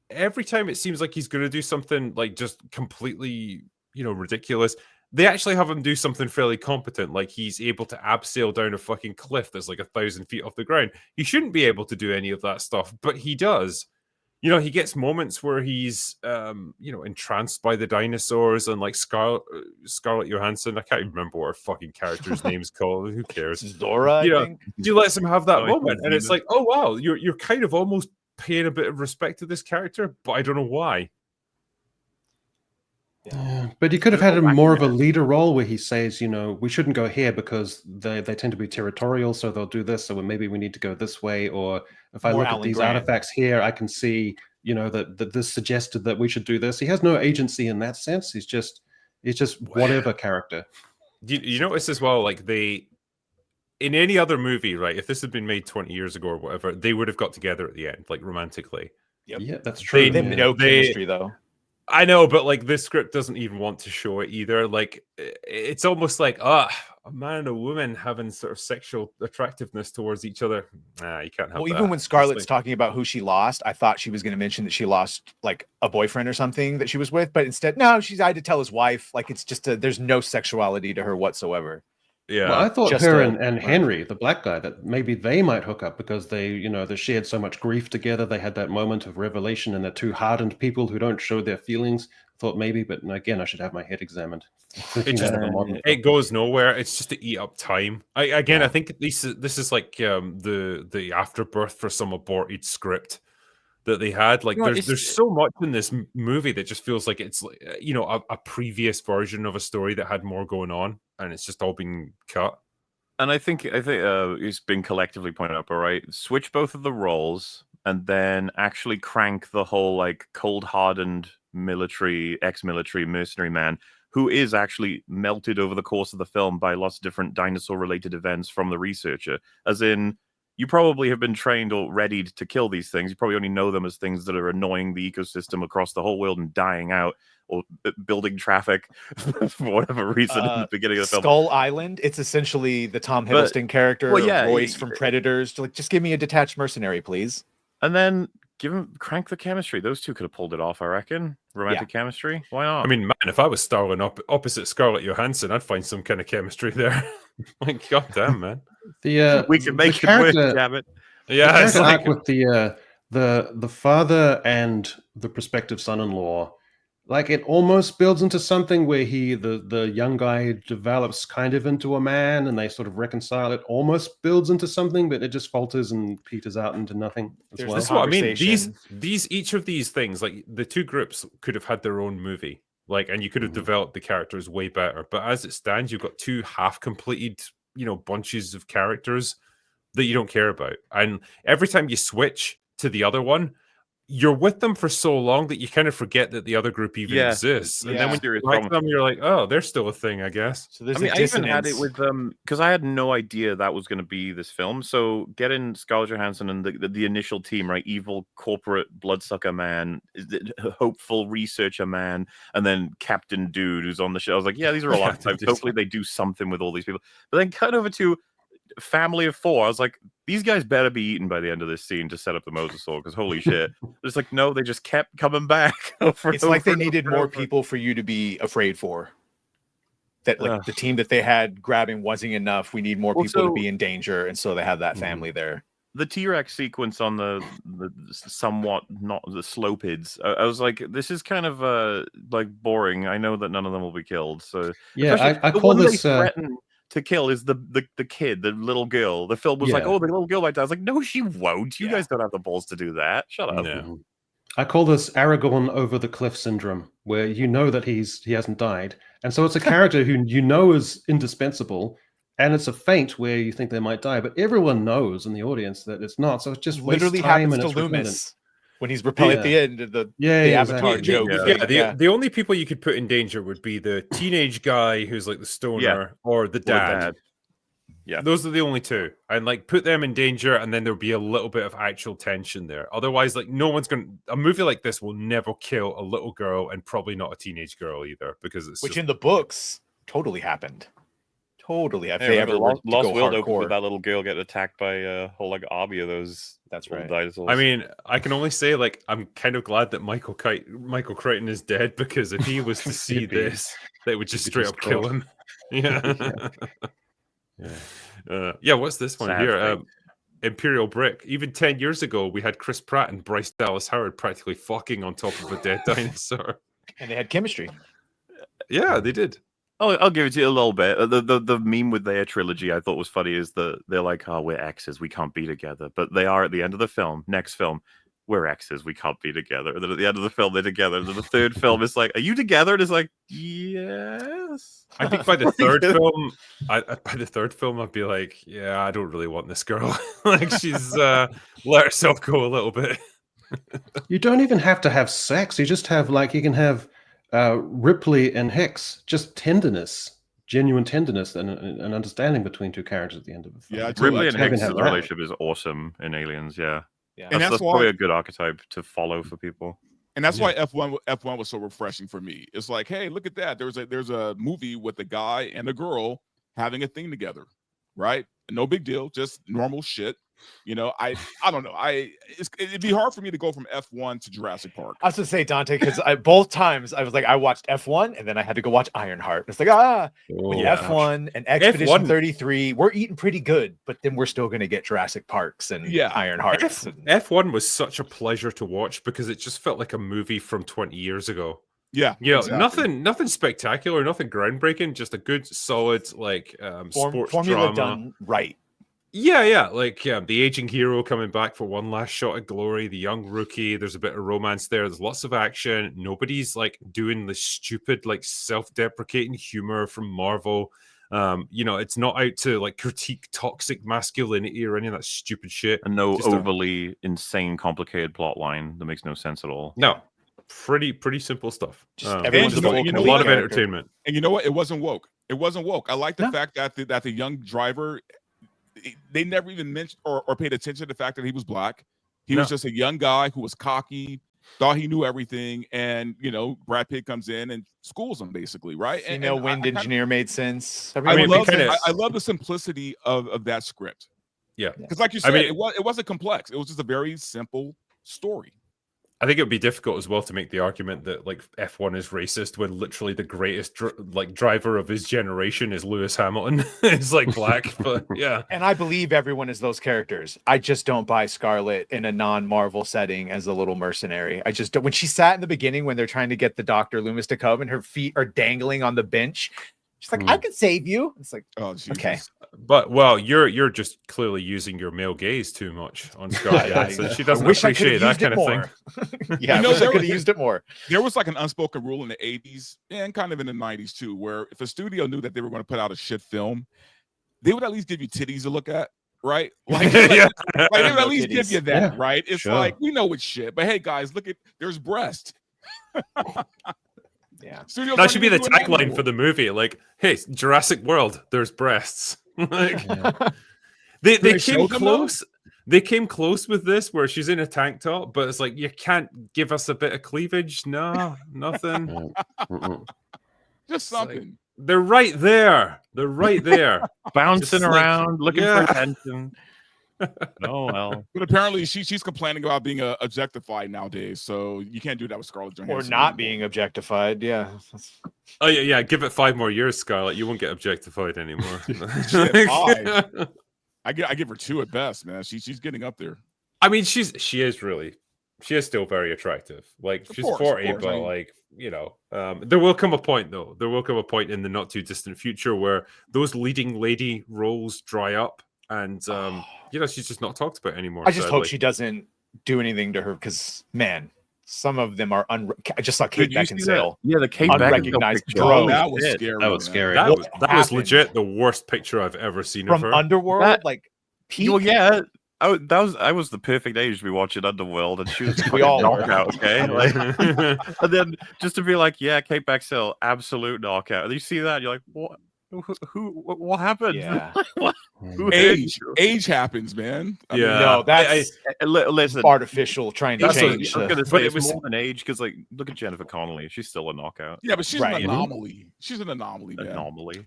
every time it seems like he's going to do something like just completely, ridiculous, they actually have him do something fairly competent. Like he's able to abseil down a fucking cliff that's like 1,000 feet off the ground. He shouldn't be able to do any of that stuff, but he does. He gets moments where he's, entranced by the dinosaurs, and like Scarlett Johansson. I can't even remember what her fucking character's name is called. Who cares? Zora, I think. He lets him have that moment, and it's like, oh wow, you're kind of almost paying a bit of respect to this character, but I don't know why. Yeah, but you could have had him more of a leader role where he says, we shouldn't go here because they tend to be territorial, so they'll do this, so maybe we need to go this way. Or if I look at these artifacts here, I can see, that this suggested that we should do this. He has no agency in that sense. He's just whatever character. You notice as well, like in any other movie, right? If this had been made 20 years ago or whatever, they would have got together at the end, like romantically. Yep. Yeah, that's true. They have no chemistry though. I know, but like this script doesn't even want to show it either. Like it's almost like a man and a woman having sort of sexual attractiveness towards each other. Nah, you can't have that. Even when Scarlett's talking about who she lost, I thought she was going to mention that she lost like a boyfriend or something that she was with, but instead, no, I had to tell his wife. Like it's just there's no sexuality to her whatsoever. Yeah, well, I thought her and Henry, the black guy, that maybe they might hook up because they, they shared so much grief together. They had that moment of revelation, and they're two hardened people who don't show their feelings. I thought maybe, but again, I should have my head examined. It goes nowhere. It's just to eat up time. I think this is like the afterbirth for some aborted script that they had. Like there's so much in this movie that just feels like it's a previous version of a story that had more going on, and it's just all been cut. And I think it's been collectively pointed out. All right, switch both of the roles, and then actually crank the whole like cold-hardened ex-military mercenary man who is actually melted over the course of the film by lots of different dinosaur-related events from the researcher. As in, you probably have been trained or readied to kill these things. You probably only know them as things that are annoying the ecosystem across the whole world and dying out or building traffic for whatever reason in the beginning of the film. Skull Island, it's essentially the Tom Hiddleston character, Royce from Predators. Just give me a detached mercenary, please. And then crank the chemistry. Those two could have pulled it off, I reckon. Romantic chemistry. Why not? I mean, man, if I was starring opposite Scarlett Johansson, I'd find some kind of chemistry there. Like, goddamn, man. We can make it work, damn it. Yeah, it's like with the father and the prospective son-in-law. Like, it almost builds into something where the young guy develops kind of into a man, and they sort of reconcile. It almost builds into something, but it just falters and peters out into nothing as well. That's what I mean. Each of these things, like the two groups could have had their own movie, like, and you could have developed the characters way better. But as it stands, you've got two half-completed, bunches of characters that you don't care about, and every time you switch to the other one, you're with them for so long that you kind of forget that the other group even exists. And then when you like them, you're like, oh, they're still a thing, I guess. So there's I even had it with because I had no idea that was going to be this film. So getting Scarlett Johansson and the initial team, right? Evil corporate bloodsucker man, hopeful researcher man, and then Captain Dude who's on the show. I was like, yeah, these are all archetypes. Hopefully they do something with all these people. But then cut over to family of four. I was like, these guys better be eaten by the end of this scene to set up the mosasaur, because holy shit. It's like, no, they just kept coming back. It's like they needed more people for you to be afraid for. That like the team that they had grabbing wasn't enough. We need more people to be in danger, and so they have that family there. The T-Rex sequence on the somewhat not the slopids. I was like, this is kind of like boring. I know that none of them will be killed. So yeah, I call this to kill is the kid, the little girl. The film was like, oh, the little girl might die. I was like, no, she won't. You guys don't have the balls to do that. Shut up. No. I call this Aragorn over the cliff syndrome, where you know that he hasn't died, and so it's a character who you know is indispensable, and it's a feint where you think they might die, but everyone knows in the audience that it's not. So it just literally time happens to Loomis when he's repelled at the end of the Avatar joke. The only people you could put in danger would be the teenage guy who's like the stoner or the dad. Yeah, those are the only two. And like put them in danger, and then there'll be a little bit of actual tension there. Otherwise, like no one's a movie like this will never kill a little girl, and probably not a teenage girl either, because it's in the books totally happened. Totally. If they ever Lost World opened with that little girl getting attacked by a whole like army of those. That's right. Dinosaurs. I mean, I can only say like I'm kind of glad that Michael Crichton is dead, because if he was to see this, they would just straight up kill him. Yeah. What's this one here? Imperial Brick. Even 10 years ago, we had Chris Pratt and Bryce Dallas Howard practically fucking on top of a dead dinosaur, and they had chemistry. Yeah, they did. Oh, I'll give it to you a little bit. The meme with their trilogy I thought was funny is they're like, oh, we're exes, we can't be together. But they are at the end of the film, next film, we're exes, we can't be together. And then at the end of the film, they're together. And then the third film is like, are you together? And it's like, yes. I think by the third film, I'd be like, yeah, I don't really want this girl. Like she's let herself go a little bit. You don't even have to have sex. You just have you can have Ripley and Hicks, just tenderness, genuine tenderness, and an understanding between two characters at the end of the film. Yeah, Ripley and Hicks' relationship is awesome in Aliens. Yeah. And that's probably a good archetype to follow for people. And that's why F1 was so refreshing for me. It's like, hey, look at that. There's a movie with a guy and a girl having a thing together, right? No big deal, just normal shit. I don't know. It'd be hard for me to go from F1 to Jurassic Park. I was gonna say, Dante, because both times I was like, I watched F1 and then I had to go watch Ironheart. It's like F1 and Expedition 33, we're eating pretty good, but then we're still gonna get Jurassic Parks and Ironheart. F1 was such a pleasure to watch because it just felt like a movie from 20 years ago. Yeah, exactly. Nothing spectacular, nothing groundbreaking, just a good, solid sports formula drama done right. Yeah, the aging hero coming back for one last shot of glory, the young rookie, there's a bit of romance there, there's lots of action, nobody's doing the stupid self-deprecating humor from Marvel. It's not out to critique toxic masculinity or any of that stupid shit. And no overly insane complicated plot line that makes no sense at all. No. Pretty simple stuff. Just And everyone's a a full lot of complete character. entertainment. And you know what? It wasn't woke. It wasn't woke. I like the fact that the young driver, they never even mentioned or paid attention to the fact that he was black. He was just a young guy who was cocky, thought he knew everything, and Brad Pitt comes in and schools him basically, right? Female wind engineer made sense. I love the simplicity of that script. Yeah, because like you said, it wasn't complex. It was just a very simple story. I think it would be difficult as well to make the argument that like F1 is racist when literally the greatest driver of his generation is Lewis Hamilton. It's like black, but yeah. And I believe everyone is those characters. I just don't buy Scarlett in a non-Marvel setting as a little mercenary. I just don't. When she sat in the beginning when they're trying to get the Dr. Loomis to come and her feet are dangling on the bench, she's like, I can save you. It's like, oh, okay. But you're just clearly using your male gaze too much on Scarlett. So she doesn't appreciate that kind of thing. Yeah, I wish I could have used it more. There was like an unspoken rule in the 80s and kind of in the 90s too, where if a studio knew that they were going to put out a shit film, they would at least give you titties to look at, right? Like, they would at least give you that, right? It's like, we know it's shit, but hey guys, look at, there's breast. Yeah, that should be the tagline for the movie. Like, hey, Jurassic World, there's breasts. Like, they came close. They came close with this, where she's in a tank top, but it's like, you can't give us a bit of cleavage. No, nothing. Just something. Like, they're right there. They're right there, bouncing around, looking for attention. Oh well, but apparently she's complaining about being objectified nowadays, so you can't do that with Scarlett Johansson. Or not being objectified, yeah. Oh yeah. Give it 5 more years, Scarlett. You won't get objectified anymore. I give her 2 at best, man. She's getting up there. I mean, she is still very attractive. Like, she's 40, but like, there will come a point though. There will come a point in the not too distant future where those leading lady roles dry up. And she's just not talked about anymore. I just hope she doesn't do anything to her, because man, some of them are I just saw Kate Beckinsale. Yeah, the Kate unrecognized Beckinsale. That was scary. That was scary. That was legit the worst picture I've ever seen from of her. Underworld. Peak. Well, yeah. I was the perfect age to be watching Underworld, and she was we all knockout, okay? And then just to be like, yeah, Kate Beckinsale, absolute knockout. And you see that, you're like, what? What happened? Yeah. Age happens, man. No, that's listen, artificial trying to change. I was gonna say, it was more than age, because like, look at Jennifer Connelly, she's still a knockout. Yeah, but she's an anomaly. She's an anomaly, man.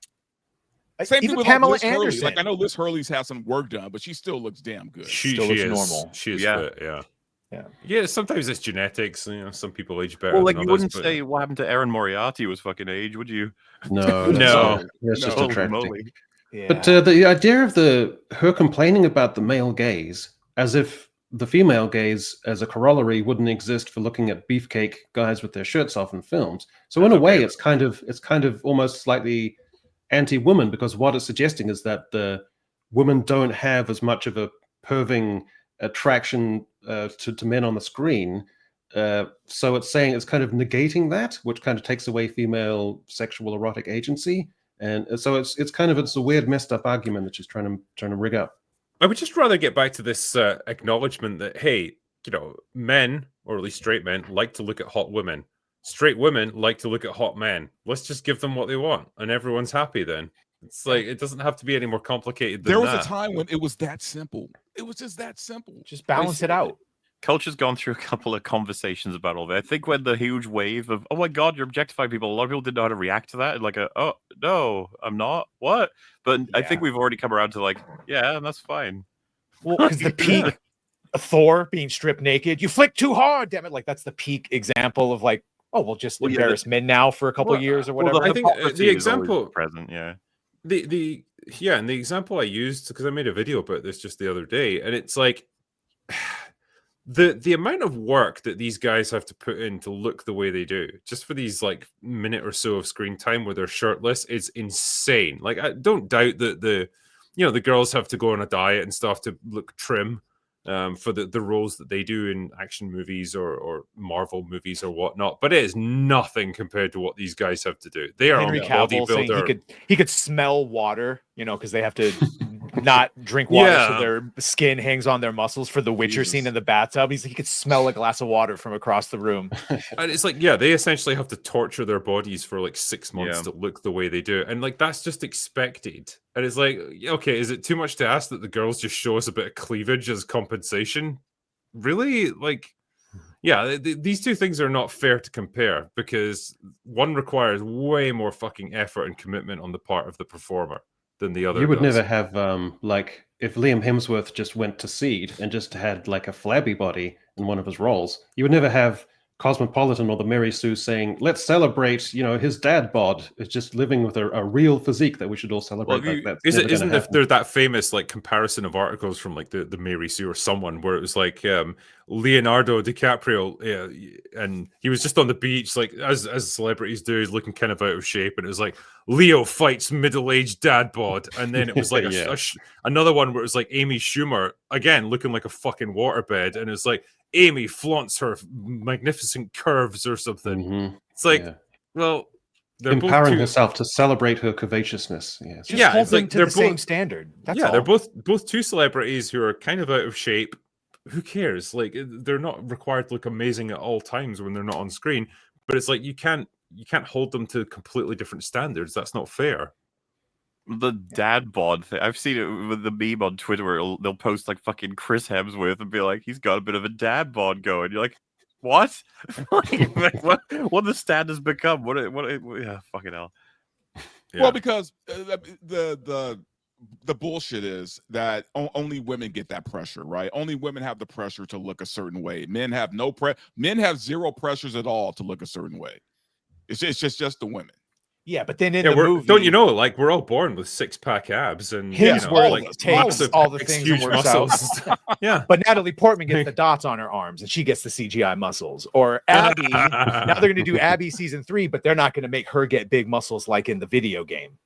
Same Even thing with Pamela Liz Anderson. Hurley. Like, I know Liz Hurley's had some work done, but she still looks damn good. She looks is normal. She is fit, yeah. Sometimes it's genetics. Some people age better. Well, like, than you others, wouldn't say what happened to Erin Moriarty was fucking age, would you? No. That's just attractive. Yeah. But the idea of her complaining about the male gaze, as if the female gaze as a corollary wouldn't exist for looking at beefcake guys with their shirts off in films. So in a way, it's kind of almost slightly anti-woman, because what it's suggesting is that the women don't have as much of a perving attraction to men on the screen. So it's saying, it's kind of negating that, which kind of takes away female sexual erotic agency. And so it's a weird, messed up argument that she's trying to rig up. I would just rather get back to this acknowledgement that, hey, men, or at least straight men, like to look at hot women. Straight women like to look at hot men. Let's just give them what they want, and everyone's happy then. It's like, it doesn't have to be any more complicated than that. There was a time when it was that simple. It was just that simple. Just balance it out. Culture's gone through a couple of conversations about all that. I think when the huge wave of, oh my God, you're objectifying people, a lot of people didn't know how to react to that. Like, oh, no, I'm not. What? But I think we've already come around to like, yeah, that's fine. Well, because the peak, Thor being stripped naked, you flick too hard, damn it. Like, that's the peak example of like, oh, we'll just embarrass men now for a couple of years or whatever. I think the example present, and the example I used, because I made a video about this just the other day, and it's like the amount of work that these guys have to put in to look the way they do, just for these like minute or so of screen time where they're shirtless, is insane. Like, I don't doubt that the girls have to go on a diet and stuff to look trim. For the roles that they do in action movies or Marvel movies or whatnot, but it is nothing compared to what these guys have to do. They are Henry Cavill saying he could smell water, because they have to not drink water so their skin hangs on their muscles for the Witcher scene in the bathtub. He could smell a glass of water from across the room. And it's like, they essentially have to torture their bodies for like 6 months to look the way they do. And like, that's just expected. And it's like, okay, is it too much to ask that the girls just show us a bit of cleavage as compensation? Really? Like, these two things are not fair to compare because one requires way more fucking effort and commitment on the part of the performer than the other. You would never have like if Liam Hemsworth just went to Seed and just had like a flabby body in one of his roles, you would never have Cosmopolitan or the Mary Sue saying, let's celebrate, his dad bod is just living with a real physique that we should all celebrate. Isn't there that famous like comparison of articles from like the Mary Sue or someone where it was like Leonardo DiCaprio and he was just on the beach like as celebrities do, he's looking kind of out of shape, and it was like Leo fights middle-aged dad bod, and then it was like another one where it was like Amy Schumer again looking like a fucking waterbed, and it's like Amy flaunts her magnificent curves or something. Mm-hmm. It's like, well, they're empowering herself to celebrate her curvaceousness. It's like they're the same standard. That's all. They're both two celebrities who are kind of out of shape. Who cares? Like, they're not required to look amazing at all times when they're not on screen. But it's like you can't hold them to completely different standards. That's not fair. The dad bod thing. I've seen it with the meme on Twitter where they'll post like fucking Chris Hemsworth and be like, he's got a bit of a dad bod going. You're like, what? what the standards become? Fucking hell. Yeah. Well, because the bullshit is that only women get that pressure, right? Only women have the pressure to look a certain way. Men have men have zero pressures at all to look a certain way. It's just the women. Yeah, but then in the movie, don't you know? Like, we're all born with 6-pack abs, and Hemsworth takes all the things and works out. Yeah, but Natalie Portman gets the dots on her arms, and she gets the CGI muscles. Or Abby, now they're going to do Abby season 3, but they're not going to make her get big muscles like in the video game,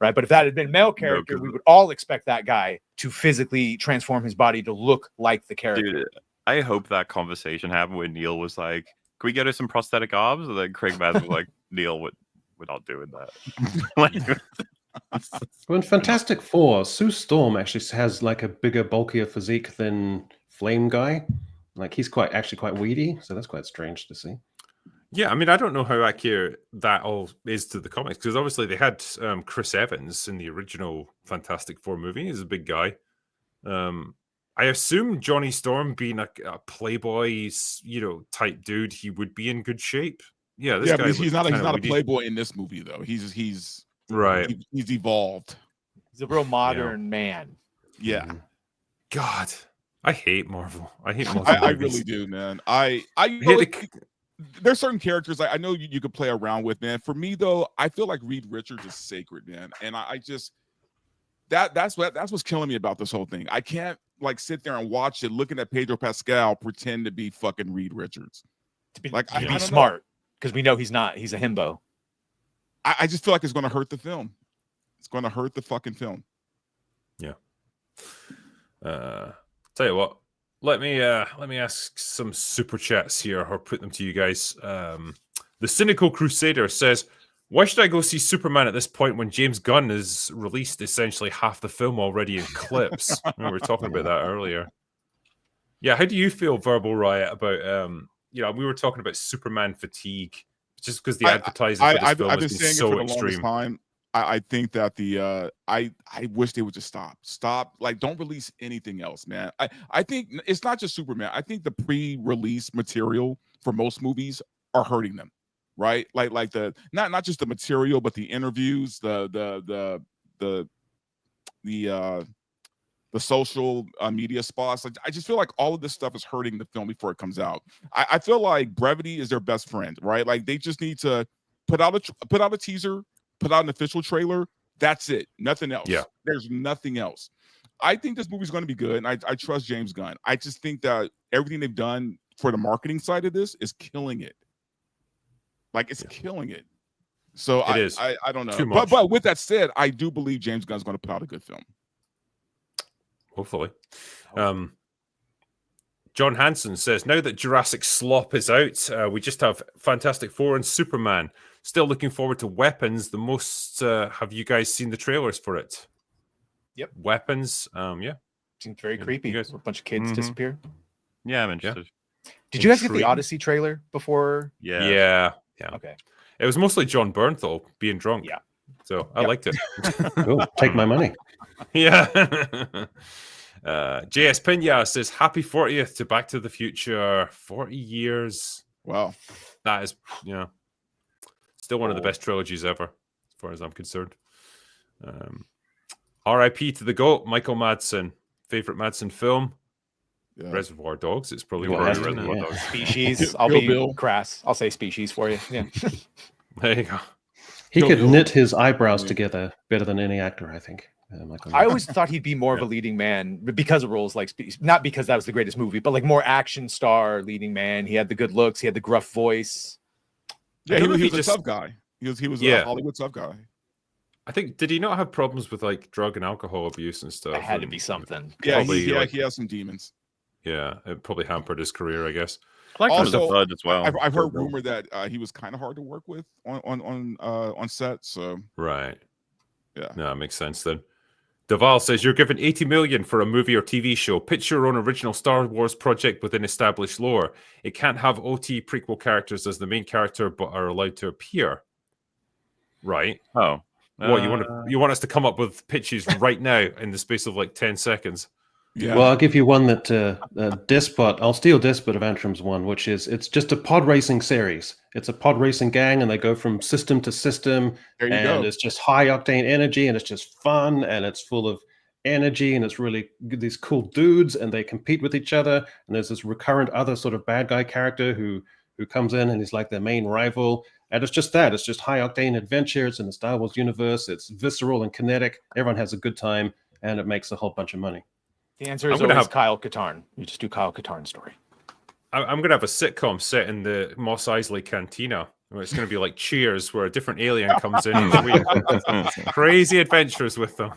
right? But if that had been a male character, we would all expect that guy to physically transform his body to look like the character. Dude, I hope that conversation happened when Neil was like, "Can we get her some prosthetic arms?" And then Craig Mazin was like, "Neil, we're not doing that." Well, in Fantastic Four, Sue Storm actually has like a bigger, bulkier physique than Flame Guy. Like, he's quite weedy, so that's quite strange to see. Yeah, I mean, I don't know how accurate that all is to the comics, because obviously they had Chris Evans in the original Fantastic Four movie. He's a big guy. I assume Johnny Storm, being a playboy, type dude, he would be in good shape. Yeah, this guy he's not a playboy in this movie though. He's right. He's evolved. He's a real modern man. Yeah. God, I hate Marvel. I hate Marvel. I really do, man. There's certain characters I know you could play around with, man. For me though, I feel like Reed Richards is sacred, man, and I just that's what's killing me about this whole thing. I can't like sit there and watch it looking at Pedro Pascal pretend to be fucking Reed Richards. To be smart. Because we know he's not. He's a himbo. I just feel like it's going to hurt the film. It's going to hurt the fucking film. Yeah. Tell you what. Let me ask some super chats here, or put them to you guys. The Cynical Crusader says, "Why should I go see Superman at this point when James Gunn has released essentially half the film already in clips?" We were talking about that earlier. Yeah. How do you feel, Verbal Riot, about we were talking about Superman fatigue, just because the advertising for this film has been so extreme. Time. I think that I wish they would just stop. Like, don't release anything else, man. I think it's not just Superman. I think the pre-release material for most movies are hurting them, right? Like the not just the material, but the interviews, the social media spots. Like, I just feel like all of this stuff is hurting the film before it comes out. I feel like brevity is their best friend, right? Like, they just need to put out a teaser, put out an official trailer. That's it. Nothing else. Yeah. There's nothing else. I think this movie's going to be good, and I trust James Gunn. I just think that everything they've done for the marketing side of this is killing it. Like, it's killing it. So I don't know. But with that said, I do believe James Gunn's going to put out a good film. Hopefully. John Hansen says, now that Jurassic Slop is out, we just have Fantastic Four and Superman. Still looking forward to Weapons the most. Have you guys seen the trailers for it? weapons. Yeah, seems very Yeah, creepy. you guys- A bunch of kids disappear. Yeah, I'm interested. Did you guys get the Intriguing. Odyssey trailer before? Yeah. Okay. It was mostly John Bernthal being drunk. Yeah. So I liked it. Cool. Take my money. Yeah. JS Pina says, happy 40th to Back to the Future. 40 years. Wow. That is, still one of the best trilogies ever, as far as I'm concerned. RIP to the GOAT, Michael Madsen. Favorite Madsen film? Yeah. Reservoir Dogs. It's probably Well, one of that's- Reservoir yeah. Dogs. Species. I'll Kill be Bill. crass. I'll say Species for you. Yeah. There you go. He Kill could Bill. knit his eyebrows together better than any actor, I think. Michael I Madsen. always thought he'd be more of a leading man because of roles like Species. Not because that was the greatest movie, but like more action star, leading man. He had the good looks. He had the gruff voice. Yeah, I he don't know if was he a just- tough guy. He was Yeah. a Hollywood tough guy. I think, did he not have problems with like drug and alcohol abuse and stuff? It had to And- be something. Yeah, Probably, he has some demons. Yeah, it probably hampered his career, I guess. I like Also, the Bud as well. I've heard Bill. rumor that he was kind of hard to work with on set. So Right. Yeah. No, it makes sense then. Deval says, you're given 80 million for a movie or TV show. Pitch your own original Star Wars project within established lore. It can't have OT prequel characters as the main character, but are allowed to appear. Right. Oh. What, you want us to come up with pitches right now in the space of like 10 seconds? yeah. Well, I'll give you one that Despot. I'll steal Despot of Antrim's one, which is it's just a pod racing series. It's a pod racing gang, and they go from system to system, There you and go. it's just high octane energy, and it's just fun, and it's full of energy, and it's really these cool dudes, and they compete with each other. And there's this recurrent other sort of bad guy character who comes in, and he's like their main rival. And it's just that. It's just high octane adventure. It's in the Star Wars universe. It's visceral and kinetic. Everyone has a good time, and it makes a whole bunch of money. The answer I'm is gonna always have- Kyle Katarn. You just do Kyle Katarn's story. I'm going to have a sitcom set in the Mos Eisley Cantina. Where it's going to be like Cheers, where a different alien comes in each week. Crazy adventures with them.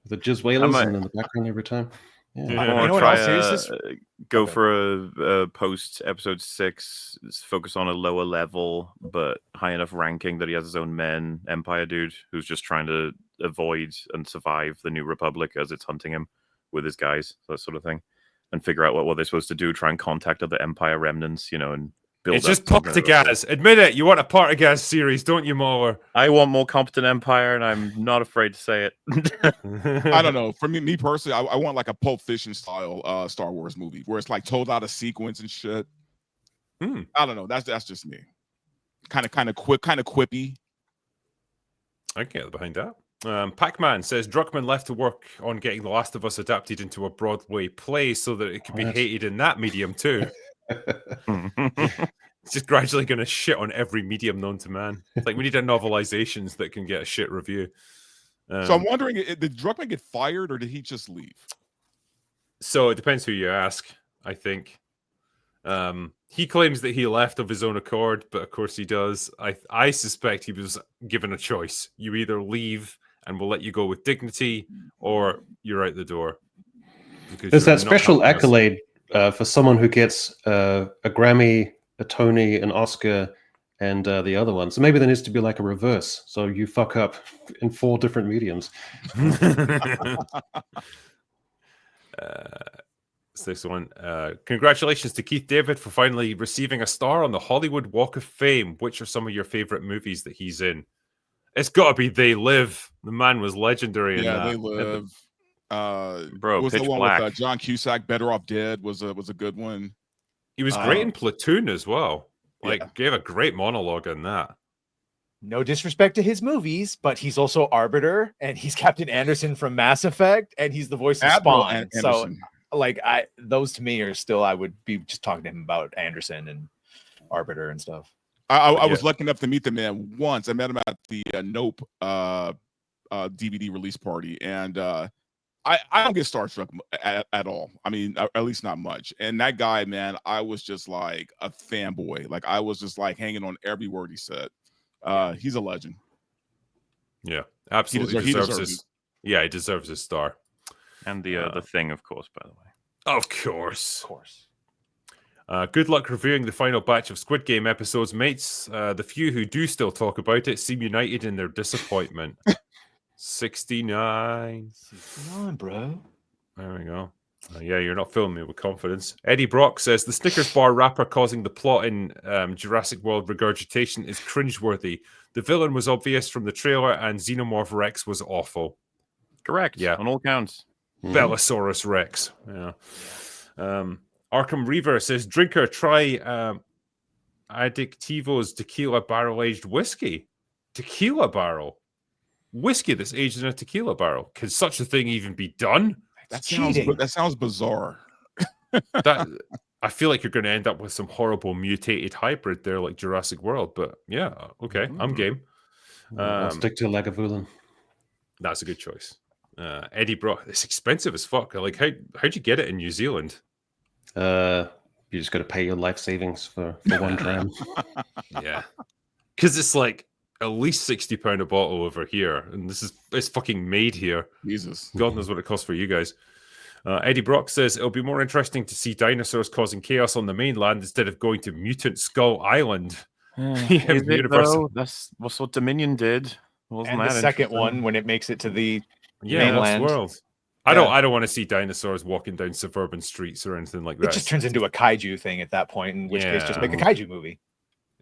The jizz whalers might- and in the background every time. Yeah. Yeah. I You want know to what try else is this? go Okay. for a post episode 6, focus on a lower level but high enough ranking that he has his own men Empire dude who's just trying to avoid and survive the New Republic as it's hunting him with his guys, that sort of thing, and figure out what they're supposed to do, try and contact other Empire remnants, and build It's up just some kind of rapport. Partagaz. Admit it. You want a Partagaz series, don't you, MauLer? I want more competent Empire, and I'm not afraid to say it. I don't know. For me personally, I want like a Pulp Fiction style Star Wars movie where it's like told out of sequence and shit. I don't know. That's just me. Kind of quippy. I can get behind that. Pac-Man says Druckmann left to work on getting The Last of Us adapted into a Broadway play so that it could be What? hated in that medium too. It's just gradually going to shit on every medium known to man. It's like we need a novelizations that can get a shit review. So I'm wondering, did Druckmann get fired or did he just leave? So it depends who you ask, I think. He claims that he left of his own accord, but of course he does. I suspect he was given a choice. You either leave and we'll let you go with dignity, or you're out the door. Because There's you're that not special helping us. accolade for someone who gets a Grammy, a Tony, an Oscar, and the other one. So maybe there needs to be like a reverse. So you fuck up in 4 different mediums. It's this one. Congratulations to Keith David for finally receiving a star on the Hollywood Walk of Fame. Which are some of your favorite movies that he's in? It's got to be They Live. The man was legendary in that. They live. Bro, was the Pitch one Black. with John Cusack? Better Off Dead was a good one. He was great in Platoon as well. Like, gave a great monologue in that. No disrespect to his movies, but he's also Arbiter, and he's Captain Anderson from Mass Effect, and he's the voice of Admiral Spawn. So, Anderson. like, those to me are still, I would be just talking to him about Anderson and Arbiter and stuff. I was lucky enough to meet the man once. I met him at the Nope DVD release party, and I don't get starstruck at all. I mean, at least not much. And that guy, man, I was just like a fanboy. Like I was just like hanging on every word he said. He's a legend. Yeah, absolutely. He deserves deserves his. it. Yeah, he deserves his star. And the Thing, of course, by the way. Of course. Of course. Good luck reviewing the final batch of Squid Game episodes, mates. The few who do still talk about it seem united in their disappointment. 69. 69, bro. There we go. Yeah, you're not filling me with confidence. Eddie Brock says the Snickers bar rapper causing the plot in Jurassic World Regurgitation is cringeworthy. The villain was obvious from the trailer, and Xenomorph Rex was awful. Correct. Yeah, on all counts. Bellasaurus Rex. Yeah. Arkham Reaver says, "Drinker, try Addictivo's tequila barrel-aged whiskey. Tequila barrel? Whiskey that's aged in a tequila barrel. Can such a thing even be done?" That sounds bizarre. I feel like you're going to end up with some horrible mutated hybrid there, like Jurassic World. But yeah, okay, I'm game. I'll stick to Lagavulin. That's a good choice. Eddie Brock, it's expensive as fuck. Like, how'd you get it in New Zealand? You just got to pay your life savings for one dram. Yeah, because it's like at least £60 a bottle over here, and it's fucking made here. Jesus, God knows what it costs for you guys. Eddie Brock says it'll be more interesting to see dinosaurs causing chaos on the mainland instead of going to Mutant Skull Island. That's what Dominion did. And the second one when it makes it to the mainland world. I don't want to see dinosaurs walking down suburban streets or anything like that. It just turns into a kaiju thing at that point, in which case just make a kaiju movie.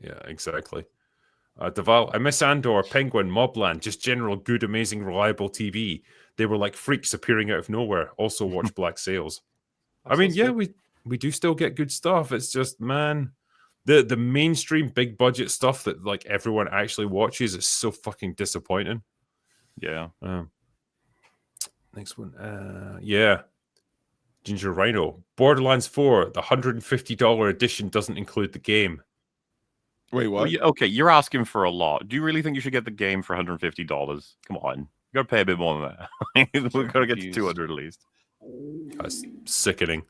Yeah, exactly. Deval, I miss Andor, Penguin, Mobland, just general good, amazing, reliable TV. They were like freaks appearing out of nowhere. Also watch Black Sails. I mean, yeah, we do still get good stuff. It's just, man, the mainstream big budget stuff that like everyone actually watches is so fucking disappointing. Yeah. Next one. Yeah. Ginger Rhino. Borderlands 4, the $150 edition doesn't include the game. Wait, what? Well, okay, you're asking for a lot. Do you really think you should get the game for $150? Come on. You got to pay a bit more than that. We've got to get to 200 at least. That's sickening.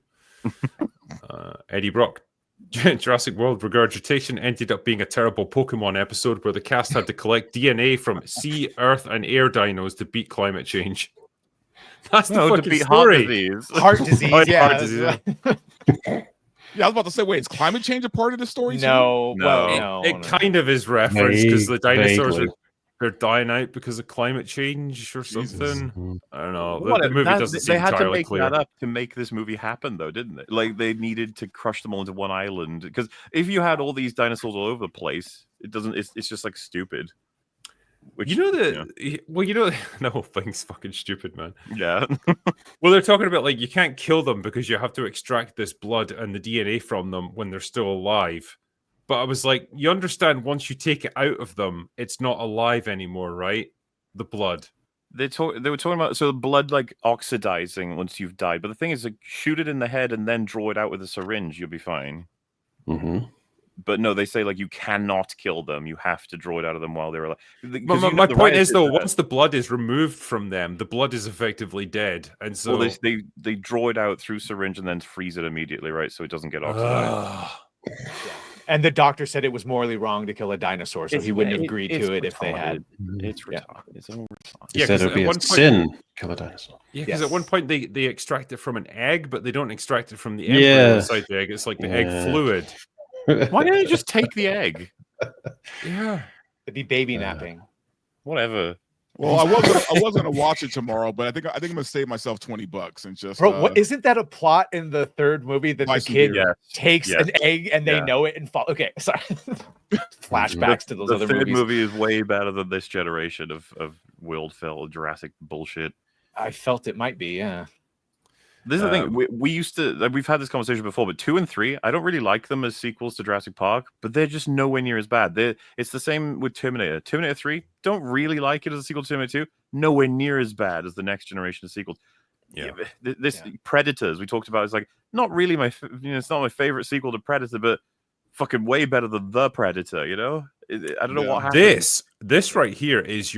Eddie Brock. Jurassic World Regurgitation ended up being a terrible Pokemon episode where the cast had to collect DNA from sea, earth, and air dinos to beat climate change. That's the fucking to beat story. Heart disease, yeah. Heart disease. Yeah, I was about to say, wait, is climate change a part of the story? No. It kind of is referenced because the dinosaurs they're dying out because of climate change or something. I don't know. The movie doesn't seem entirely clear. They had to make that up to make this movie happen, though, didn't they? Like, they needed to crush them all into one island. Because if you had all these dinosaurs all over the place, it's just like stupid. Which, no, thing's fucking stupid, man. Yeah. Well, they're talking about like you can't kill them because you have to extract this blood and the DNA from them when they're still alive. But I was like, you understand once you take it out of them, it's not alive anymore, right? The blood. They were talking about the blood like oxidizing once you've died. But the thing is, like, shoot it in the head and then draw it out with a syringe, you'll be fine. Mm-hmm. But no, they say like you cannot kill them. You have to draw it out of them while they're alive. My point is though, once the blood is removed from them, the blood is effectively dead, and so they draw it out through syringe and then freeze it immediately, right? So it doesn't get oxidized. And the doctor said it was morally wrong to kill a dinosaur, so he wouldn't have agreed to it if they had. It's retarded. It's all retarded. He said it would be a sin to kill a dinosaur. Yeah, because at one point they extract it from an egg, but they don't extract it from the embryo inside the egg. It's like the egg fluid. Why don't you just take the egg? Yeah, it'd be baby napping. Whatever. Well, I was gonna watch it tomorrow, but I think I'm gonna save myself $20 and just. Bro, what isn't that a plot in the third movie that the kid takes an egg and they know it and fall? Okay, sorry. Flashbacks to those other movies. The third movie is way better than this generation of world film Jurassic bullshit. I felt it might be, yeah. This is the thing. We used to, we've had this conversation before, but 2 and 3, I don't really like them as sequels to Jurassic Park, but they're just nowhere near as bad. It's the same with Terminator. Terminator 3, don't really like it as a sequel to Terminator 2, nowhere near as bad as the next generation of sequels. Predators we talked about is like not really it's not my favorite sequel to Predator, but fucking way better than The Predator. I don't know what happened. This right here is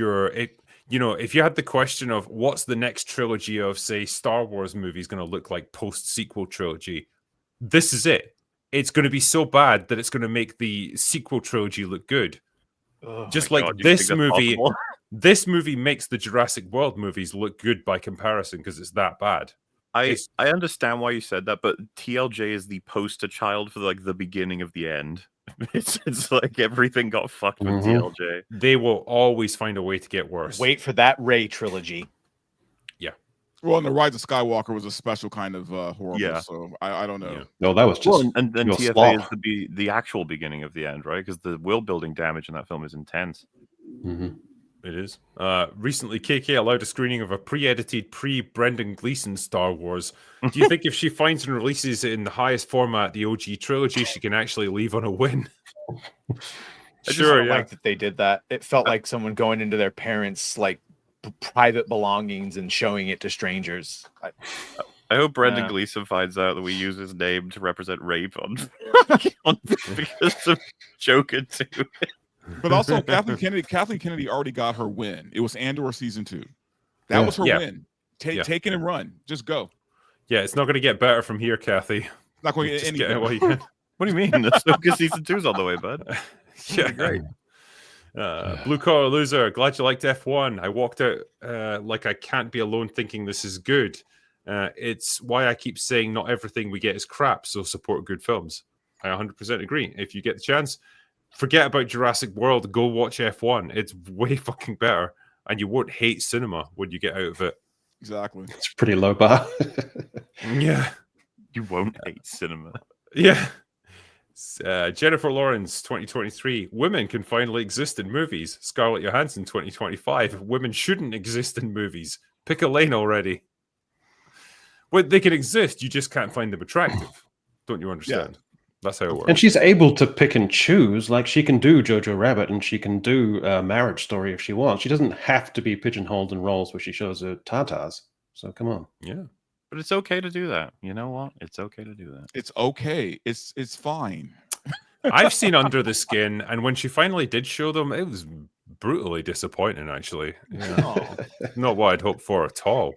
if you had the question of what's the next trilogy of, say, Star Wars movies going to look like post-sequel trilogy, this is it. It's going to be so bad that it's going to make the sequel trilogy look good. Just like this movie, this movie makes the Jurassic World movies look good by comparison because it's that bad. I understand why you said that, but TLJ is the poster child for like the beginning of the end. It's like everything got fucked with TLJ. They will always find a way to get worse. Wait for that Rey trilogy. Yeah. Well, and the Rise of Skywalker was a special kind of horrible. Yeah. So I don't know. Yeah. No, that was just and pure TFA slop. is the actual beginning of the end, right? Because the world building damage in that film is intense. It is. Recently, KK allowed a screening of a pre-edited, pre-Brendan Gleeson Star Wars. Do you think if she finds and releases it in the highest format, the OG trilogy, she can actually leave on a win? I just don't like that they did that. It felt like someone going into their parents' like private belongings and showing it to strangers. I hope Brendan Gleeson finds out that we use his name to represent rape on because of Joker 2. But also, Kathleen Kennedy already got her win. It was Andor season 2. That was her win. Take it and run. Just go. Yeah, it's not going to get better from here, Kathy. It's not going to get any better. What do you mean? Ahsoka season 2's on the way, bud. Yeah, great. Blue Collar Loser, glad you liked F1. I walked out like I can't be alone thinking this is good. It's why I keep saying not everything we get is crap, so support good films. I 100% agree. If you get the chance, forget about Jurassic World, go watch F1. It's way fucking better, and you won't hate cinema when you get out of it. Exactly. It's a pretty low bar. Yeah. You won't hate cinema. Yeah. Jennifer Lawrence, 2023. Women can finally exist in movies. Scarlett Johansson, 2025. Women shouldn't exist in movies. Pick a lane already. Well, they can exist. You just can't find them attractive. Don't you understand? Yeah. That's how it works. And she's able to pick and choose. Like, she can do Jojo Rabbit and she can do a Marriage Story if she wants. She doesn't have to be pigeonholed in roles where she shows her tatas. So come on. Yeah. But it's okay to do that. You know what? It's okay to do that. It's okay. It's fine. I've seen Under the Skin, and when she finally did show them, it was brutally disappointing, actually. Yeah. Not what I'd hoped for at all.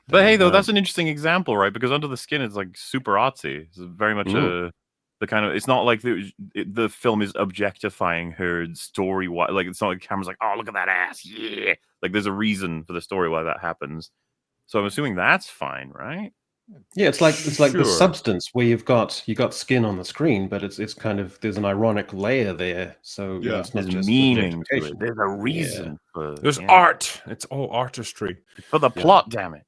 But hey, though, that's an interesting example, right? Because Under the Skin is like super artsy. It's very much the kind of, it's not like the film is objectifying her story. Like, it's not like the camera's like, oh, look at that ass. Yeah. Like, there's a reason for the story why that happens. So I'm assuming that's fine, right? Yeah, it's like the substance where you got skin on the screen, but it's kind of, there's an ironic layer there. So yeah, it's not there's just meaning to it. There's a reason for there's art. It's all artistry. For the plot, damn it.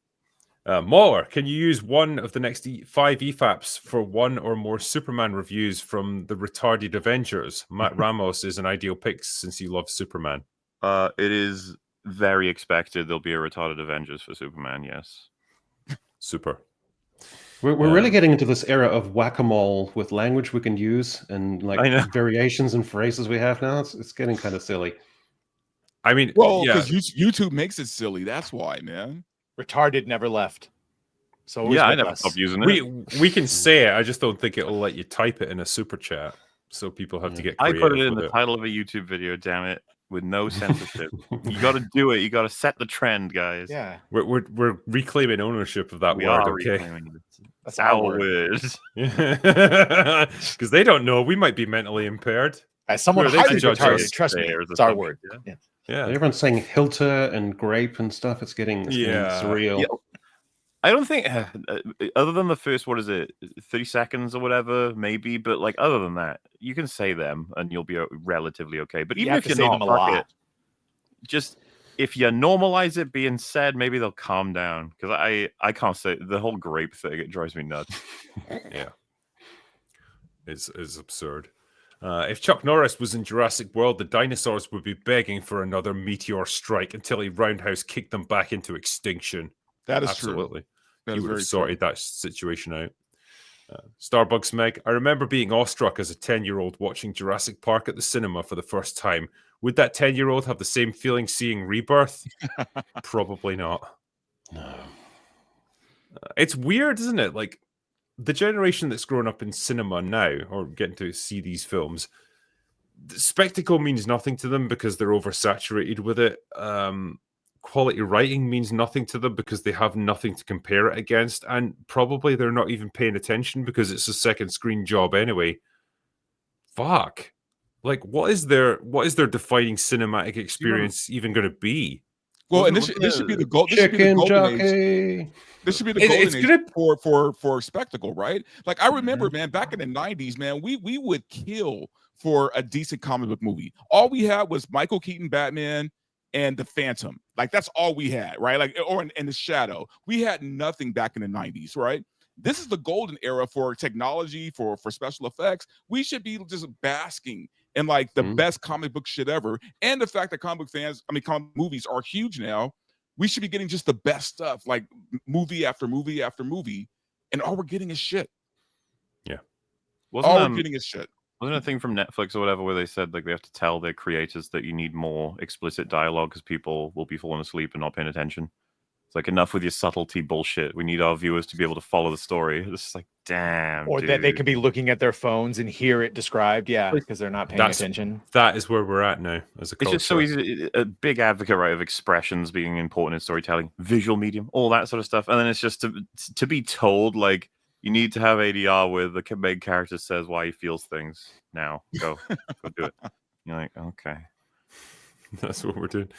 MauLer, can you use one of the next 5 EFAPs for one or more Superman reviews from the retarded Avengers? Matt Ramos is an ideal pick since he loves Superman. It is very expected there'll be a retarded Avengers for Superman, yes. Super. We're really getting into this era of whack-a-mole with language we can use and like variations and phrases we have now. It's getting kind of silly. I mean, well, because YouTube makes it silly. That's why, man. Retarded never left. So yeah, I never stopped using it. We can say it. I just don't think it'll let you type it in a super chat. So people have to get creative. I put it in the title of a YouTube video, damn it, with no censorship. You got to do it. You got to set the trend, guys. Yeah, we're reclaiming ownership of that word. Okay, that's our word. Because they don't know. We might be mentally impaired. As someone highly retarded, trust me, it's our word. Yeah, everyone's saying Hilter and grape and stuff. It's getting surreal. Yeah. I don't think, other than the first, 30 seconds or whatever, maybe. But like, other than that, you can say them and you'll be relatively okay. But even if you're not, fuck it. Just if you normalize it being said, maybe they'll calm down. Because I can't say the whole grape thing. It drives me nuts. Yeah, it's absurd. If Chuck Norris was in Jurassic World, the dinosaurs would be begging for another meteor strike until he roundhouse kicked them back into extinction. That is absolutely true. That he would have sorted that situation out. Starbucks Meg, I remember being awestruck as a 10-year-old watching Jurassic Park at the cinema for the first time. Would that 10-year-old have the same feeling seeing Rebirth? Probably not. No. It's weird, isn't it? Like, the generation that's grown up in cinema now, or getting to see these films, the spectacle means nothing to them because they're oversaturated with it. Quality writing means nothing to them because they have nothing to compare it against, and probably they're not even paying attention because it's a second screen job anyway. Fuck. Like, what is their defining cinematic experience even going to be? Well, and this should be the goal. This should be the golden age. This should be the golden age for spectacle, right? Like, I remember, man, back in the 90s, man, we would kill for a decent comic book movie. All we had was Michael Keaton Batman and the Phantom. Like, that's all we had, right? Like, or in the Shadow. We had nothing back in the 90s, right? This is the golden era for technology, for special effects. We should be just basking in like the best comic book shit ever. And the fact that comic movies are huge now. We should be getting just the best stuff, like movie after movie after movie. And all we're getting is shit. Yeah. All we're getting is shit. Wasn't a thing from Netflix or whatever where they said like they have to tell their creators that you need more explicit dialogue because people will be falling asleep and not paying attention? It's like, enough with your subtlety bullshit. We need our viewers to be able to follow the story. It's just like, damn. Or dude. that they could be looking at their phones and hear it described. Yeah, because they're not paying attention. That is where we're at now as a culture. It's just so easy. A big advocate, right, of expressions being important in storytelling, visual medium, all that sort of stuff. And then it's just to be told, like, you need to have ADR where the main character says why he feels things. Now, go do it. You're like, okay. That's what we're doing.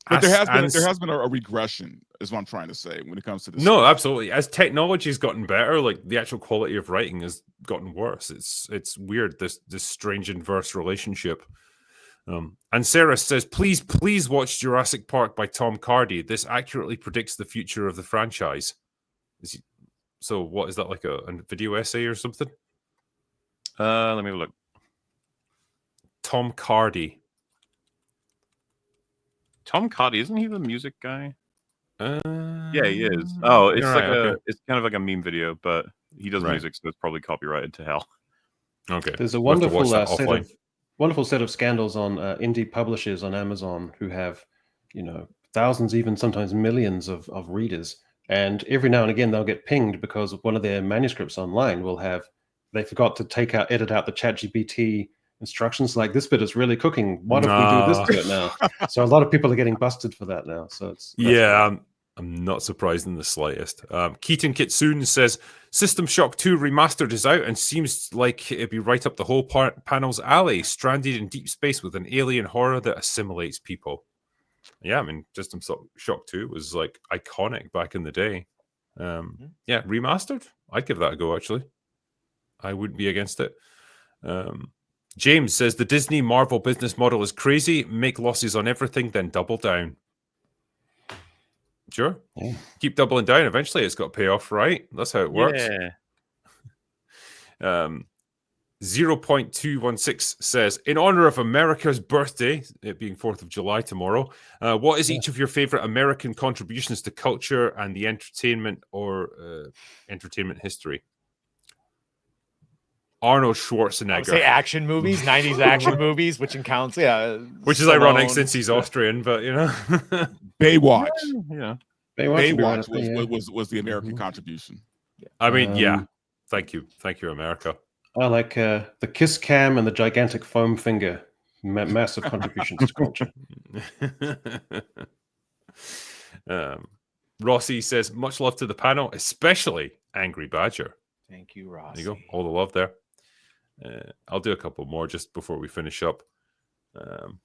But there has been a regression, is what I'm trying to say, when it comes to this. No, absolutely. As technology's gotten better, like the actual quality of writing has gotten worse. It's weird, this strange inverse relationship. And Sarah says, please watch Jurassic Park by Tom Hardy. This accurately predicts the future of the franchise. So what is that, like a video essay or something? Let me have a look. Tom Hardy. Tom Hardy, isn't he the music guy? Yeah, he is. Oh, it's it's kind of like a meme video, but he does music, so it's probably copyrighted to hell. Okay. There's a wonderful set of scandals on indie publishers on Amazon who have, thousands, even sometimes millions of readers. And every now and again, they'll get pinged because one of their manuscripts online will have, they forgot to edit out the ChatGPT instructions. Like, this bit is really cooking. What if we do this to it now? So a lot of people are getting busted for that now. So I'm not surprised in the slightest. Keaton Kitsune says, System Shock 2 Remastered is out and seems like it'd be right up the whole panel's alley, stranded in deep space with an alien horror that assimilates people. Yeah, I mean, System Shock 2 was like iconic back in the day. Yeah, remastered? I'd give that a go, actually. I wouldn't be against it. James says, the Disney Marvel business model is crazy. Make losses on everything, then double down. Sure. Yeah. Keep doubling down. Eventually, it's got to pay off, right? That's how it works. Yeah. 0.216 says, in honor of America's birthday, it being 4th of July tomorrow, what is each of your favorite American contributions to culture and the entertainment or entertainment history? Arnold Schwarzenegger. I would say action movies, 90s action movies, which counts, which is ironic since he's Austrian, but Baywatch. Yeah. Baywatch was the American contribution. I mean, Thank you, America. I like the kiss cam and the gigantic foam finger. Massive contributions to culture. Rossi says, much love to the panel, especially Angry Badger. Thank you, Rossi. There you go. All the love there. I'll do a couple more just before we finish up.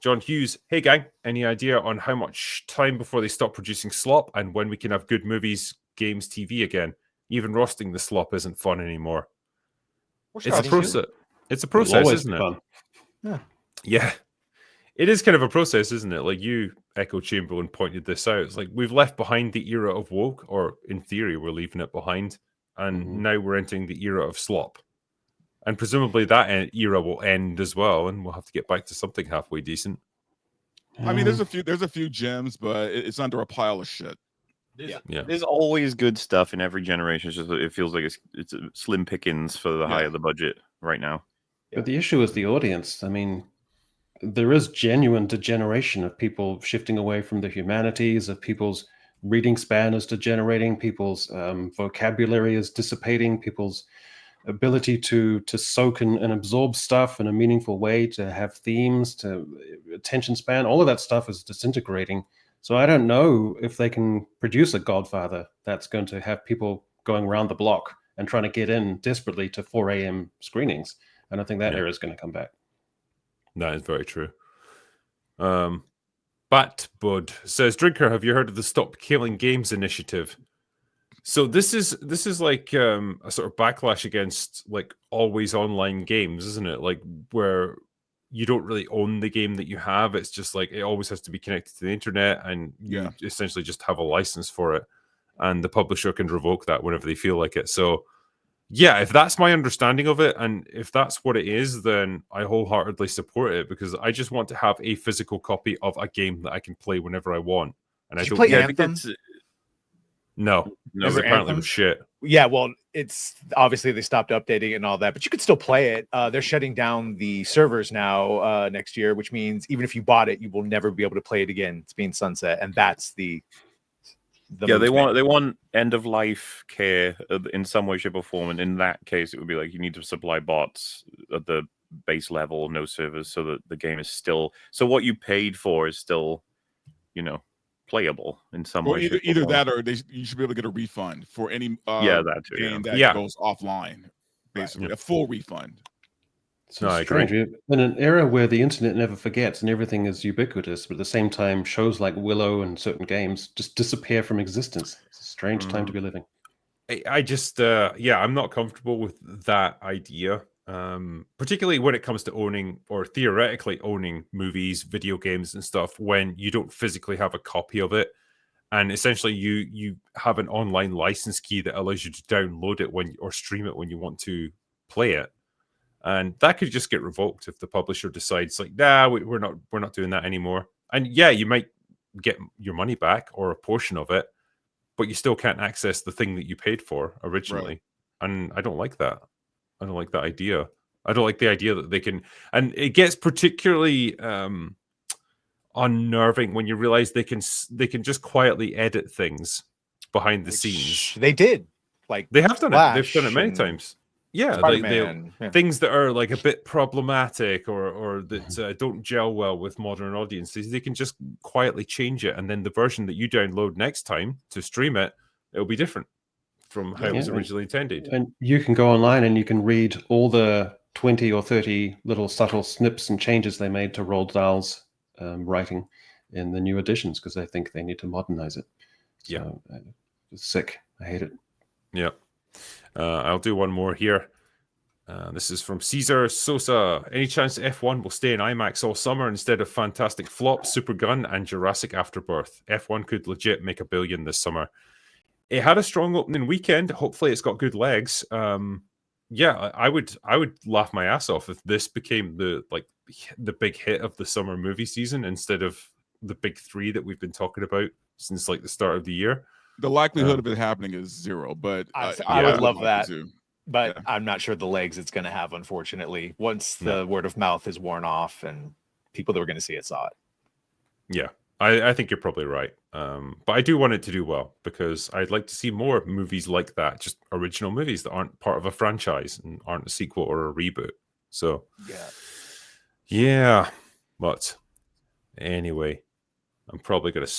John Hughes, hey gang, any idea on how much time before they stop producing slop and when we can have good movies, games, TV again? Even roasting the slop isn't fun anymore. It's a process. It's a process, isn't it? Fun. Yeah. It is kind of a process, isn't it? Like you, Echo Chamberlain, pointed this out. It's like we've left behind the era of woke, or in theory, we're leaving it behind. And now we're entering the era of slop. And presumably that era will end as well, and we'll have to get back to something halfway decent. I mean, there's a few gems, but it's under a pile of shit. There's always good stuff in every generation. It's just that it feels like it's slim pickings for the higher the budget right now. But the issue is the audience. I mean, there is genuine degeneration of people shifting away from the humanities, of people's reading span is degenerating, people's vocabulary is dissipating, people's ability to soak and absorb stuff in a meaningful way, to have themes, to attention span, all of that stuff is disintegrating. So I don't know if they can produce a Godfather that's going to have people going around the block and trying to get in desperately to 4 a.m. screenings. I don't think that era is going to come back. That is very true. Bat Bud says, Drinker, have you heard of the Stop Killing Games initiative? So this is like a sort of backlash against like always online games, isn't it? Like where you don't really own the game that you have. It's just like it always has to be connected to the internet, and you essentially just have a license for it, and the publisher can revoke that whenever they feel like it. So yeah, if that's my understanding of it, and if that's what it is, then I wholeheartedly support it, because I just want to have a physical copy of a game that I can play whenever I want. And Did I you don't play care. Anthem? No, because Remember apparently it Anthem? was shit. Yeah, well, it's obviously they stopped updating it and all that, but you could still play it. They're shutting down the servers now next year, which means even if you bought it, you will never be able to play it again. It's being sunset, and that's the yeah, movement. they want end of life care in some way, shape, or form, and in that case, it would be like you need to supply bots at the base level, no servers, so that the game is still what you paid for is still, playable in some way. Either that, or you should be able to get a refund for any that too, game that goes offline, basically a full refund. So strange. In an era where the internet never forgets and everything is ubiquitous, but at the same time, shows like Willow and certain games just disappear from existence. It's a strange time to be living. I just, I'm not comfortable with that idea, particularly when it comes to owning or theoretically owning movies, video games, and stuff when you don't physically have a copy of it. And essentially, you have an online license key that allows you to download it or stream it when you want to play it. And that could just get revoked if the publisher decides like, nah, we're not doing that anymore. And yeah, you might get your money back or a portion of it, but you still can't access the thing that you paid for originally. Right. And I don't like that. I don't like that idea. I don't like the idea that they can, and it gets particularly unnerving when you realize they can just quietly edit things behind the scenes. They did. Like they have done Flash it. They've done it many times. Yeah, things that are like a bit problematic or that don't gel well with modern audiences, they can just quietly change it, and then the version that you download next time to stream it, it'll be different from how it was originally intended. And you can go online and you can read all the 20 or 30 little subtle snips and changes they made to Roald Dahl's writing in the new editions, because I think they need to modernize it. So, it's sick. I hate it. Yeah. I'll do one more here. This is from Caesar Sosa. Any chance F1 will stay in IMAX all summer instead of Fantastic Flop, Super Gun, and Jurassic Afterbirth? F1 could legit make $1 billion this summer. It had a strong opening weekend. Hopefully, it's got good legs. I would laugh my ass off if this became the big hit of the summer movie season instead of the big three that we've been talking about since like the start of the year. The likelihood of it happening is zero, but I would love that. But I'm not sure the legs it's going to have, unfortunately, once the word of mouth is worn off and people that were going to see it saw it. Yeah, I think you're probably right. But I do want it to do well, because I'd like to see more movies like that, just original movies that aren't part of a franchise and aren't a sequel or a reboot. So, yeah. But anyway, I'm probably going to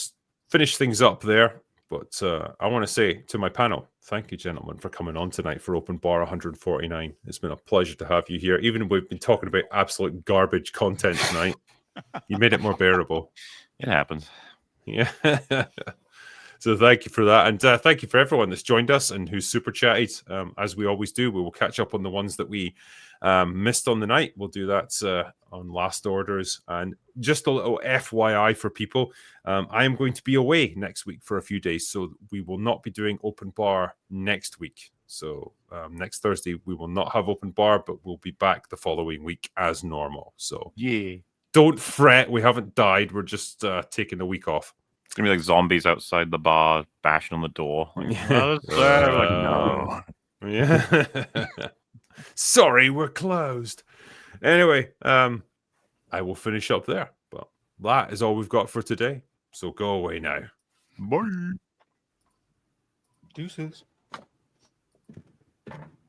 finish things up there. But I want to say to my panel, thank you, gentlemen, for coming on tonight for Open Bar 149. It's been a pleasure to have you here. Even if we've been talking about absolute garbage content tonight, you made it more bearable. It happens. Yeah. So thank you for that. And thank you for everyone that's joined us and who's super chatted. As we always do, we will catch up on the ones that we missed on the night. We'll do that on last orders. And just a little FYI for people, I am going to be away next week for a few days, so we will not be doing Open Bar next week. So next Thursday, we will not have Open Bar, but we'll be back the following week as normal. So don't fret. We haven't died. We're just taking a week off. It's going to be like zombies outside the bar bashing on the door. Like, no. Yeah. Sorry, we're closed. Anyway, I will finish up there. But that is all we've got for today. So go away now. Bye. Deuces.